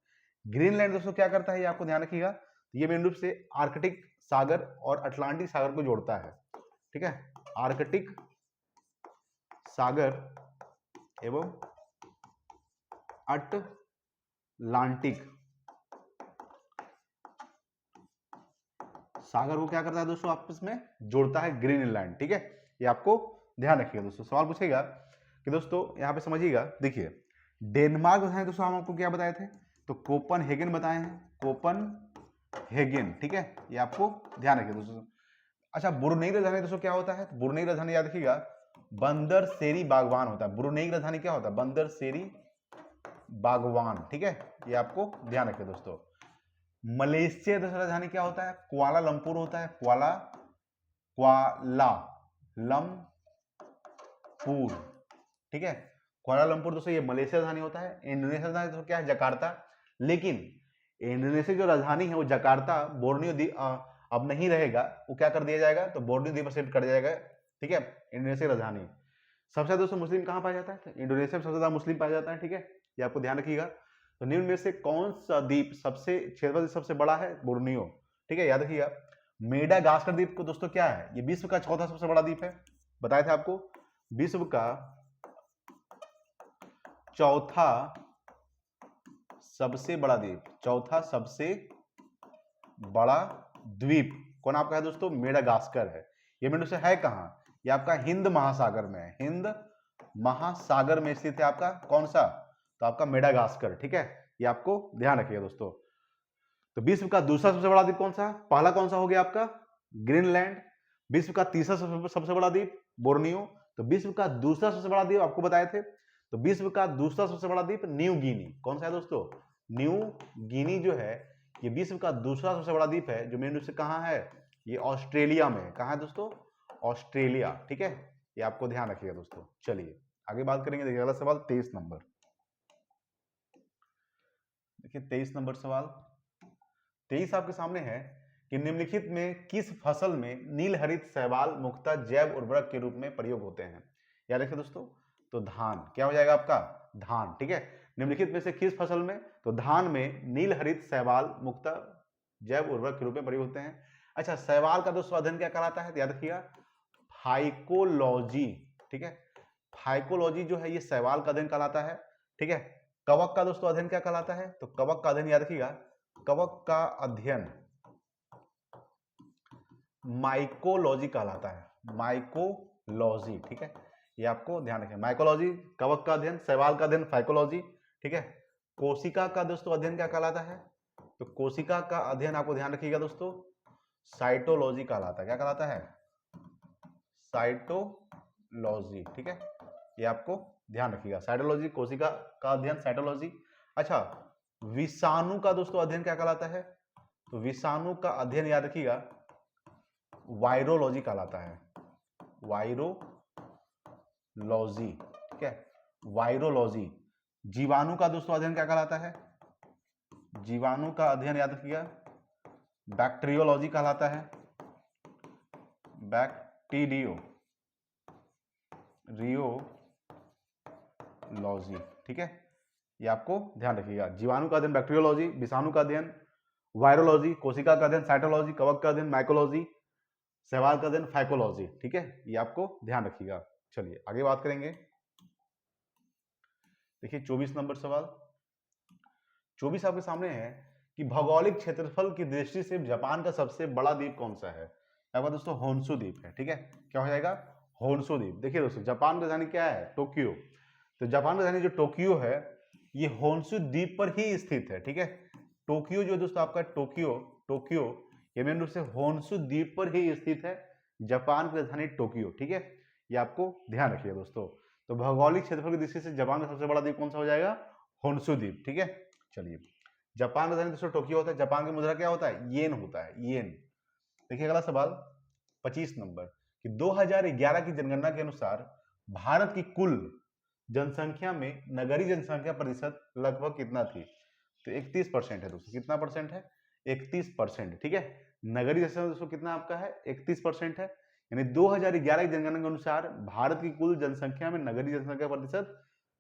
ग्रीनलैंड दोस्तों क्या करता है ये आपको ध्यान रखिएगा, ये मेन रूप से आर्कटिक सागर और अटलांटिक सागर को जोड़ता है, ठीक है। आर्कटिक सागर एवं अटलांटिक सागर को क्या करता है दोस्तों, आपस में जोड़ता है ग्रीनलैंड, ठीक है। ये आपको ध्यान रखिएगा दोस्तों। सवाल पूछेगा कि दोस्तों यहाँ पे समझिएगा, देखिए डेनमार्क बताए दोस्तों, हम आपको क्या बताए थे, तो कोपनहेगन बताए हैं, कोपनहेगन, ठीक है, ये आपको ध्यान रखिए दोस्तों। अच्छा ब्रुनेई राजधानी दोस्तों क्या होता है, ब्रुनेई राजधानी याद रखिएगा बंदरसेरी बागवान होता है। ब्रुनेई राजधानी क्या होता है, बंदरसेरी बागवान, ठीक है, ये आपको ध्यान रखिए दोस्तों। मलेशिया राजधानी क्या होता है, कुआलालंपुर होता है, कुआलालंपुर, ठीक है। कुआलालंपुर दोस्तों ये मलेशिया राजधानी होता है। इंडोनेशिया राजधानी दोस्तों क्या है, जकार्ता। लेकिन इंडोनेशिया जो राजधानी है वो जकार्ता, बोर्नियो द्वीप अब नहीं रहेगा, वो क्या कर दिया जाएगा, तो बोर्नियो द्वीप पर शिफ्ट कर दिया जाएगा, ठीक है। इंडोनेशिया राजधानी सबसे ज्यादा दोस्तों मुस्लिम कहाँ पाया जाता है, तो इंडोनेशिया में सबसे ज्यादा मुस्लिम पाया जाता है, ठीक है, ये आपको ध्यान रखिएगा। तो निम्न में से कौन सा द्वीप सबसे क्षेत्रफल सबसे बड़ा है, बोर्नियो, ठीक है, याद रखिएगा। मेडागास्कर द्वीप को दोस्तों क्या है, ये विश्व का चौथा सबसे बड़ा द्वीप है, बताया था आपको, विश्व का चौथा सबसे बड़ा द्वीप, चौथा सबसे बड़ा द्वीप कौन आपका है दोस्तों, मेडागास्कर है। ये मेन से है कहां, ये आपका हिंद महासागर में है, हिंद महासागर में स्थित है आपका कौन सा, तो आपका मेडागास्कर, ठीक है, ये आपको ध्यान रखिएगा दोस्तों। तो विश्व का दूसरा सबसे बड़ा द्वीप कौन सा, पहला कौन सा हो गया आपका ग्रीनलैंड, विश्व का तीसरा सबसे बड़ा द्वीप बोर्नियो, तो विश्व का दूसरा सबसे बड़ा द्वीप आपको बताए थे, तो विश्व का दूसरा सबसे बड़ा द्वीप न्यू गिनी, कौन सा है दोस्तों, न्यू गिनी जो है ये विश्व का दूसरा सबसे बड़ा द्वीप है, जो मेन रूप से कहां है, ये ऑस्ट्रेलिया में, कहां है दोस्तों, ऑस्ट्रेलिया, ठीक है, ये आपको ध्यान रखिएगा दोस्तों। चलिए आगे बात करेंगे, देखिए अगला सवाल 23 नंबर, देखिए 23 नंबर सवाल, 23 आपके सामने है कि निम्नलिखित में किस फसल में नीलहरित शैवाल मुख्यतः जैव उर्वरक के रूप में प्रयोग होते हैं, याद रखिए दोस्तों, तो धान, क्या हो जाएगा आपका धान, ठीक है। निम्नलिखित में से किस फसल में, तो धान में नीलहरित शैवाल मुख्यतः जैव उर्वरक के रूप में प्रयोग होते हैं। अच्छा शैवाल का दोस्तों अध्ययन क्या कहलाता है, याद रखिएगा फाइकोलॉजी, ठीक है, फाइकोलॉजी जो है ये शैवाल का अध्ययन कहलाता है, ठीक है। कवक का दोस्तों अध्ययन क्या कहलाता है, तो कवक का अध्ययन याद रखिएगा, कवक का अध्ययन माइकोलॉजी कहलाता है, माइकोलॉजी, ठीक है, ये आपको ध्यान रखें। माइकोलॉजी कवक का अध्ययन, शैवाल का अध्ययन फाइकोलॉजी, ठीक है। कोशिका का दोस्तों अध्ययन क्या कहलाता है? तो कोशिका का अध्ययन आपको ध्यान रखिएगा दोस्तों, साइटोलॉजी कहलाता है। क्या कहलाता है? साइटोलॉजी, ठीक है। ये आपको ध्यान रखिएगा, साइटोलॉजी, कोशिका का अध्ययन साइटोलॉजी। अच्छा, विषाणु का दोस्तों अध्ययन क्या कहलाता है? तो विषाणु का अध्ययन याद रखिएगा वायरोलॉजी कहलाता है, वायरोलॉजी, ठीक है, वायरोलॉजी। जीवाणु का दोस्तों अध्ययन क्या कहलाता है? जीवाणु का अध्ययन याद रखिएगा बैक्टीरियोलॉजी कहलाता है, बैक्टीरियोलॉजी, ठीक है। ये आपको ध्यान रखिएगा, जीवाणु का अध्ययन बैक्टीरियोलॉजी, विषाणु का अध्ययन वायरोलॉजी, कोशिका का अध्ययन साइटोलॉजी, कवक का अध्ययन माइकोलॉजी, शैवाल का अध्ययन फाइकोलॉजी, ठीक है। ये आपको ध्यान रखिएगा। चलिए आगे बात करेंगे। देखिए 24 नंबर सवाल, 24 आपके सामने है कि भौगोलिक क्षेत्रफल की दृष्टि से जापान का सबसे बड़ा द्वीप कौन सा है? आपका दोस्तों होन्शु द्वीप है, ठीक है। क्या हो जाएगा? होन्शु द्वीप। देखिए दोस्तों, जापान की राजधानी क्या है? टोक्यो। तो जापान की राजधानी जो टोक्यो है, ये होन्शु द्वीप पर ही स्थित है, ठीक है। टोक्यो जो दोस्तों आपका टोक्यो ये मेन रूप से होन्शु द्वीप पर ही स्थित है, जापान की राजधानी टोक्यो, ठीक है। ये आपको ध्यान रखिएगा दोस्तों। तो भौगोलिक क्षेत्रफल की दृष्टि से जापान का सबसे बड़ा द्वीप कौन सा हो जाएगा? होन्शु द्वीप, ठीक है। चलिए, जापान का राजधानी दोस्तों टोक्यो होता है। जापान की मुद्रा क्या होता है? येन होता है, येन। देखिए अगला सवाल 25 नंबर कि 2011 की जनगणना के अनुसार भारत की कुल जनसंख्या में नगरीय जनसंख्या प्रतिशत लगभग कितना थी? तो 31% है दोस्तों। कितना परसेंट है? 31%, ठीक है। नगरीय जनसंख्या दोस्तों कितना आपका है? 31% है। यानी 2011 की जनगणना के अनुसार भारत की कुल जनसंख्या में नगरीय जनसंख्या प्रतिशत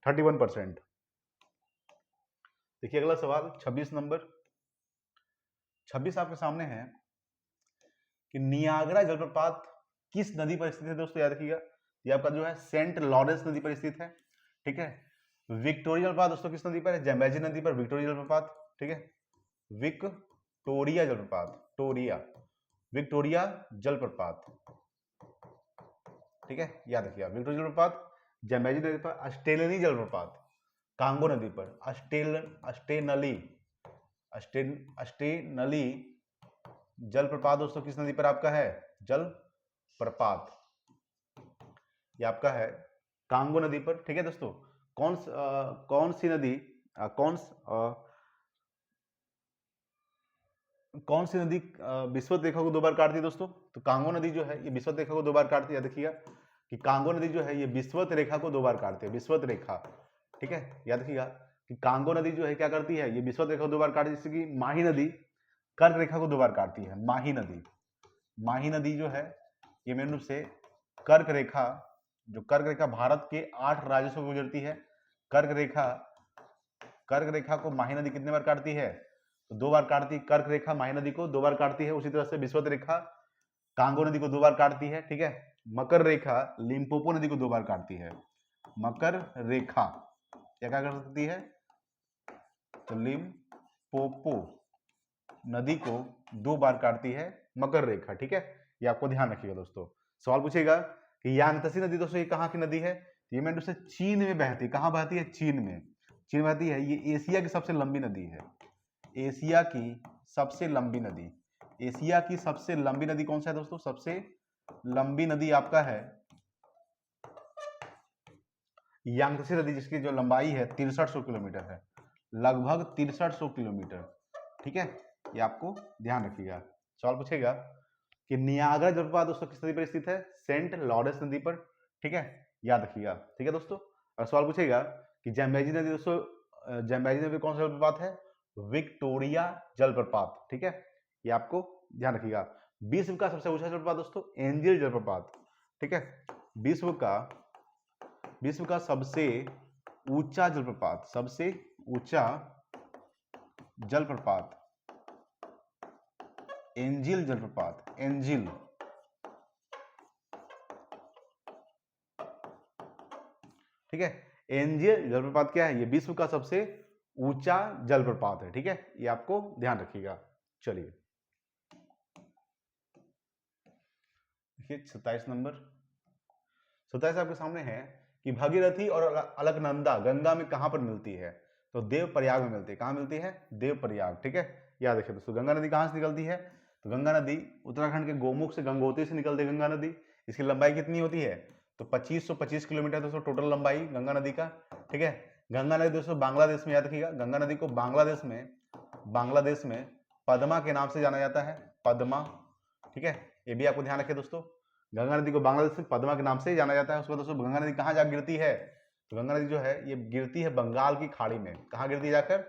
31%। देखिए अगला सवाल 26 नंबर, 26 आपके सामने है कि नियाग्रा जलप्रपात किस नदी पर स्थित है? दोस्तों याद रखिएगा, ये आपका जो है सेंट लॉरेंस नदी पर स्थित है, ठीक है। विक्टोरिया जलप्रपात दोस्तों किस नदी पर है? जैम्बेजी नदी पर विक्टोरिया जलप्रपात, ठीक है। विक्टोरिया जलप्रपात, विक्टोरिया जलप्रपात, ठीक है, याद रखिएगा। विक्टोरिया जलप्रपात, जैम्बेजी नदी पर, अस्टेनली जलप्रपात कांगो नदी पर, अस्टेनली जलप्रपात दोस्तों किस नदी पर आपका है? जलप्रपात, ये आपका है कांगो नदी पर, ठीक है दोस्तों। कौन सी नदी विषुवत रेखा को 2 बार काटती है दोस्तों? तो कांगो नदी जो है ये विषुवत रेखा को 2 बार काटती है। देखिएगा कि कांगो नदी जो है ये विषुवत रेखा को 2 बार काटती है, विषुवत रेखा, ठीक है। याद रखिएगा कि कांगो नदी जो है क्या करती है? ये विषुवत रेखा को 2 बार काटती है। जैसे कि माही नदी कर्क रेखा को 2 बार काटती है। माही नदी जो है ये मेन रूप से कर्क रेखा भारत के 8 राज्यों से गुजरती है। कर्क रेखा को माही नदी कितने बार काटती है? तो 2 बार काटती है। कर्क रेखा माही नदी को 2 बार काटती है। उसी तरह से विषुवत रेखा कांगो नदी को 2 बार काटती है, ठीक है। मकर रेखा लिम्पोपो नदी को 2 बार काटती है। मकर रेखा क्या कर सकती है? तो लिम्पोपो नदी को 2 बार काटती है मकर रेखा, ठीक है। ये आपको ध्यान रखिएगा दोस्तों। सवाल पूछेगा कि यांगत्से नदी दोस्तों ये कहाँ की नदी है? ये मेन रूप से चीन में बहती है। कहाँ बहती है? चीन में बहती है। ये एशिया की सबसे लंबी नदी है। एशिया की सबसे लंबी नदी कौन सा है दोस्तों? सबसे लंबी नदी आपका है यांगत्से नदी, जिसकी जो लंबाई है 6300 किलोमीटर है, लगभग 6300 किलोमीटर, ठीक है। ये आपको ध्यान रखिएगा। सवाल पूछेगा कि नियाग्रा जलप्रपात दोस्तों किस नदी पर स्थित है? सेंट लॉरेंस नदी पर, ठीक है, याद रखिएगा, ठीक है दोस्तों। और सवाल पूछेगा कि जैम्बेजी नदी दोस्तों, जैम्बेजी नदी कौन सा जलप्रपात है? विक्टोरिया जलप्रपात, ठीक है। ये आपको ध्यान रखिएगा। विश्व का सबसे ऊंचा जलप्रपात दोस्तों एंजिल जलप्रपात, ठीक है। विश्व का सबसे ऊंचा जलप्रपात एंजिल जलप्रपात, एंजिल, ठीक है। एंजिल जलप्रपात क्या है? ये विश्व का सबसे ऊंचा जलप्रपात है, ठीक है। ये आपको ध्यान रखिएगा। चलिए देखिए 27 नंबर, 27 आपके सामने है कि भागीरथी और अलकनंदा गंगा में कहां पर मिलती है? तो देव प्रयाग में मिलती है। कहां मिलती है? देव प्रयाग। ठीक है, याद रखिए दोस्तों। गंगा नदी कहां से निकलती है? तो गंगा नदी उत्तराखंड के गोमुख से गंगोत्री से निकलती है गंगा नदी। इसकी लंबाई कितनी होती है? तो 2525 किलोमीटर दोस्तों टोटल लंबाई गंगा नदी का। ठीक है, गंगा नदी दोस्तों बांग्लादेश में, याद रखिएगा, गंगा नदी को बांग्लादेश में पद्मा के नाम से जाना जाता है, पद्मा। ठीक है, ये भी आपको ध्यान रखिए दोस्तों, गंगा नदी को बांग्लादेश में पद्मा के नाम से जाना जाता है। उसके बाद दोस्तों गंगा नदी कहाँ जा गिरती है? तो गंगा नदी जो है ये गिरती है बंगाल की खाड़ी में। कहाँ गिरती है जाकर?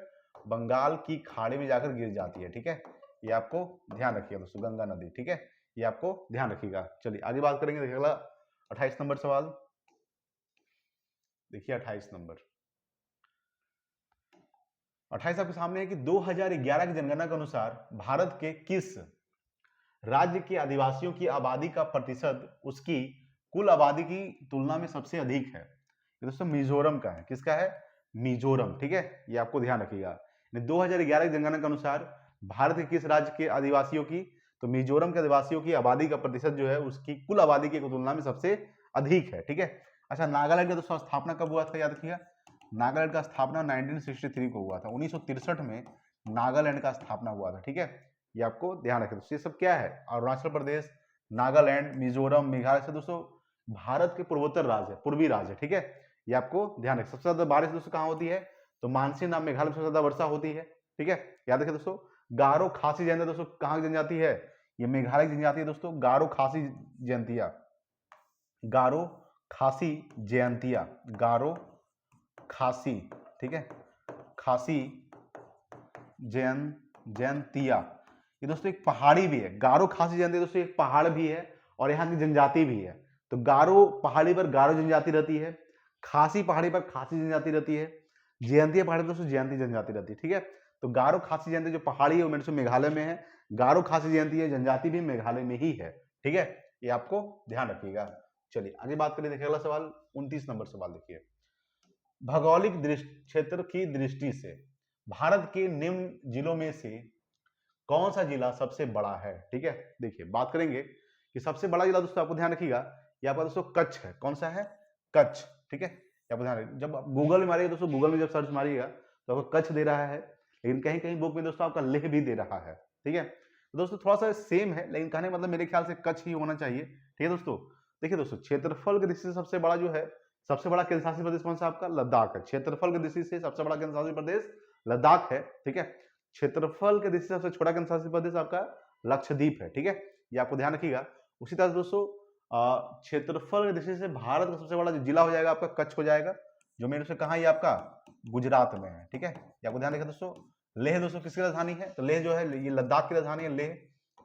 बंगाल की खाड़ी में जाकर गिर जाती है। ठीक है, ये आपको ध्यान रखिएगा दोस्तों, गंगा नदी। ठीक है, ये आपको ध्यान रखिएगा। चलिए आगे बात करेंगे। देखिए अगला 28 नंबर सवाल देखिए। 28 नंबर 28 आपके सामने है कि 2011 की जनगणना के अनुसार भारत के किस राज्य के आदिवासियों की आबादी का प्रतिशत उसकी कुल आबादी की तुलना में सबसे अधिक है? ये दोस्तों मिजोरम का है। किसका है? मिजोरम। ठीक है, ये आपको ध्यान रखिएगा। 2011 की जनगणना के अनुसार भारत के किस राज्य के आदिवासियों की, तो मिजोरम के आदिवासियों की आबादी का प्रतिशत जो है उसकी कुल आबादी की तुलना में सबसे अधिक है। ठीक है, अच्छा, नागालैंड का दोस्तों स्थापना कब हुआ था? याद रखिएगा, नागालैंड का स्थापना 1963 को हुआ था। 1963 में नागालैंड का स्थापना हुआ था। ठीक है, ये आपको ध्यान रखें दोस्तों। ये सब क्या है? अरुणाचल प्रदेश, नागालैंड, मिजोरम, मेघालय से दोस्तों भारत के पूर्वोत्तर राज्य है, पूर्वी राज्य है। ठीक है, ये आपको ध्यान रखें। सबसे ज्यादा बारिश दोस्तों कहाँ होती है? तो मानसी नाम मेघालय में सबसे ज्यादा वर्षा होती है। ठीक है, याद रखें दोस्तों। गारो खासी जयंती दोस्तों कहाँ की जनजाति है? ये मेघालय की जनजाति है दोस्तों, गारो खासी जयंतिया, गारो खासी जयंतिया, गारो खासी। ठीक है, खासी जयंतिया, ये दोस्तों एक पहाड़ी भी है। गारो खासी जयंती दोस्तों एक पहाड़ भी है और यहाँ की जनजाति भी है। तो गारो पहाड़ी पर गारो जनजाति रहती है, खासी पहाड़ी पर खासी जनजाति रहती है, जयंतिया पहाड़ी पर दोस्तों जयंती जनजाति रहती है। ठीक है, तो गारो खासी जयंती जो पहाड़ी है वो मेघालय में है, गारो खासी जयंती है जनजाति भी मेघालय में ही है। ठीक है, ये आपको ध्यान रखिएगा। चलिए आगे बात करें। देखिए अगला सवाल 29 नंबर सवाल देखिए। भौगोलिक क्षेत्र की दृष्टि से भारत के निम्न जिलों में से कौन सा जिला सबसे बड़ा है? ठीक है, देखिए बात करेंगे कि सबसे बड़ा जिला दोस्तों आपको ध्यान रखिएगा, ये आपका दोस्तों कच्छ है। कौन सा है? कच्छ। ठीक है, आपको ध्यान रखिए। जब आप गूगल में मारिएगा दोस्तों, गूगल में जब सर्च मारिएगा तो आपको कच्छ दे रहा है, लेकिन कहीं कहीं बुक में दोस्तों आपका लेह भी दे रहा है। ठीक है, तो दोस्तों थोड़ा सा सेम है, लेकिन कहने मतलब मेरे ख्याल से कच्छ ही होना चाहिए। ठीक है दोस्तों, देखिए दोस्तों क्षेत्रफल की दृष्टि से सबसे बड़ा जो है, सबसे बड़ा केंद्रशासित प्रदेश कौन सा आपका? लद्दाख है। क्षेत्रफल की दृष्टि से सबसे बड़ा केंद्रशासित प्रदेश लद्दाख है। ठीक है, क्षेत्रफल के दृष्टि से सबसे छोटा केंद्रशासित प्रदेश आपका लक्षद्वीप है। ठीक है, ये आपको ध्यान रखिएगा। उसी तरह से दोस्तों क्षेत्रफल की दृष्टि से भारत का सबसे बड़ा जिला हो जाएगा आपका कच्छ हो जाएगा, जो मेरे से कहा, ये आपका गुजरात में है। ठीक है, ये आपको ध्यान रखिए दोस्तों। लेह दोस्तों किसकी राजधानी है? तो लेह जो है ये लद्दाख की राजधानी है, लेह।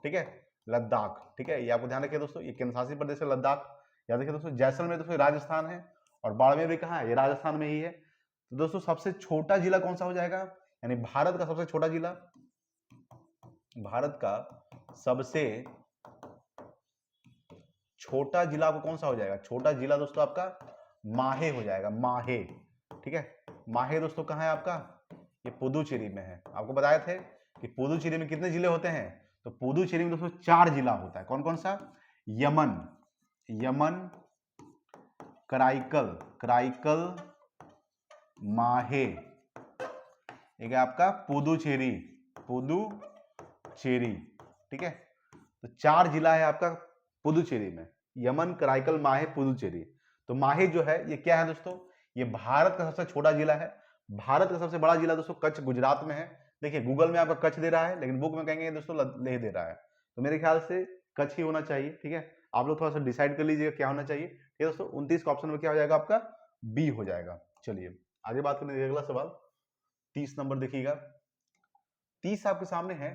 ठीक है, लद्दाख। ठीक है, ये आपको ध्यान रखिए दोस्तों, ये केंद्रशासित प्रदेश है लद्दाख। याद रखिए दोस्तों। जैसलमेर दोस्तों राजस्थान है, और बाड़मेर भी कहाँ है? ये राजस्थान में ही है। तो दोस्तों सबसे छोटा जिला कौन सा हो जाएगा? यानी भारत का सबसे छोटा जिला, भारत का सबसे छोटा जिला आपको कौन सा हो जाएगा? छोटा जिला दोस्तों आपका माहे हो जाएगा, माहे। ठीक है, माहे दोस्तों कहाँ है आपका? ये पुदुचेरी में है। आपको बताए थे कि पुदुचेरी में कितने जिले होते हैं? तो पुदुचेरी में दोस्तों 4 जिला होता है। कौन कौन सा? यमन, कराईकल, माहे, एक आपका पुदुचेरी। ठीक है, तो 4 जिला है आपका पुदुचेरी में, यमन, कराईकल, माहे, पुदुचेरी। तो माहे जो है ये क्या है दोस्तों? ये भारत का सबसे छोटा जिला है। भारत का सबसे बड़ा जिला दोस्तों कच्छ गुजरात में है। देखिए गूगल में आपका कच्छ दे रहा है, लेकिन बुक में कहेंगे दोस्तों लेह दे रहा है। तो मेरे ख्याल से कच्छ ही होना चाहिए। ठीक है, आप लोग थोड़ा सा डिसाइड कर लीजिएगा क्या होना चाहिए। ठीक है दोस्तों, 29 का ऑप्शन में क्या हो जाएगा आपका? बी हो जाएगा। चलिए आगे बात करने अगला सवाल 30 नंबर देखिएगा। 30 आपके सामने है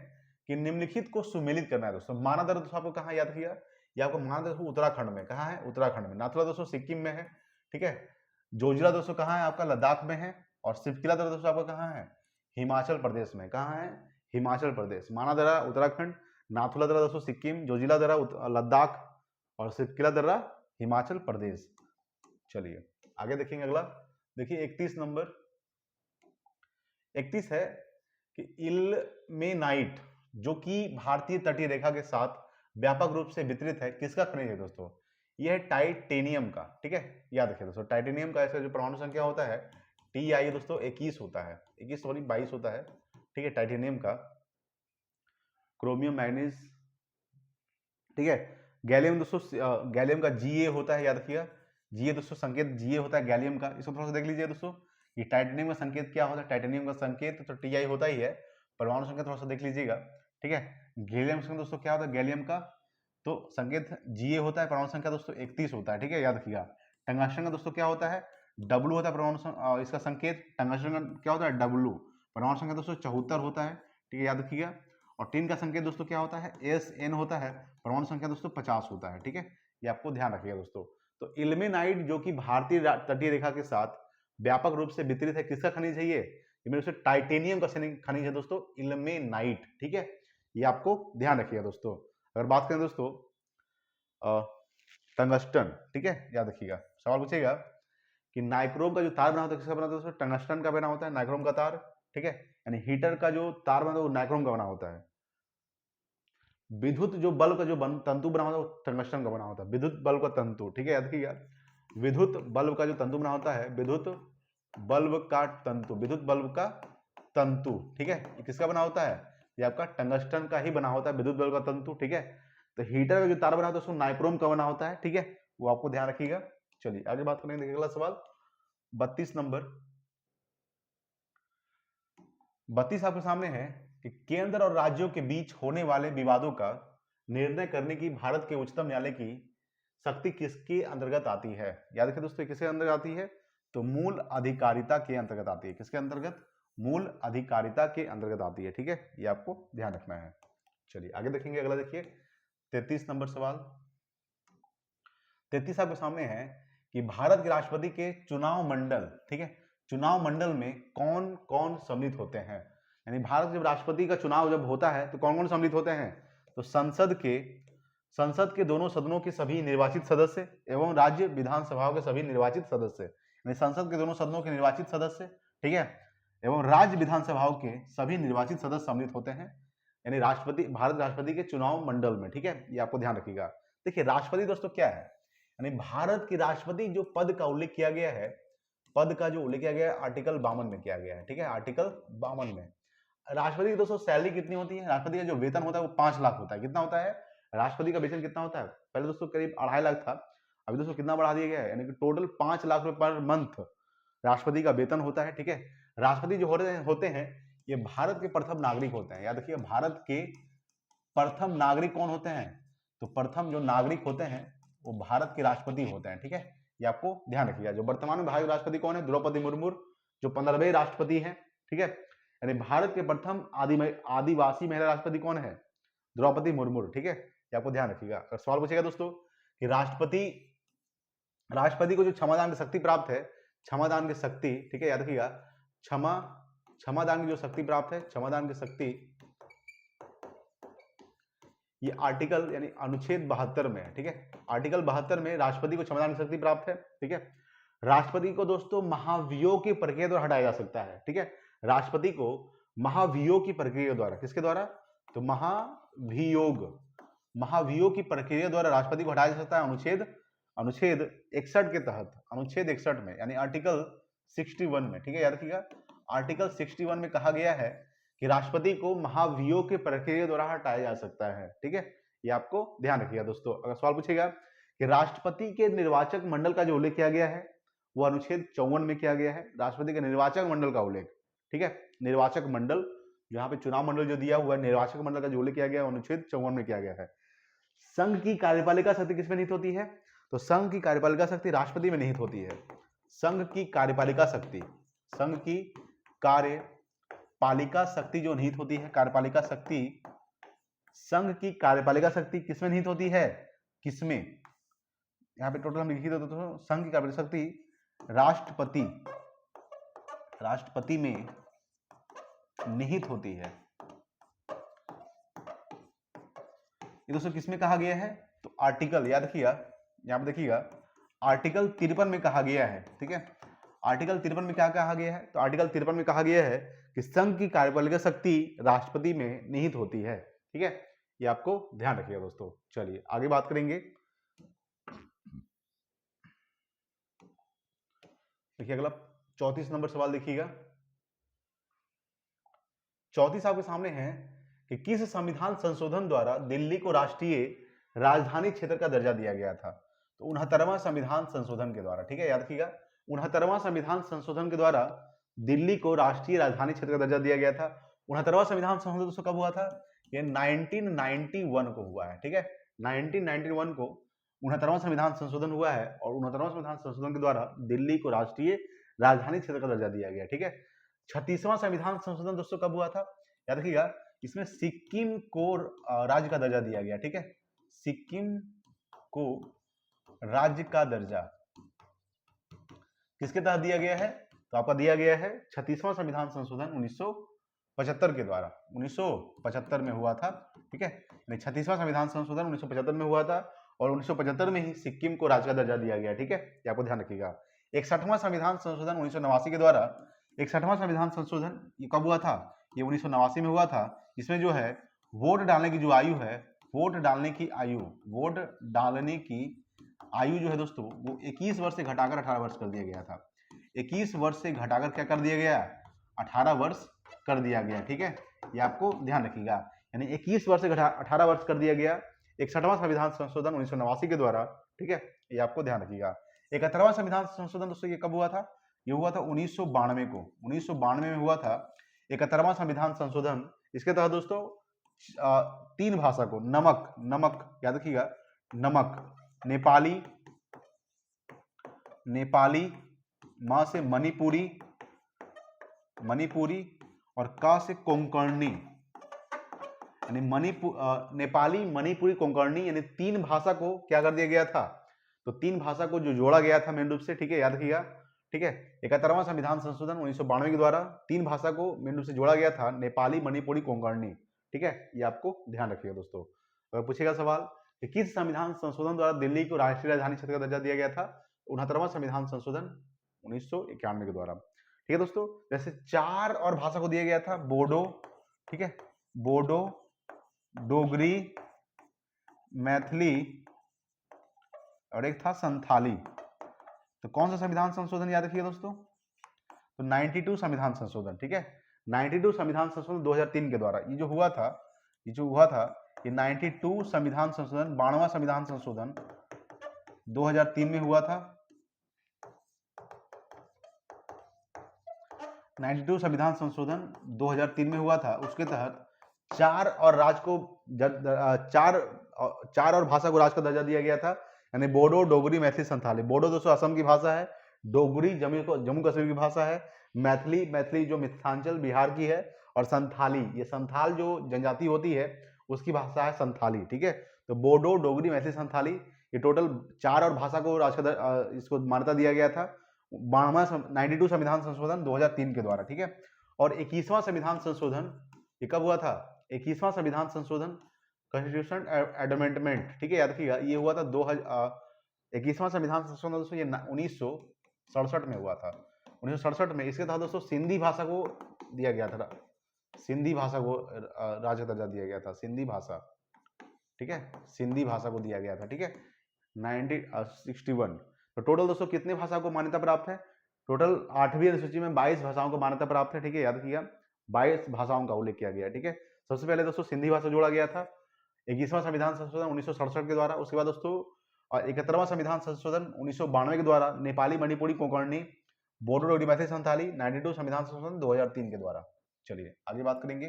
कि निम्नलिखित को सुमेलित करना है दोस्तों। मानादरा दोस्तों आपको कहाँ याद किया? ये आपको मानादरा उत्तराखंड में। कहाँ है? उत्तराखंड में। नाथुला दोस्तों सिक्किम में है। ठीक है, जोजिला दोस्तों कहाँ है? आपका लद्दाख में है। और सिपकिला दर्रा दोस्तों आपका कहाँ है? हिमाचल प्रदेश में। कहाँ है? हिमाचल प्रदेश। मानादरा उत्तराखंड, नाथुला दर्रा दोस्तों सिक्किम, जोजिला दर्रा लद्दाख, और सिपकिला दर्रा हिमाचल प्रदेश। चलिए आगे देखेंगे अगला। देखिए 31 नंबर 31 है कि इल्मेनाइट, जो कि भारतीय तटीय रेखा के साथ व्यापक रूप से वितरित है, किसका खनिज है दोस्तों? ये है टाइटेनियम का, ठीक है, याद रखिए दोस्तों। टाइटेनियम का ऐसा जो परमाणु संख्या होता है Ti दोस्तों 21 होता है, 21 सॉरी 22 होता है, ठीक है, टाइटेनियम का। क्रोमियम, मैग्नीज, ठीक है। गैलियम दोस्तों, गैलियम का Ga होता है, याद रखिएगा। Ga दोस्तों संकेत Ga होता है गैलियम का। इसको थोड़ा सा देख लीजिए दोस्तों, ये टाइटेनियम का संकेत क्या होता है। टाइटेनियम का संकेत तो Ti होता ही है, परमाणु संख्या थोड़ा सा देख लीजिएगा, ठीक है। गैलियम संकेत दोस्तों क्या होता है, गैलियम का तो संकेत Ga होता है, परमाणु संख्या दोस्तों 31 होता है, ठीक है, याद रखिएगा। टंगस्टन का दोस्तों क्या होता है, W होता है परमाणु इसका संकेत। टंगस्टन का क्या होता है, W, परमाणु संख्या दोस्तों 74 होता है, ठीक है, याद रखिएगा। और टिन का संकेत दोस्तों क्या होता है, Sn होता है, परमाणु संख्या दोस्तों 50 होता है, ठीक है, ये आपको ध्यान रखिएगा दोस्तों। तो इल्मेनाइट जो कि भारतीय तटीय रेखा के साथ व्यापक रूप से वितरित है, किसका खनिज है ये मेरे से टाइटेनियम का खनिज है दोस्तों, इल्मेनाइट, ठीक है, ये आपको ध्यान रखिएगा दोस्तों। अगर बात करें दोस्तों टंगस्टन, ठीक है, याद रखिएगा, सवाल पूछेगा कि नाइक्रोम का जो तार बना होता है किसका बना होता है दोस्तों, टंगस्टन का बना होता है, नाइक्रोम का तार, ठीक है, यानी हीटर का जो तार बना होता है वो नाइक्रोम का बना होता है। विद्युत जो बल्ब का जो तंतु बना होता है वो टंगस्टन का बना होता है, विद्युत बल्ब का तंतु, ठीक है, याद रखिएगा। विद्युत बल्ब का जो तंतु बना होता है, विद्युत बल्ब का तंतु, विद्युत बल्ब का तंतु, ठीक है, ये किसका बना होता है, ये आपका टंगस्टन का ही बना होता है, विद्युत बल्ब का तंतु, ठीक है। तो हीटर का जो तार बना होता है उसको नाइक्रोम का बना होता है, ठीक है, वो आपको ध्यान रखिएगा। चलिए आगे बात करेंगे, देखिए अगला सवाल 32 नंबर। 32 आपके सामने है कि केंद्र और राज्यों के बीच होने वाले विवादों का निर्णय करने की भारत के उच्चतम न्यायालय की शक्ति किसके अंतर्गत आती है। याद रखिए दोस्तों, किसके अंतर्गत आती है, तो मूल अधिकारिता के अंतर्गत आती है। किसके अंतर्गत, मूल अधिकारिता के अंतर्गत आती है, ठीक है, ये आपको ध्यान रखना है। चलिए आगे देखेंगे, अगला देखिए 33 नंबर सवाल। 33 आपके सामने है कि भारत के राष्ट्रपति के चुनाव मंडल, ठीक है, चुनाव मंडल में कौन कौन सम्मिलित होते हैं। यानी भारत जब राष्ट्रपति का चुनाव जब होता है तो कौन कौन सम्मिलित होते हैं, तो संसद के दोनों सदनों के सभी निर्वाचित सदस्य एवं राज्य विधानसभाओं के सभी निर्वाचित सदस्य, यानी संसद के दोनों सदनों के निर्वाचित सदस्य, ठीक है, एवं राज्य विधानसभाओं के सभी निर्वाचित सदस्य सम्मिलित होते हैं, यानी राष्ट्रपति, भारत राष्ट्रपति के चुनाव मंडल में, ठीक है, ये आपको ध्यान रखिएगा। देखिए राष्ट्रपति दोस्तों क्या है, यानी भारत के राष्ट्रपति जो पद का उल्लेख किया गया है, पद का जो उल्लेख किया गया है आर्टिकल 52 में किया गया है, ठीक है, आर्टिकल 52 में। राष्ट्रपति की दोस्तों सैलरी कितनी होती है, राष्ट्रपति का जो वेतन होता है वो 5 लाख होता है। कितना होता है राष्ट्रपति का वेतन, कितना होता है, पहले दोस्तों करीब 2.5 लाख था, अभी दोस्तों कितना बढ़ा दिया गया है, यानी कि टोटल 5 लाख रुपए पर मंथ राष्ट्रपति का वेतन होता है, ठीक है। राष्ट्रपति जो होते हैं ये भारत के प्रथम नागरिक होते हैं। याद रखिए भारत के प्रथम नागरिक कौन होते हैं, तो प्रथम जो नागरिक होते हैं वो भारत के राष्ट्रपति होते हैं, ठीक है, ये आपको ध्यान रखिएगा। जो वर्तमान में भारत के राष्ट्रपति कौन है, द्रौपदी मुर्मू, जो 15वें राष्ट्रपति हैं, ठीक है, यानी भारत के प्रथम आदिवासी महिला राष्ट्रपति कौन है, द्रौपदी मुर्मू, ठीक है, ये आपको ध्यान रखिएगा। अगर सवाल पूछेगा दोस्तों कि राष्ट्रपति को जो क्षमादान की शक्ति प्राप्त है, क्षमादान की शक्ति, ठीक है, याद रखिएगा, क्षमादान की जो शक्ति प्राप्त है, क्षमादान की शक्ति, ये आर्टिकल यानी अनुच्छेद 72 में है, ठीक है, आर्टिकल 72 में राष्ट्रपति को क्षमादान की शक्ति प्राप्त है, ठीक है। राष्ट्रपति को दोस्तों महाभियोग की प्रक्रिया द्वारा हटाया जा सकता है, ठीक है, राष्ट्रपति को महाभियोग की प्रक्रिया द्वारा, किसके द्वारा, तो महाभियोग की प्रक्रिया द्वारा राष्ट्रपति को हटाया जा सकता है, अनुच्छेद 61 के तहत, अनुच्छेद 61 में, यानी आर्टिकल 61 में, ठीक है, याद रखिएगा, आर्टिकल 61 में कहा गया है कि राष्ट्रपति को महाभियोग की प्रक्रिया द्वारा हटाया जा सकता है, ठीक है, ये आपको ध्यान रखिएगा दोस्तों। अगर सवाल पूछेगा कि राष्ट्रपति के निर्वाचक मंडल का जो उल्लेख किया गया है वो अनुच्छेद 54 में किया गया है, राष्ट्रपति के निर्वाचक मंडल का उल्लेख, ठीक है, निर्वाचक मंडल, यहाँ पे चुनाव मंडल जो दिया हुआ है, निर्वाचक मंडल का जो उल्लेख किया गया है अनुच्छेद 54 में किया गया है। संघ की कार्यपालिका शक्ति किसमें निहित होती है, तो संघ की कार्यपालिका शक्ति राष्ट्रपति में निहित होती है। संघ की कार्यपालिका शक्ति, संघ की कार्यपालिका शक्ति जो निहित होती है, कार्यपालिका शक्ति, संघ की कार्यपालिका शक्ति किसमें निहित होती है, किसमें, यहाँ पे टोटल हम लिख देते तो संघ की कार्यपालिका शक्ति राष्ट्रपति में निहित होती है। ये दोस्तों किसमें कहा गया है, तो आर्टिकल, याद रखिएगा, यहां पे देखिएगा आर्टिकल 53 में कहा गया है, ठीक है, आर्टिकल 53 में क्या कहा गया है, तो आर्टिकल 53 में कहा गया है कि संघ की कार्यपालिका शक्ति राष्ट्रपति में निहित होती है, ठीक है, ये आपको ध्यान रखिएगा दोस्तों। चलिए आगे बात करेंगे देखिए अगला 34 नंबर सवाल देखिएगा। 34 आपके सामने है कि किस संविधान संशोधन द्वारा दिल्ली को राष्ट्रीय राजधानी क्षेत्र का दर्जा दिया गया था? तो 69वां संविधान संशोधन के द्वारा, ठीक है, याद रखिएगा, 69वां संविधान संशोधन के द्वारा दिल्ली को राष्ट्रीय राजधानी क्षेत्र का दर्जा दिया गया था। 69वां संविधान संशोधन दोस्तों कब हुआ था? ये 1991 को हुआ है, ठीक है, 1991 को 69वां संविधान संशोधन हुआ है और 69वां संविधान संशोधन के द्वारा दिल्ली को राष्ट्रीय राजधानी क्षेत्र का दर्जा दिया गया, ठीक है। 36वां संविधान संशोधन दोस्तों कब हुआ था? याद रखिएगा, इसमें सिक्किम को राज्य का दर्जा दिया गया, ठीक है, सिक्किम को राज्य का दर्जा किसके तहत दिया गया है? तो आपका दिया गया है 36वां संविधान संशोधन 1975 के द्वारा, 1975 में हुआ था, ठीक है, 36वां संविधान संशोधन 1975 में हुआ था और 1975 में ही सिक्किम को राज्य का दर्जा दिया गया, ठीक है, ये आपको ध्यान रखिएगा। 61वां संविधान संशोधन 1989 के द्वारा, 61वां संविधान संशोधन ये कब हुआ था? ये 1989 में हुआ था। इसमें जो है वोट डालने की जो आयु है, वोट डालने की आयु जो है दोस्तों वो 21 वर्ष से घटाकर 18 वर्ष कर दिया गया था। 21 वर्ष से घटाकर क्या कर दिया गया? 18 वर्ष कर दिया गया, ठीक है, ये आपको ध्यान रखिएगा, यानी 21 वर्ष से 18 वर्ष कर दिया गया 61वां संविधान संशोधन 1989 के द्वारा, ठीक है, ये आपको ध्यान रखिएगा। 71वां संविधान संशोधन दोस्तों ये कब हुआ था? ये हुआ था 1992 को, 1992 में हुआ था 71वां संविधान संशोधन। इसके तहत दोस्तों 3 भाषा को, नमक याद रखिएगा, नमक, नेपाली, मां से मणिपुरी और का से कोंकणी, यानी नेपाली, मणिपुरी, कोंकणी, यानी 3 भाषा को क्या कर दिया गया था? तो 3 भाषा को जो जोड़ा गया था मेन रूप से, ठीक है, याद रखिएगा, ठीक है, 71वां संविधान संशोधन 1992 के द्वारा 3 भाषा को मेन रूप से जोड़ा गया था, नेपाली, मणिपुरी, कोंकणी, ठीक है, ये आपको ध्यान रखिएगा दोस्तों। अगर पूछेगा सवाल कि किस संविधान संशोधन द्वारा दिल्ली को राष्ट्रीय राजधानी क्षेत्र का दर्जा दिया गया था? 69वां संविधान संशोधन 1991 के द्वारा, ठीक है दोस्तों। जैसे 4 और भाषा को दिया गया था, बोडो, ठीक है, बोडो, डोगरी, मैथिली और एक था संथाली। तो कौन सा संविधान संशोधन याद रखिए दोस्तों? तो 92 संविधान संशोधन, ठीक है, 92 संविधान संशोधन 2003 के द्वारा ये जो हुआ था ये 92 संविधान संशोधन, 92वां संविधान संशोधन 2003 में हुआ था। 92 संविधान संशोधन 2003 में हुआ था। उसके तहत 4 और भाषा को राज्य का दर्जा दिया गया था, यानी बोडो, डोगरी, मैथिली, संथाली। बोडो दोस्तों असम की भाषा है, डोगरी जम्मू कश्मीर की भाषा है, मैथिली जो मिथिलांचल बिहार की है, और संथाली, ये संथाल जो जनजाति होती है उसकी भाषा है संथाली, ठीक है। तो बोडो, डोगरी, मैथिली, संथाली, ये टोटल 4 और भाषा को इसको मान्यता दिया गया था 92 संविधान संशोधन 2003 के द्वारा, ठीक है। और 21वां संविधान संशोधन ये कब हुआ था? 21वां संविधान संशोधन कॉन्स्टिट्यूशन अमेंडमेंट, ठीक है, याद रखिएगा, ये हुआ था 21वां संविधान संशोधन दोस्तों ये 1967 में हुआ था, 1967 में। इसके तहत दोस्तों सिंधी भाषा को दिया गया था, सिंधी भाषा को राज्य दर्जा दिया गया था, सिंधी भाषा, ठीक है, सिंधी भाषा को दिया गया था, ठीक है, 1961। तो टोटल दोस्तों कितने भाषा को मान्यता प्राप्त है? टोटल 8वीं अनुसूची में 22 भाषाओं को मान्यता प्राप्त है, ठीक है, याद रखिएगा, 22 भाषाओं का उल्लेख किया गया, ठीक है। सबसे पहले दोस्तों सिंधी भाषा जोड़ा गया था 21वां संविधान संशोधन 1967 के द्वारा। उसके बाद दोस्तों 71वां संविधान संशोधन 1992 के द्वारा नेपाली, मणिपुरी, कोंकणी, बोडो, डोगरी, मैथिली, संथाली। 92 संविधान संशोधन 2003 के द्वारा। चलिए आगे बात करेंगे।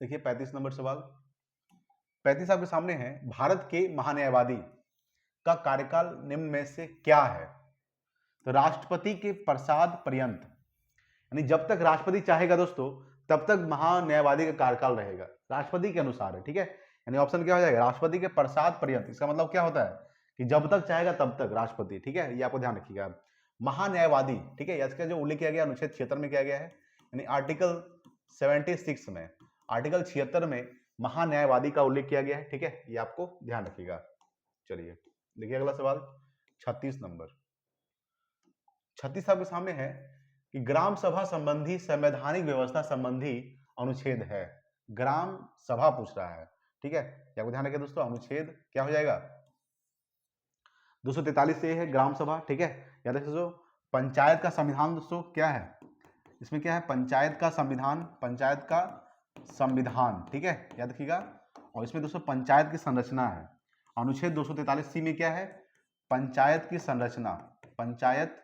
देखिए 35 नंबर सवाल, 35 आपके सामने है, भारत के महान्यायवादी का कार्यकाल निम्न में से क्या है? तो राष्ट्रपति के प्रसाद पर्यंत, यानी जब तक राष्ट्रपति चाहेगा दोस्तों तब तक महान्यायवादी का कार्यकाल रहेगा, राष्ट्रपति के अनुसार है, ठीक है। यानी ऑप्शन क्या हो जाएगा? राष्ट्रपति के प्रसाद पर्यंत। इसका मतलब क्या होता है कि जब तक चाहेगा तब तक राष्ट्रपति, ठीक है, ये आपको ध्यान रखिएगा। महान्यायवादी, ठीक है, इसका जो उल्लेख किया गया अनुच्छेद 76 में किया गया है, यानी आर्टिकल 76 में, आर्टिकल 76 में महान्यायवादी का उल्लेख किया गया है, ठीक है, ये आपको ध्यान रखिएगा। चलिए देखिए अगला सवाल 36 नंबर। 36 आपके सामने है कि ग्राम सभा संबंधी संवैधानिक व्यवस्था संबंधी अनुच्छेद है। ग्राम सभा पूछ रहा है, ठीक है, आपको ध्यान रखिए दोस्तों, अनुच्छेद क्या हो जाएगा? 243 ए है ग्राम सभा, ठीक है। याद रखिए दोस्तों, पंचायत का संविधान दोस्तों क्या है, इसमें क्या है, पंचायत का संविधान, पंचायत का संविधान, ठीक है, याद रखिएगा। और इसमें दोस्तों पंचायत की संरचना है, अनुच्छेद 243 सी में क्या है, पंचायत की संरचना, पंचायत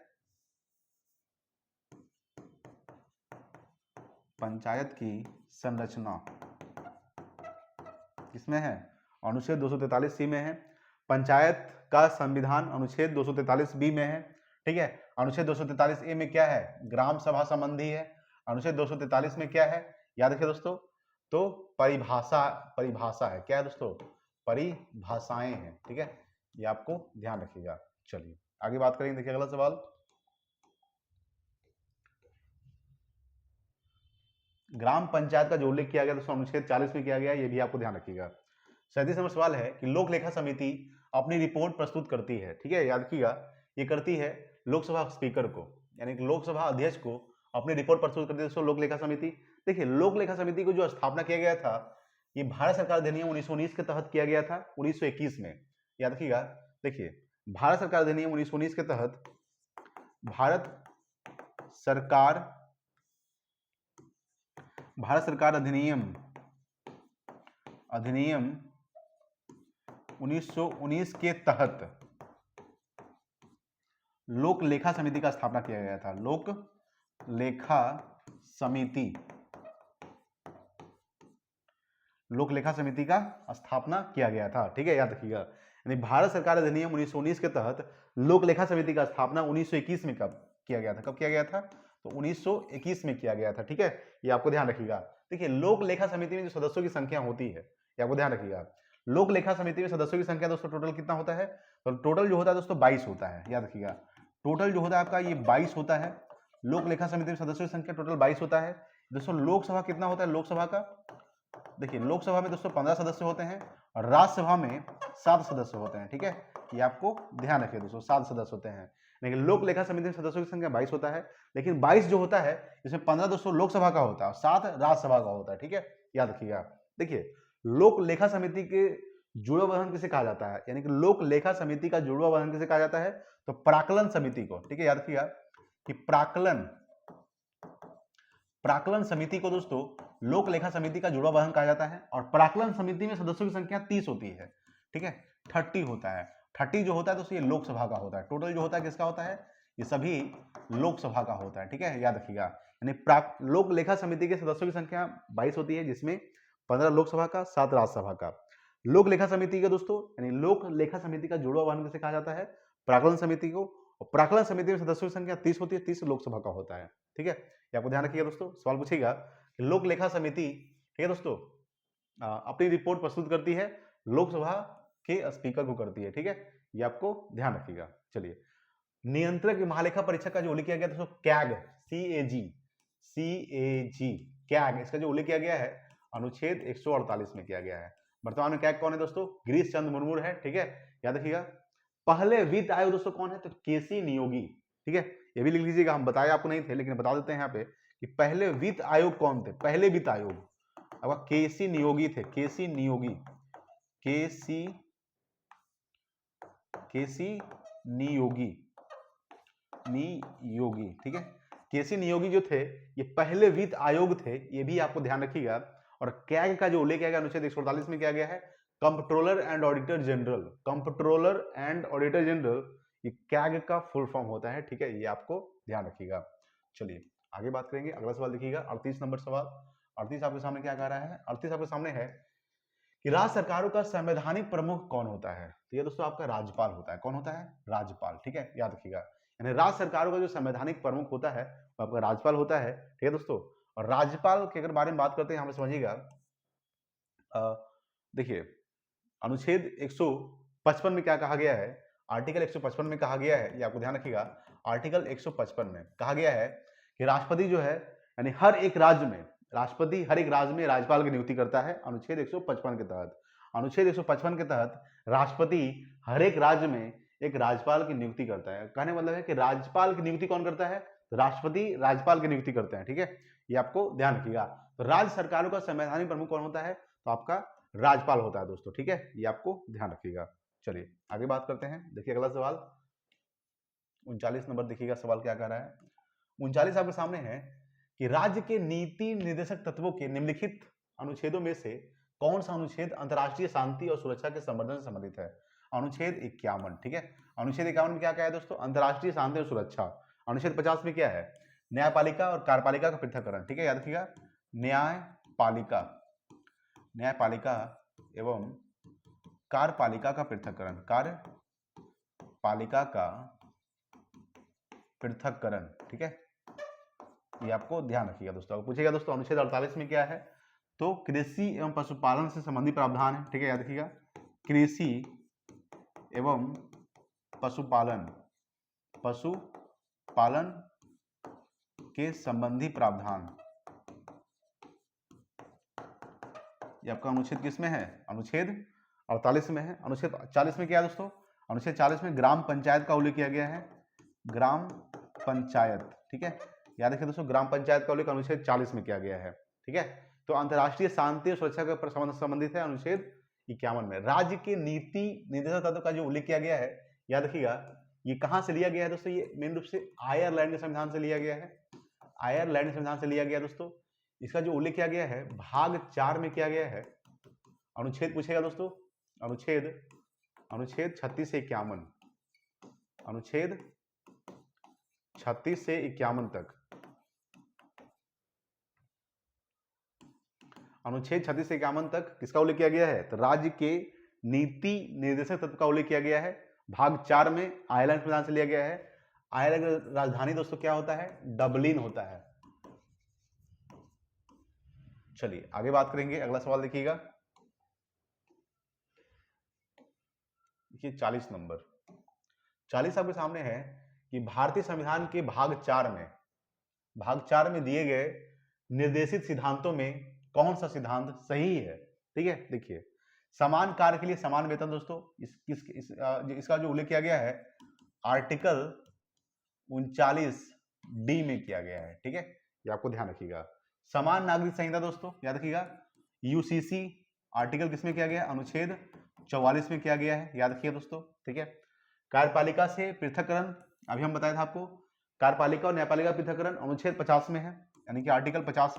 की संरचना किसमें है, अनुच्छेद 243 सी में है। पंचायत का संविधान अनुच्छेद 243 बी में है, ठीक है। अनुच्छेद 243 ए में क्या है, ग्राम सभा संबंधी है। अनुच्छेद 243 में क्या है, याद रखिए दोस्तों, तो परिभाषा है, क्या है दोस्तों, परिभाषाएं हैं, ठीक है, ये आपको ध्यान रखिएगा। चलिए आगे बात करेंगे, देखिए अगला सवाल, ग्राम पंचायत का जो उल्लेख किया गया दोस्तों अनुच्छेद 40 में किया गया, ये भी आपको ध्यान रखिएगा। 37 नंबर सवाल है कि लोक लेखा समिति अपनी रिपोर्ट प्रस्तुत करती है, ठीक है, याद रखिएगा, ये करती है लोकसभा स्पीकर को, यानी कि लोकसभा अध्यक्ष को अपनी रिपोर्ट प्रस्तुत करती है दोस्तों लोक लेखा समिति। देखिए लोक लेखा समिति को जो स्थापना किया गया था, ये भारत सरकार अधिनियम 1919 के तहत किया गया था 1921 में, याद रखिएगा। देखिए भारत सरकार अधिनियम 1919 के तहत भारत सरकार अधिनियम 1919 के तहत लोक लेखा समिति का स्थापना किया गया था, लोक लेखा समिति का स्थापना किया गया था, ठीक है, याद रखिएगा। यानी भारत सरकार अधिनियम 1919 के तहत लोक लेखा समिति का स्थापना 1921 में कब किया गया था, कब किया गया था, तो 1921 में किया गया था, ठीक है, ये आपको ध्यान रखिएगा। देखिए लोक लेखा समिति में जो सदस्यों की संख्या होती है, ये आपको ध्यान रखिएगा। लोक लेखा समिति में सदस्यों की संख्या दोस्तों टोटल कितना होता है, तो टोटल जो होता है दोस्तों 22 होता है, याद रखिएगा, टोटल जो होता है आपका ये 22 होता है। लोक लेखा समिति में सदस्यों की संख्या टोटल 22 होता है दोस्तों। लोकसभा कितना होता है, लोकसभा का देखिए, लोकसभा में दोस्तों 15 सदस्य होते हैं और राज्यसभा में 7 सदस्य होते हैं, ठीक है, ये आपको ध्यान रखिए दोस्तों, 7 सदस्य होते हैं। लेकिन लोक लेखा समिति में सदस्यों की संख्या 22 होता है, लेकिन 22 जो होता है इसमें 15 दोस्तों लोकसभा का होता है और 7 राज्यसभा का होता है, ठीक है, याद रखिएगा। देखिए लोक लेखा समिति के जुड़वा बंधन किसे कहा जाता है, यानी कि लोक लेखा समिति का जुड़वा बंधन किसे कहा जाता है, तो प्राक्कलन समिति को, ठीक है, याद रखिएगा कि प्राक्कलन समिति को दोस्तों लोक लेखा समिति का जुड़वा बंधन कहा जाता है। और प्राक्कलन समिति में सदस्यों की संख्या 30 होती है, ठीक है, 30 होता है। 30 जो होता है दोस्तों ये लोकसभा का होता है, टोटल जो होता है किसका होता है, ये सभी लोकसभा का होता है, ठीक है, याद रखिएगा। यानी लोक लेखा समिति के सदस्यों की संख्या 22 होती है, जिसमें 15 लोकसभा का, 7 राज्यसभा का। लोक लेखा समिति का दोस्तों, यानी लोक लेखा समिति का जुड़वा बंधन किसे कहा जाता है, प्राक्कलन समिति को। और प्राक्कलन समिति में सदस्यों की संख्या 30 होती है, 30 लोकसभा का होता है, ठीक है, ये आपको ध्यान रखिएगा दोस्तों। सवाल पूछेगा कि लोक लेखा समिति, ठीक है दोस्तों, अपनी रिपोर्ट प्रस्तुत करती है लोकसभा के स्पीकर को करती है, ठीक है, ये आपको ध्यान रखिएगा। चलिए नियंत्रक महालेखा परीक्षक का जो उल्लेख किया गया दोस्तों कैग, कैग, इसका जो उल्लेख किया गया है अनुच्छेद 148 में किया गया है। वर्तमान में कैग कौन है दोस्तों, गिरीश चंद्र मुर्मू है, ठीक है, याद रखिएगा। पहले वित्त आयोग दोस्तों कौन है, तो केसी नियोगी, ठीक है, ये भी लिख लीजिएगा, हम बताए आपको नहीं थे लेकिन बता देते हैं यहाँ पे कि पहले वित्त आयोग कौन थे, पहले वित्त आयोग आपका केसी नियोगी थे, केसी नियोगी, ठीक है, केसी नियोगी जो थे ये पहले वित्त आयोग थे, ये भी आपको ध्यान रखिएगा। और कैग का जो उल्लेख किया गया अनुच्छेद 148 में किया गया है कंप्ट्रोलर एंड ऑडिटर जनरल, ये कैग का फुल फॉर्म होता है, ठीक है, ये आपको ध्यान रखिएगा। चलिए आगे बात करेंगे, अगला सवाल देखिएगा 38 नंबर सवाल। 38 आपके सामने क्या कह रहा है, 38 आपके सामने है कि राज्य सरकारों का संवैधानिक प्रमुख कौन होता है, तो ये दोस्तों आपका राज्यपाल होता है। कौन होता है, राज्यपाल, ठीक है, याद रखिएगा। यानी राज्य सरकारों का जो संवैधानिक प्रमुख होता है वो आपका राज्यपाल होता है, ठीक है दोस्तों। और राज्यपाल के अगर बारे में बात करते हैं, हमें समझिएगा, देखिए अनुच्छेद 155 में क्या कहा गया है, आर्टिकल 155 में कहा गया है, ये आपको ध्यान रखिएगा। आर्टिकल 155 में कहा गया है कि राष्ट्रपति जो है, यानी हर एक राज्य में राष्ट्रपति हर एक राज्य में राज्यपाल की नियुक्ति करता है, अनुच्छेद 155 के तहत। अनुच्छेद 155 के तहत राष्ट्रपति हर एक राज्य में एक राज्यपाल की नियुक्ति करता है। कहने मतलब है कि राज्यपाल की नियुक्ति कौन करता है, तो राष्ट्रपति राज्यपाल की नियुक्ति करते हैं, ठीक है, ये आपको ध्यान रखिएगा। तो राज्य सरकारों का संवैधानिक प्रमुख कौन होता है, तो आपका राज्यपाल होता है दोस्तों, ठीक है, ये आपको ध्यान रखिएगा। चलिए आगे बात करते हैं। देखिए अगला सवाल 39 नंबर, देखिएगा सवाल क्या कह रहा है। 39 आपके सामने है कि राज्य के नीति निर्देशक तत्वों के निम्नलिखित अनुच्छेदों में से कौन सा अनुच्छेद अंतर्राष्ट्रीय शांति और सुरक्षा के संवर्धन से संबंधित है। अनुच्छेद 51, ठीक है। अनुच्छेद 51 में क्या कहा है दोस्तों, अंतर्राष्ट्रीय शांति और सुरक्षा। अनुच्छेद 50 में क्या है, न्यायपालिका और कार्यपालिका का पृथक्करण, ठीक है, याद रखिएगा। न्यायपालिका एवं कार्यपालिका का पृथक्करण, कार्यपालिका का पृथक्करण, ठीक है, ये आपको ध्यान रखिएगा दोस्तों। अगर पूछेगा दोस्तों अनुच्छेद 48 में क्या है, तो कृषि एवं पशुपालन से संबंधित प्रावधान है, ठीक है, याद रखिएगा। कृषि एवं पशुपालन के संबंधी प्रावधान, ये आपका अनुच्छेद किस में है, अनुच्छेद 48 में है। अनुच्छेद 40 में क्या है दोस्तों, अनुच्छेद 40 में ग्राम पंचायत का उल्लेख किया गया है, ग्राम पंचायत, ठीक है, याद रखिए दोस्तों, ग्राम पंचायत का उल्लेख अनुच्छेद 40 में किया गया है, ठीक है। तो अंतर्राष्ट्रीय शांति और सुरक्षा के संबंधित है अनुच्छेद 51 में। राज्य के नीति निर्देशक तत्व का जो उल्लेख किया गया है, याद रखिएगा, ये कहां से लिया गया है दोस्तों, ये मेन रूप से आयरलैंड के संविधान से लिया गया है, आयरलैंड के संविधान से लिया गया दोस्तों। इसका जो उल्लेख किया गया है भाग 4 में किया गया है। अनुच्छेद पूछेगा दोस्तों, अनुच्छेद 36 से 51, अनुच्छेद 36 से 51 तक, अनुच्छेद 36 से 51 तक किसका उल्लेख किया गया है, तो राज्य के नीति निर्देशक तत्व का उल्लेख किया गया है। भाग 4 में आयरलैंड संविधान से लिया गया है। आयरलैंड की राजधानी दोस्तों क्या होता है, डबलिन होता है। चलिए आगे बात करेंगे, अगला सवाल देखिएगा। देखिए 40 नंबर, 40 आपके सामने है कि भारतीय संविधान के भाग 4 में दिए गए निर्देशित सिद्धांतों में कौन सा सिद्धांत सही है, ठीक है। देखिए समान कार्य के लिए समान वेतन दोस्तों, इसका जो उल्लेख किया गया है आर्टिकल 39D में किया गया है, ठीक है, ये आपको ध्यान रखिएगा। समान नागरिक संहिता दोस्तों, याद रखिएगा, यूसीसी आर्टिकल किसमें किया गया, अनुच्छेद 44 में किया गया है, याद रखिएगा दोस्तों, ठीक है। कार्यपालिका से पृथक्करण, अभी हम बताया था आपको, कार्यपालिका और न्यायपालिका पृथक्करण अनुच्छेद 50 में है, यानी कि आर्टिकल 50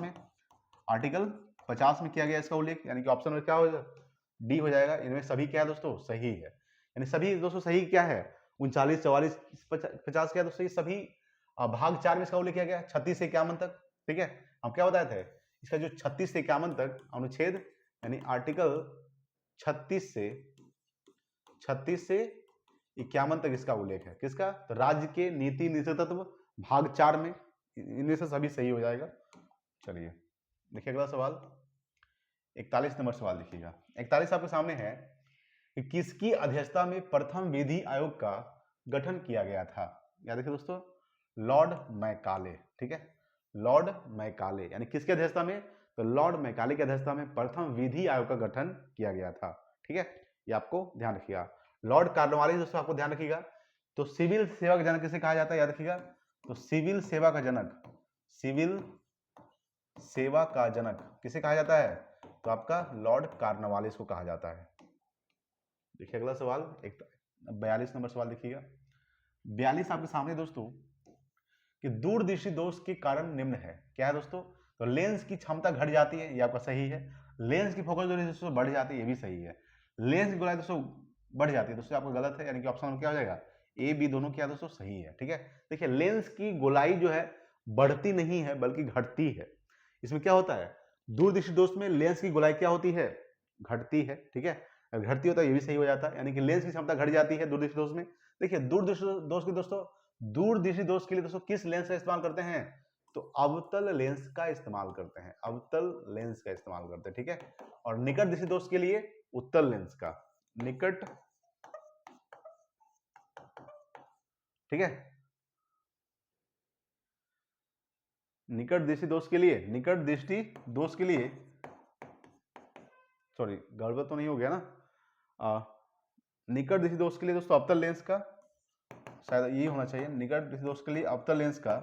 में किया गया इसका उल्लेख, यानी कि ऑप्शन में क्या हो जाएगा, डी हो जाएगा। इनमें सभी क्या है दोस्तों, सही है, यानी सभी दोस्तों सही क्या है, 39, 44, 50 क्या है दोस्तों, ये सभी भाग 4 में इसका उल्लेख किया गया 36 से 51 तक, ठीक है। हम क्या बताए थे, इसका जो 36 से 51 तक अनुच्छेद, यानी आर्टिकल 36 से 51 तक इसका उल्लेख है, किसका, तो राज्य के नीति निर्देशक तत्व भाग 4 में, इनमें से सभी सही हो जाएगा। चलिए देखिए अगला सवाल 41 नंबर सवाल देखिएगा। 41 आपके सामने है कि किसकी अध्यक्षता में प्रथम विधि आयोग का गठन किया गया था। याद रखिए दोस्तों, लॉर्ड मैकाले, ठीक है, लॉर्ड मैकाले, यानी किसकी अध्यक्षता में, तो लॉर्ड मैकाले की अध्यक्षता में प्रथम विधि आयोग का गठन किया गया था, ठीक है, ये आपको ध्यान रखिएगा। लॉर्ड कार्नवालिस दोस्तों आपको ध्यान रखिएगा। तो सिविल सेवा का जनक किसे कहा जाता है, याद रखिएगा, तो सिविल सेवा का जनक किसे कहा जाता है, तो आपका लॉर्ड कार्नवालिस को कहा जाता है। देखिए अगला सवाल 42 नंबर सवाल देखिएगा। 42 आपके सामने दोस्तों कि दूरदृष्टि दोष के कारण निम्न है, क्या है दोस्तों, तो लेंस की क्षमता घट जाती है, ये आपका सही है। लेंस की फोकस दूरी दोस्तों बढ़ जाती है, ये भी सही है। लेंस की गोलाई दोस्तों बढ़ जाती है, दोस्तों आपका गलत है, यानी कि ऑप्शन में क्या हो जाएगा, ए बी दोनों क्या दोस्तों सही है, ठीक है। देखिए लेंस की गोलाई जो है बढ़ती नहीं है बल्कि घटती है। इसमें क्या होता है, दूरदृष्टि दोष में लेंस की गोलाई क्या होती है, घटती है, ठीक है, घटती होता है, ये भी सही हो जाता है, यानी कि लेंस की क्षमता घट जाती है दूरदृष्टि दोष में। देखिए दूरदृष्टि दोष के लिए दोस्तों किस लेंस का इस्तेमाल करते हैं, तो अवतल लेंस का इस्तेमाल करते हैं, अवतल लेंस का इस्तेमाल करते हैं, ठीक है। और निकट दृष्टि दोष के लिए उत्तल लेंस का, निकट, ठीक है, निकट दृष्टि दोष के लिए सॉरी गड़बड़ तो नहीं हो गया ना, निकट दृष्टि दोष के लिए दोस्तों अवतल लेंस का, शायद यही होना चाहिए, निकट दृष्टि दोष के लिए अवतल लेंस का,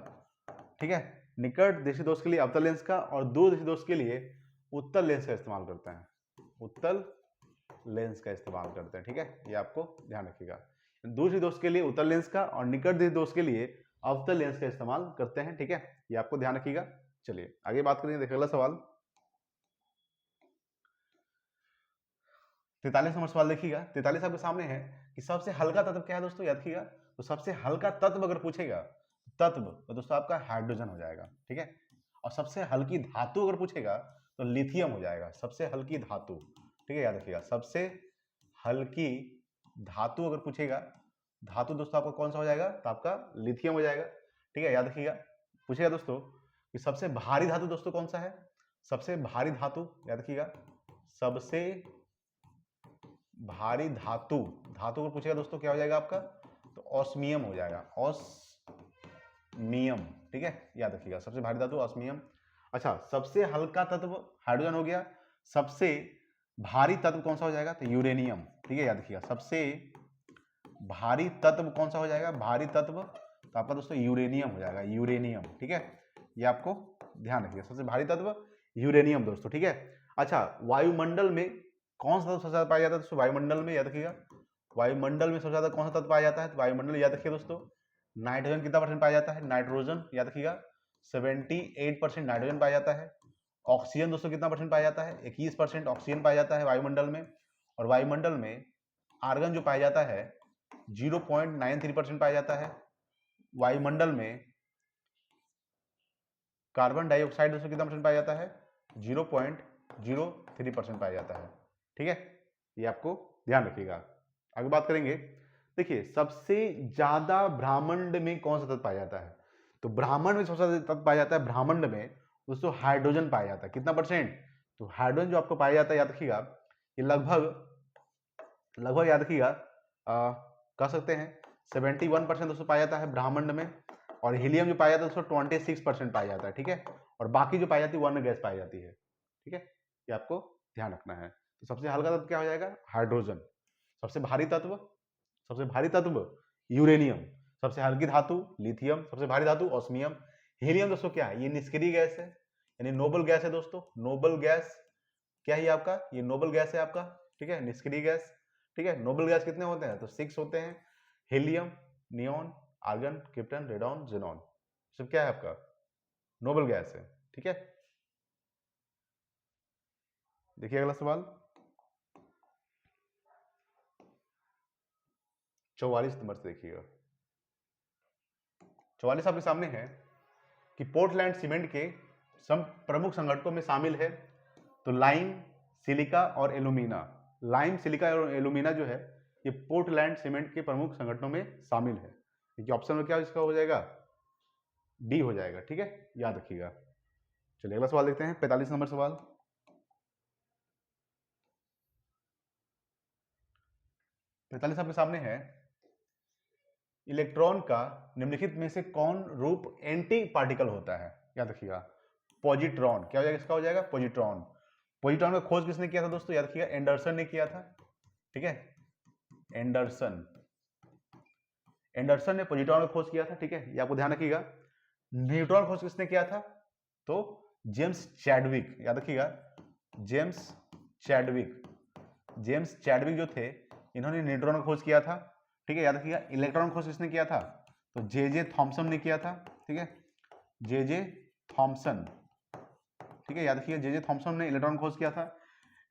ठीक है, निकट दृष्टि दोष के लिए अवतल लेंस का, और दूर दृष्टि दोष के लिए उत्तल लेंस का इस्तेमाल करते हैं, उत्तल लेंस का इस्तेमाल करते हैं, ठीक है, ये आपको ध्यान रखिएगा। दूसरी दोष के लिए उत्तल लेंस का और निकट दोष के लिए अवतल लेंस का इस्तेमाल करते हैं, ठीक है, ये आपको ध्यान रखिएगा। चलिए आगे बात करेंगे, देखिए अगला सवाल 43 नंबर सवाल देखिएगा। 43 आपके सामने है कि सबसे हल्का तत्व क्या है दोस्तों, याद रखिएगा। तो सबसे हल्का तत्व अगर पूछेगा तत्व तो दोस्तों आपका हाइड्रोजन हो जाएगा, ठीक है। और सबसे हल्की धातु अगर पूछेगा तो लिथियम हो जाएगा, सबसे हल्की धातु, ठीक है, याद रखिएगा। सबसे हल्की धातु अगर पूछेगा, धातु दोस्तों आपका कौन सा हो जाएगा, तो आपका लिथियम हो जाएगा, ठीक है, याद रखिएगा। पूछेगा दोस्तों कि सबसे भारी धातु दोस्तों कौन सा है, सबसे भारी धातु, याद रखिएगा, सबसे भारी धातु, धातु अगर पूछेगा दोस्तों क्या हो जाएगा आपका, तो ऑस्मियम हो जाएगा, ऑस्मियम, ठीक है, याद रखिएगा, सबसे भारी धातु ऑस्मियम। अच्छा, सबसे हल्का तत्व हाइड्रोजन हो गया, सबसे भारी तत्व कौन सा हो जाएगा, तो यूरेनियम, ठीक है, याद रखिएगा। सबसे भारी तत्व कौन सा हो जाएगा, भारी तत्व तो आपका दोस्तों यूरेनियम हो जाएगा, यूरेनियम, ठीक है, ये आपको ध्यान रखिएगा, सबसे भारी तत्व यूरेनियम दोस्तों, ठीक है। अच्छा, वायुमंडल में कौन सा तत्व सबसे ज्यादा पाया जाता है दोस्तों, वायुमंडल में, याद रखिएगा, वायुमंडल में सबसे ज्यादा कौन सा तत्व पाया जाता है, तो वायुमंडल याद रखिए दोस्तों, नाइट्रोजन कितना परसेंट पाया जाता है, नाइट्रोजन, याद रखिएगा 78% नाइट्रोजन पाया जाता है। ऑक्सीजन दोस्तों कितना परसेंट पाया जाता है, 21% ऑक्सीजन पाया जाता है वायुमंडल में। और वायुमंडल में आर्गन जो पाया जाता है 0.93% पाया जाता है। वायुमंडल में कार्बन डाइऑक्साइड दोस्तों कितना परसेंट पाया जाता है, 0.03% पाया जाता है, ठीक है, ये आपको ध्यान रखिएगा। आगे बात करेंगे, देखिए सबसे ज्यादा ब्रह्मांड में कौन सा तत्व पाया जाता है, तो ब्रह्मांड में सबसे ज्यादा तत्व पाया जाता है ब्रह्मांड में दोस्तों हाइड्रोजन पाया जाता है, कितना परसेंट, तो हाइड्रोजन जो आपको पाया जाता है, याद रखिएगा, ये लगभग याद रखिएगा कह सकते हैं 71% दोस्तों पाया जाता है ब्रह्मांड में। और हीलियम जो पाया जाता है दोस्तों 26% पाया जाता है, ठीक है, और बाकी जो पाई जाती है वर्ण गैस पाई जाती है, ठीक है, ये आपको ध्यान रखना है। तो सबसे हल्का तत्व क्या हो जाएगा, हाइड्रोजन। सबसे भारी तत्व यूरेनियम, सबसे हल्की धातु लिथियम, सबसे भारी धातु ऑस्मियम। हीलियम दोस्तों क्या है, ये निष्क्रिय गैस है, यानी नोबल गैस है दोस्तों, नोबल गैस क्या है आपका, ये नोबल गैस है आपका, ठीक है, निष्क्रिय गैस, ठीक है। नोबल गैस कितने होते हैं, तो 6 होते हैं, helium, neon, argon, krypton, radon, xenon, सब क्या है आपका नोबल गैस है, ठीक है। देखिए अगला सवाल 44 नंबर से देखिएगा। 44 आपके सामने है कि पोर्टलैंड सीमेंट के प्रमुख संगठनों में शामिल है, तो लाइम, सिलिका और एल्यूमिना। लाइम, सिलिका और एल्यूमिना जो है ये पोर्टलैंड सीमेंट के प्रमुख संगठनों में शामिल है। देखिए ऑप्शन में क्या इसका हो जाएगा, डी हो जाएगा, ठीक है, याद रखिएगा। चलिए अगला सवाल देखते हैं, 45 नंबर सवाल। 45 आपके सामने है, इलेक्ट्रॉन का निम्नलिखित में से कौन रूप एंटी पार्टिकल होता है, याद रखिएगा, पॉजिट्रॉन, क्या हो जाएगा, इसका हो जाएगा पॉजिट्रॉन। पॉजिट्रॉन का खोज किसने किया था दोस्तों, याद रखिएगा एंडरसन ने किया था, ठीक है, एंडरसन ने पॉजिट्रॉन का खोज किया था, ठीक है, ये आपको ध्यान रखिएगा। न्यूट्रॉन खोज किसने किया था, तो जेम्स चैडविक, याद रखिएगा जेम्स चैडविक जो थे इन्होंने न्यूट्रॉन का खोज किया था, ठीक है, याद रखिएगा। इलेक्ट्रॉन खोज किसने किया था, तो जे थॉमसन ने किया था, ठीक है, जे थॉमसन, ठीक है, याद रखिए जे थॉमसन ने इलेक्ट्रॉन खोज किया था।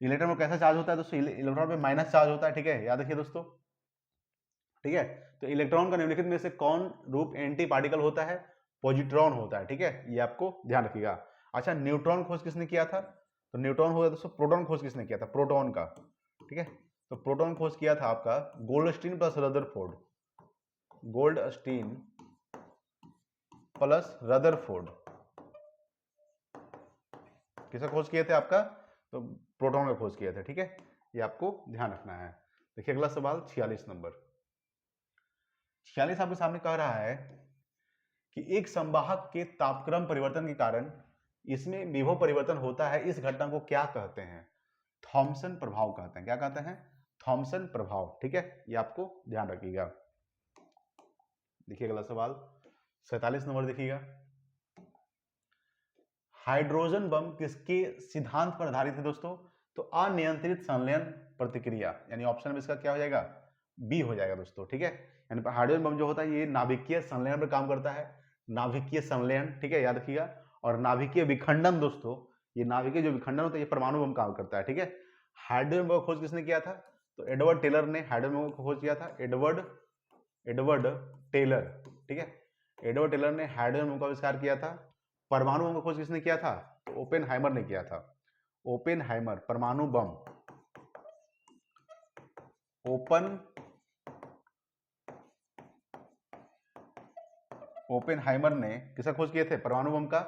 इलेक्ट्रॉन में कैसा चार्ज होता है दोस्तों, इलेक्ट्रॉन पे माइनस चार्ज होता है, ठीक है, याद रखिए दोस्तों, ठीक है। तो इलेक्ट्रॉन का निम्नलिखित में से कौन रूप एंटी पार्टिकल होता है, पॉजिट्रॉन होता है, ठीक है, ये आपको ध्यान रखिएगा। अच्छा, न्यूट्रॉन खोज किसने किया था, तो न्यूट्रॉन हो गया दोस्तों। प्रोटॉन खोज किसने किया था, प्रोटॉन का, ठीक है, तो प्रोटॉन खोज किया था आपका Goldstein plus Rutherford, Goldstein plus Rutherford, किसका खोज किए थे आपका, तो प्रोटॉन का खोज किए थे, ठीक है, ये आपको ध्यान रखना है। देखिए अगला सवाल 46 नंबर। 46 आपके सामने कह रहा है कि एक संवाहक के तापक्रम परिवर्तन के कारण इसमें विभव परिवर्तन होता है, इस घटना को क्या कहते हैं, थॉमसन प्रभाव कहते हैं, क्या कहते हैं, थॉमसन प्रभाव, ठीक है, ये आपको ध्यान रखिएगा। देखिए अगला सवाल 47 नंबर देखिएगा। हाइड्रोजन बम किसके सिद्धांत पर आधारित है दोस्तों, तो तो अनियंत्रित संलयन प्रतिक्रिया, यानी ऑप्शन में इसका क्या हो जाएगा, बी हो जाएगा दोस्तों, ठीक है। यानी हाइड्रोजन बम जो होता है ये नाभिकीय संलयन पर काम करता है, नाभिकीय संलयन, ठीक है, याद रखिएगा। और नाभिकीय विखंडन दोस्तों, ये नाभिकीय जो विखंडन होता है ये परमाणु बम काम करता है, ठीक है। हाइड्रोजन बम का खोज किसने किया था, तो एडवर्ड टेलर ने हाइड्रोजन बम का खोज किया था, एडवर्ड टेलर, ठीक है। एडवर्ड टेलर ने हाइड्रोजन बम का आविष्कार किया था। परमाणु बम का खोज किसने किया था, तो ओपेनहाइमर ने किया था। ओपेनहाइमर परमाणु बम, ओपेनहाइमर ने किसका खोज किए थे, परमाणु बम का।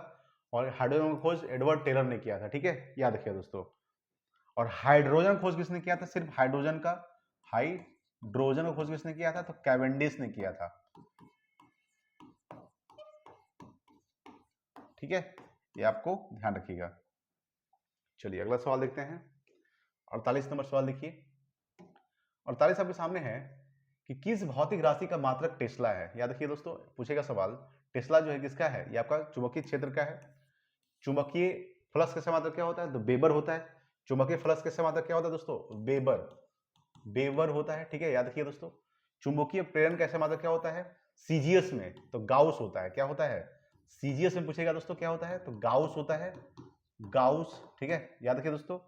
और हाइड्रोजन बम का खोज एडवर्ड टेलर ने किया था, ठीक है, याद रखिए दोस्तों। और हाइड्रोजन खोज किसने किया था, सिर्फ हाइड्रोजन का, हाइड्रोजन का खोज किसने किया था, तो कैवेंडिश ने किया था, ठीक है, ये आपको ध्यान रखिएगा। चलिए अगला सवाल देखते हैं। 48 नंबर सवाल देखिए। 48 आपके सामने है कि किस भौतिक राशि का मात्रक टेस्ला है। याद रखिए दोस्तों, पूछेगा सवाल, टेस्ला जो है किसका है, ये आपका चुंबकीय क्षेत्र का है। चुंबकीय फ्लक्स का मात्रक क्या होता है, तो वेबर होता है। चुंबकीय फ्लक्स का मात्रक क्या होता है दोस्तों, वेबर होता है, ठीक है, याद रखिए दोस्तों। चुंबकीय प्रेरण का मात्रक क्या होता है, सीजीएस में तो गाउस होता है, क्या होता है, सीजीएस में पूछेगा दोस्तों क्या होता है, तो गाउस होता है, गाउस, ठीक है, याद रखिए दोस्तों,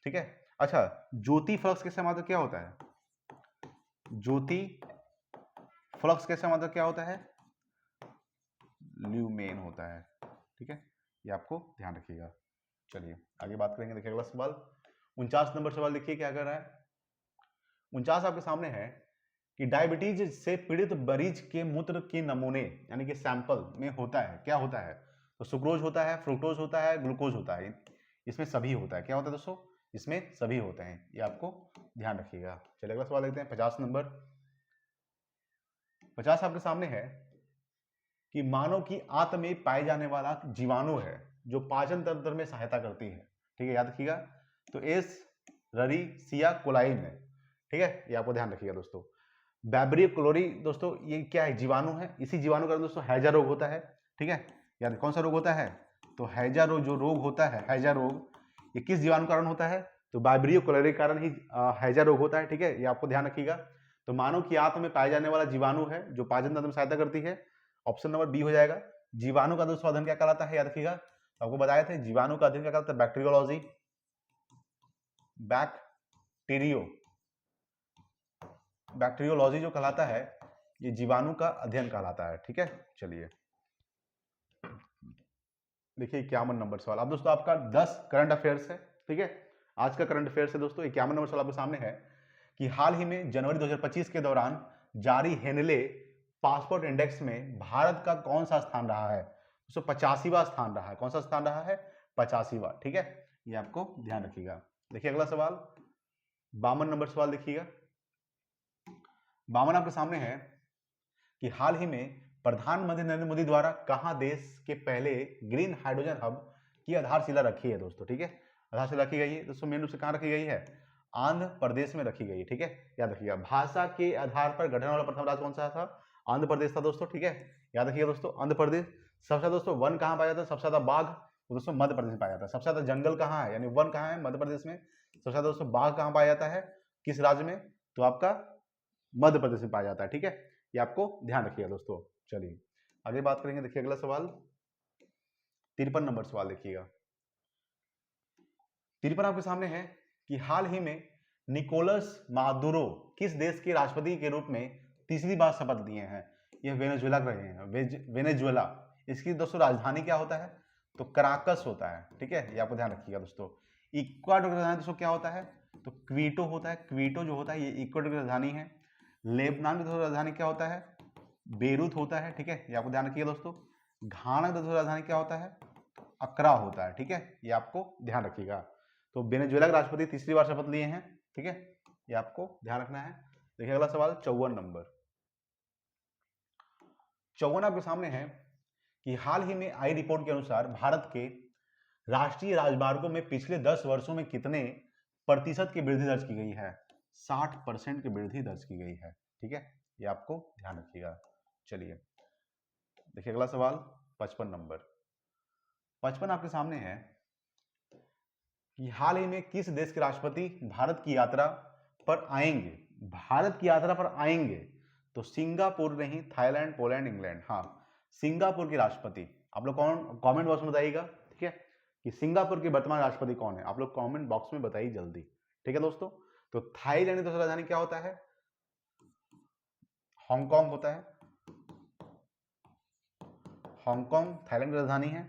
ठीक है। अच्छा, ज्योति फ्लक्स के मात्रक क्या होता है, ज्योति फ्लक्स के मात्रक क्या होता है, ल्यूमेन होता है, ठीक है, ये आपको ध्यान रखिएगा। चलिए आगे बात करेंगे। देखिए अगला सवाल 49 नंबर सवाल, देखिए क्या कर रहा है। 49 आपके सामने है कि डायबिटीज से पीड़ित मरीज के मूत्र के नमूने यानी कि सैंपल में होता है, क्या होता है, तो सुक्रोज होता है, फ्रुक्टोज होता है, ग्लूकोज होता है, इसमें सभी होता है, क्या होता है दोस्तों, इसमें सभी होते हैं, ये आपको ध्यान रखिएगा। चलिए अगला सवाल देखते हैं 50 नंबर। 50 आपके सामने है कि मानव की आंत में पाए जाने वाला जीवाणु है जो पाचन तंत्र में सहायता करती है, ठीक है, याद रखिएगा। तो एस ररीसिया कोलाई में, ठीक है, ये आपको ध्यान रखिएगा दोस्तों। बैब्रियो क्लोरी दोस्तों ये क्या है, जीवाणु है। इसी जीवाणु का दोस्तों हैजा रोग होता है, ठीक है, याद कौन सा रोग होता है, तो हैजा रोग, जो रोग होता है हैजा रोग, ये किस जीवाणु कारण होता है, तो बैब्रियो क्लोरी के कारण ही हैजा रोग होता है, ठीक है, ये आपको ध्यान रखिएगा। तो मानव की आंत में पाए जाने वाला जीवाणु है जो पाचन तंत्र में सहायता करती है, ऑप्शन नंबर बी हो जाएगा। जीवाणु का दोस्तों अध्ययन क्या कहलाता है, याद रखिएगा, आपको बताए थे जीवाणु का अध्ययन क्या कहलाता है, बैक्टीरियोलॉजी, बैक्टीरियोलॉजी जो कहलाता है ये जीवाणु का अध्ययन कहलाता है, ठीक है। चलिए देखिए 51 नंबर सवाल। अब दोस्तों आपका 10 करंट अफेयर्स है, ठीक है, आज का करंट अफेयर्स है दोस्तों। 51 नंबर सवाल आपके सामने है कि हाल ही में जनवरी 2025 के दौरान जारी हेनले पासपोर्ट इंडेक्स में भारत का कौन सा स्थान रहा है, दोस्तों 85वां स्थान रहा है। कौन सा स्थान रहा है, 85वां, ठीक है, ये आपको ध्यान रखिएगा। देखिए अगला सवाल 52 नंबर सवाल देखिएगा। 52 आपके सामने है कि हाल ही में प्रधानमंत्री नरेंद्र मोदी द्वारा कहां देश के पहले ग्रीन हाइड्रोजन हब की आधारशिला रखी है दोस्तों, ठीक है, आधारशिला रखी गई है दोस्तों, मेन रूप से कहां रखी गई है, आंध्र प्रदेश में रखी गई है, ठीक है, याद रखिएगा। भाषा के आधार पर गठन वाला प्रथम राज्य कौन सा था, आंध्र प्रदेश था दोस्तों, ठीक है, याद रखिएगा दोस्तों, आंध्र प्रदेश। सबसे ज्यादा दोस्तों वन कहां पाया जाता है, सबसे ज्यादा बाघ दोस्तों मध्य प्रदेश में पाया जाता है। सबसे ज्यादा जंगल कहां है, यानी वन कहां है, मध्य प्रदेश में। सबसे ज्यादा दोस्तों बाघ कहां पाया जाता है, किस राज्य में, तो आपका मध्य प्रदेश में पाया जाता है, ठीक है, ये आपको ध्यान रखिएगा दोस्तों। चलिए आगे बात करेंगे। देखिए अगला सवाल 53 नंबर सवाल देखिएगा। 53 आपके सामने है कि हाल ही में निकोलस मादुरो किस देश के राष्ट्रपति के रूप में तीसरी बार शपथ लिए हैं, यह वेनेजुएला रहे हैं, वेनेजुएला। इसकी दोस्तों राजधानी क्या होता है, तो कराकस होता है, ठीक है, ये आपको ध्यान रखिएगा दोस्तों। इक्वाडोर की राजधानी दोस्तों क्या होता है, तो क्वीटो होता है, क्वीटो जो होता है ये इक्वाडोर की राजधानी है। लेबनान की राजधानी क्या होता है, बेरूत होता है, ठीक है, ये आपको ध्यान रखिएगा दोस्तों। घाना की राजधानी क्या होता है, अकरा होता है, ठीक है, ये आपको ध्यान रखिएगा। तो वेनेजुएला के राष्ट्रपति तीसरी बार शपथ लिए हैं, ठीक है, ये आपको ध्यान रखना है। देखिए अगला सवाल 54 नंबर। 54 आपके सामने है कि हाल ही में आई रिपोर्ट के अनुसार भारत के राष्ट्रीय राजमार्गों में पिछले 10 वर्षों में कितने प्रतिशत की वृद्धि दर्ज की गई है, 60% की वृद्धि दर्ज की गई है, ठीक है, ये आपको ध्यान रखिएगा। चलिए देखिए अगला सवाल 55 नंबर। 55 आपके सामने है कि हाल ही में किस देश के राष्ट्रपति भारत की यात्रा पर आएंगे, भारत की यात्रा पर आएंगे, तो सिंगापुर नहीं, थाईलैंड, पोलैंड, इंग्लैंड। हाँ, सिंगापुर के राष्ट्रपति, आप लोग कमेंट बॉक्स में बताइएगा, ठीक है, कि सिंगापुर के वर्तमान राष्ट्रपति कौन है, आप लोग कमेंट बॉक्स में बताइए जल्दी, ठीक है दोस्तों। तो थाईलैंड की दूसरा राजधानी क्या होता है, हांगकांग होता है, हांगकांग थाईलैंड की राजधानी है।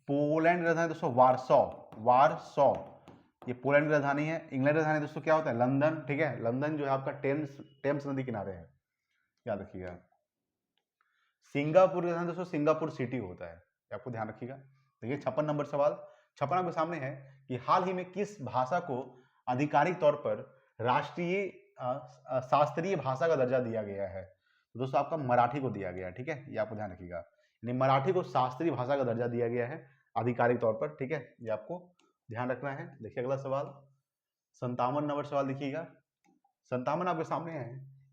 पोलैंड की राजधानी दोस्तों वारसो, वारसो ये पोलैंड की राजधानी है। इंग्लैंड की राजधानी दोस्तों क्या होता है, लंदन, ठीक है, लंदन जो है आपका टेम्स नदी किनारे है, याद रखिएगा। सिंगापुर की राजधानी दोस्तों सिंगापुर सिटी होता है, आपको ध्यान रखिएगा। देखिए 56 नंबर सवाल, 56 आपके सामने है कि हाल ही में किस भाषा को आधिकारिक तौर पर राष्ट्रीय शास्त्रीय भाषा का दर्जा दिया गया है, तो दोस्तों आपका मराठी को दिया गया है, ठीक है, ये आपको ध्यान रखिएगा। यानी मराठी को शास्त्रीय भाषा का दर्जा दिया गया है आधिकारिक तौर पर, ठीक है, ये आपको ध्यान रखना है। देखिए अगला सवाल 57 नंबर सवाल देखिएगा। 57 आपके सामने है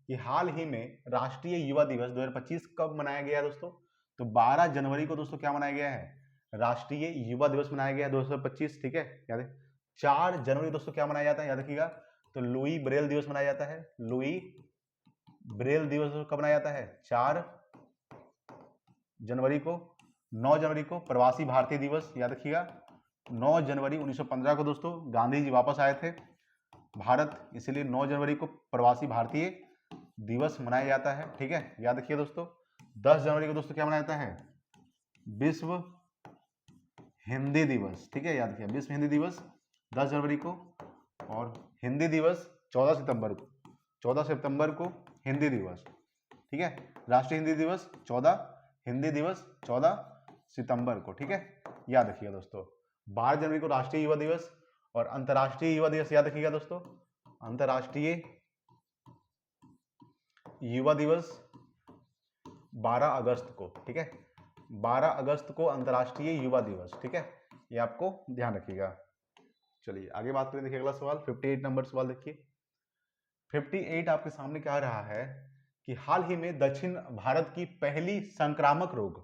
कि हाल ही में राष्ट्रीय युवा दिवस 2025 कब मनाया गया है दोस्तों, तो 12 जनवरी को दोस्तों क्या मनाया गया है, राष्ट्रीय युवा दिवस मनाया गया है 2025, ठीक है, याद है। 4 जनवरी दोस्तों क्या मनाया जाता है, याद रखिएगा, तो लुई ब्रेल दिवस मनाया जाता है। लुई ब्रेल दिवस कब मनाया जाता है, 4 जनवरी को। 9 जनवरी को प्रवासी भारतीय दिवस, याद रखिएगा, 9 जनवरी 1915 को दोस्तों गांधी जी वापस आए थे भारत, इसलिए 9 जनवरी को प्रवासी भारतीय दिवस मनाया जाता है, ठीक है, याद रखिए दोस्तों। 10 जनवरी को दोस्तों क्या मनाया जाता है, विश्व हिंदी दिवस, ठीक है, याद रखिए, विश्व हिंदी दिवस 10 जनवरी को। और हिंदी दिवस 14 सितंबर को, 14 सितंबर को हिंदी दिवस, ठीक है, राष्ट्रीय हिंदी दिवस 14, हिंदी दिवस 14 सितंबर को, ठीक है, याद रखिएगा दोस्तों। 12 जनवरी को राष्ट्रीय युवा दिवस और अंतर्राष्ट्रीय युवा दिवस, याद रखिएगा दोस्तों, अंतर्राष्ट्रीय युवा दिवस 12 अगस्त को, ठीक है, 12 अगस्त को अंतर्राष्ट्रीय युवा दिवस, ठीक है, ये आपको ध्यान रखिएगा। चलिए आगे बात करें, देखिए अगला सवाल 58 नंबर सवाल देखिए। 58 आपके सामने क्या रहा है कि हाल ही में दक्षिण भारत की पहली संक्रामक रोग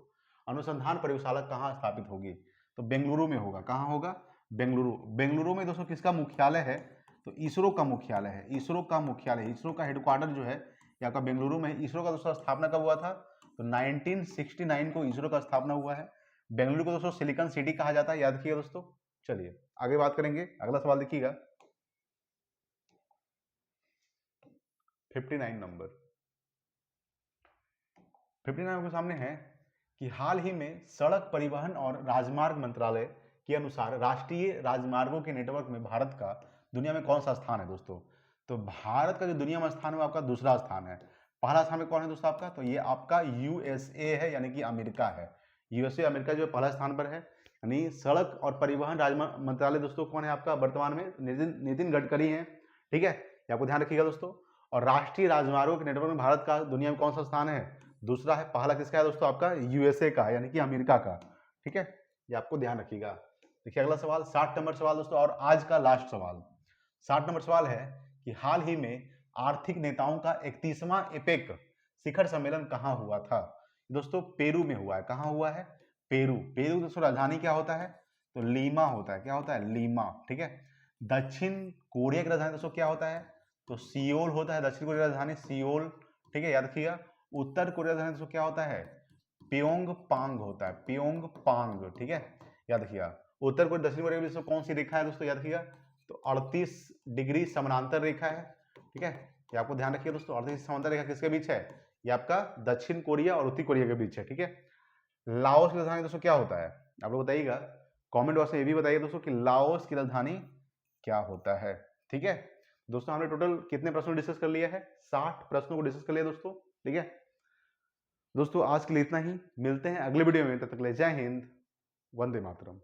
अनुसंधान प्रयोगशाला कहाँ स्थापित होगी, तो बेंगलुरु में होगा। कहाँ होगा, बेंगलुरु। बेंगलुरु में दोस्तों किसका मुख्यालय है, तो इसरो का मुख्यालय है, इसरो का मुख्यालय, इसरो का हेडक्वार्टर जो है ये आपका बेंगलुरु में। इसरो का दोस्तों स्थापना कब हुआ था, तो 1969 को इसरो का स्थापना हुआ है। बेंगलुरु को दोस्तों सिलिकॉन सिटी कहा जाता है, याद रखिएगा दोस्तों। चलिए आगे बात करेंगे, अगला सवाल देखिएगा 59 नंबर। 59 के सामने है कि हाल ही में सड़क परिवहन और राजमार्ग मंत्रालय के अनुसार राष्ट्रीय राजमार्गों के नेटवर्क में भारत का दुनिया में कौन सा स्थान है दोस्तों, तो भारत का जो दुनिया में स्थान है वो आपका दूसरा स्थान है। पहला स्थान में कौन है दोस्तों आपका, तो ये आपका यूएसए है, यानी कि अमेरिका है। यूएसए अमेरिका जो पहला स्थान पर है, यानी सड़क और परिवहन राजमार्ग मंत्रालय दोस्तों कौन है आपका वर्तमान में, नितिन गडकरी है, ठीक है, ये आपको ध्यान रखिएगा दोस्तों। और राष्ट्रीय राजमार्गों के नेटवर्क में भारत का दुनिया में कौन सा स्थान है, दूसरा है। पहला किसका है दोस्तों आपका, यूएसए का, यानी कि अमेरिका का, ठीक है, ये आपको ध्यान रखिएगा। देखिए अगला सवाल 60 नंबर सवाल दोस्तों, और आज का लास्ट सवाल 60 नंबर सवाल है कि हाल ही में आर्थिक नेताओं का 31वां एपेक शिखर सम्मेलन कहाँ हुआ था, दोस्तों पेरू में हुआ है। कहाँ हुआ है, पेरू। पेरू दोस्तों राजधानी क्या होता है, तो लीमा होता है। क्या होता है, लीमा, ठीक है। दक्षिण कोरिया की राजधानी दोस्तों क्या होता है, तो सियोल होता है, दक्षिण कोरिया की राजधानी सियोल, ठीक है, याद रखिएगा। उत्तर कोरिया की राजधानी दोस्तों क्या होता है, प्योंग पांग होता है, प्योंग पांग, ठीक है, याद रखिएगा। उत्तर कोरिया दक्षिण कोरिया के बीच कौन सी रेखा है दोस्तों, याद रखिएगा, तो 38 डिग्री समानांतर रेखा है, ठीक है, ये आपको ध्यान रखिए दोस्तों। 38 समानांतर रेखा किसके बीच है, ये आपका दक्षिण कोरिया और उत्तरी कोरिया के बीच है, ठीक है। लाओस की राजधानी दोस्तों क्या होता है, आप लोग बताइएगा, कमेंट बॉक्स में ये भी बताइए दोस्तों कि लाओस की राजधानी क्या होता है, ठीक है। दोस्तों हमने टोटल कितने प्रश्नों डिस्कस कर लिया है, 60 प्रश्नों को डिस्कस कर लिया दोस्तों, ठीक है। दोस्तों आज के लिए इतना ही, मिलते हैं अगले वीडियो में, तब तक के लिए जय हिंद, वंदे मातरम।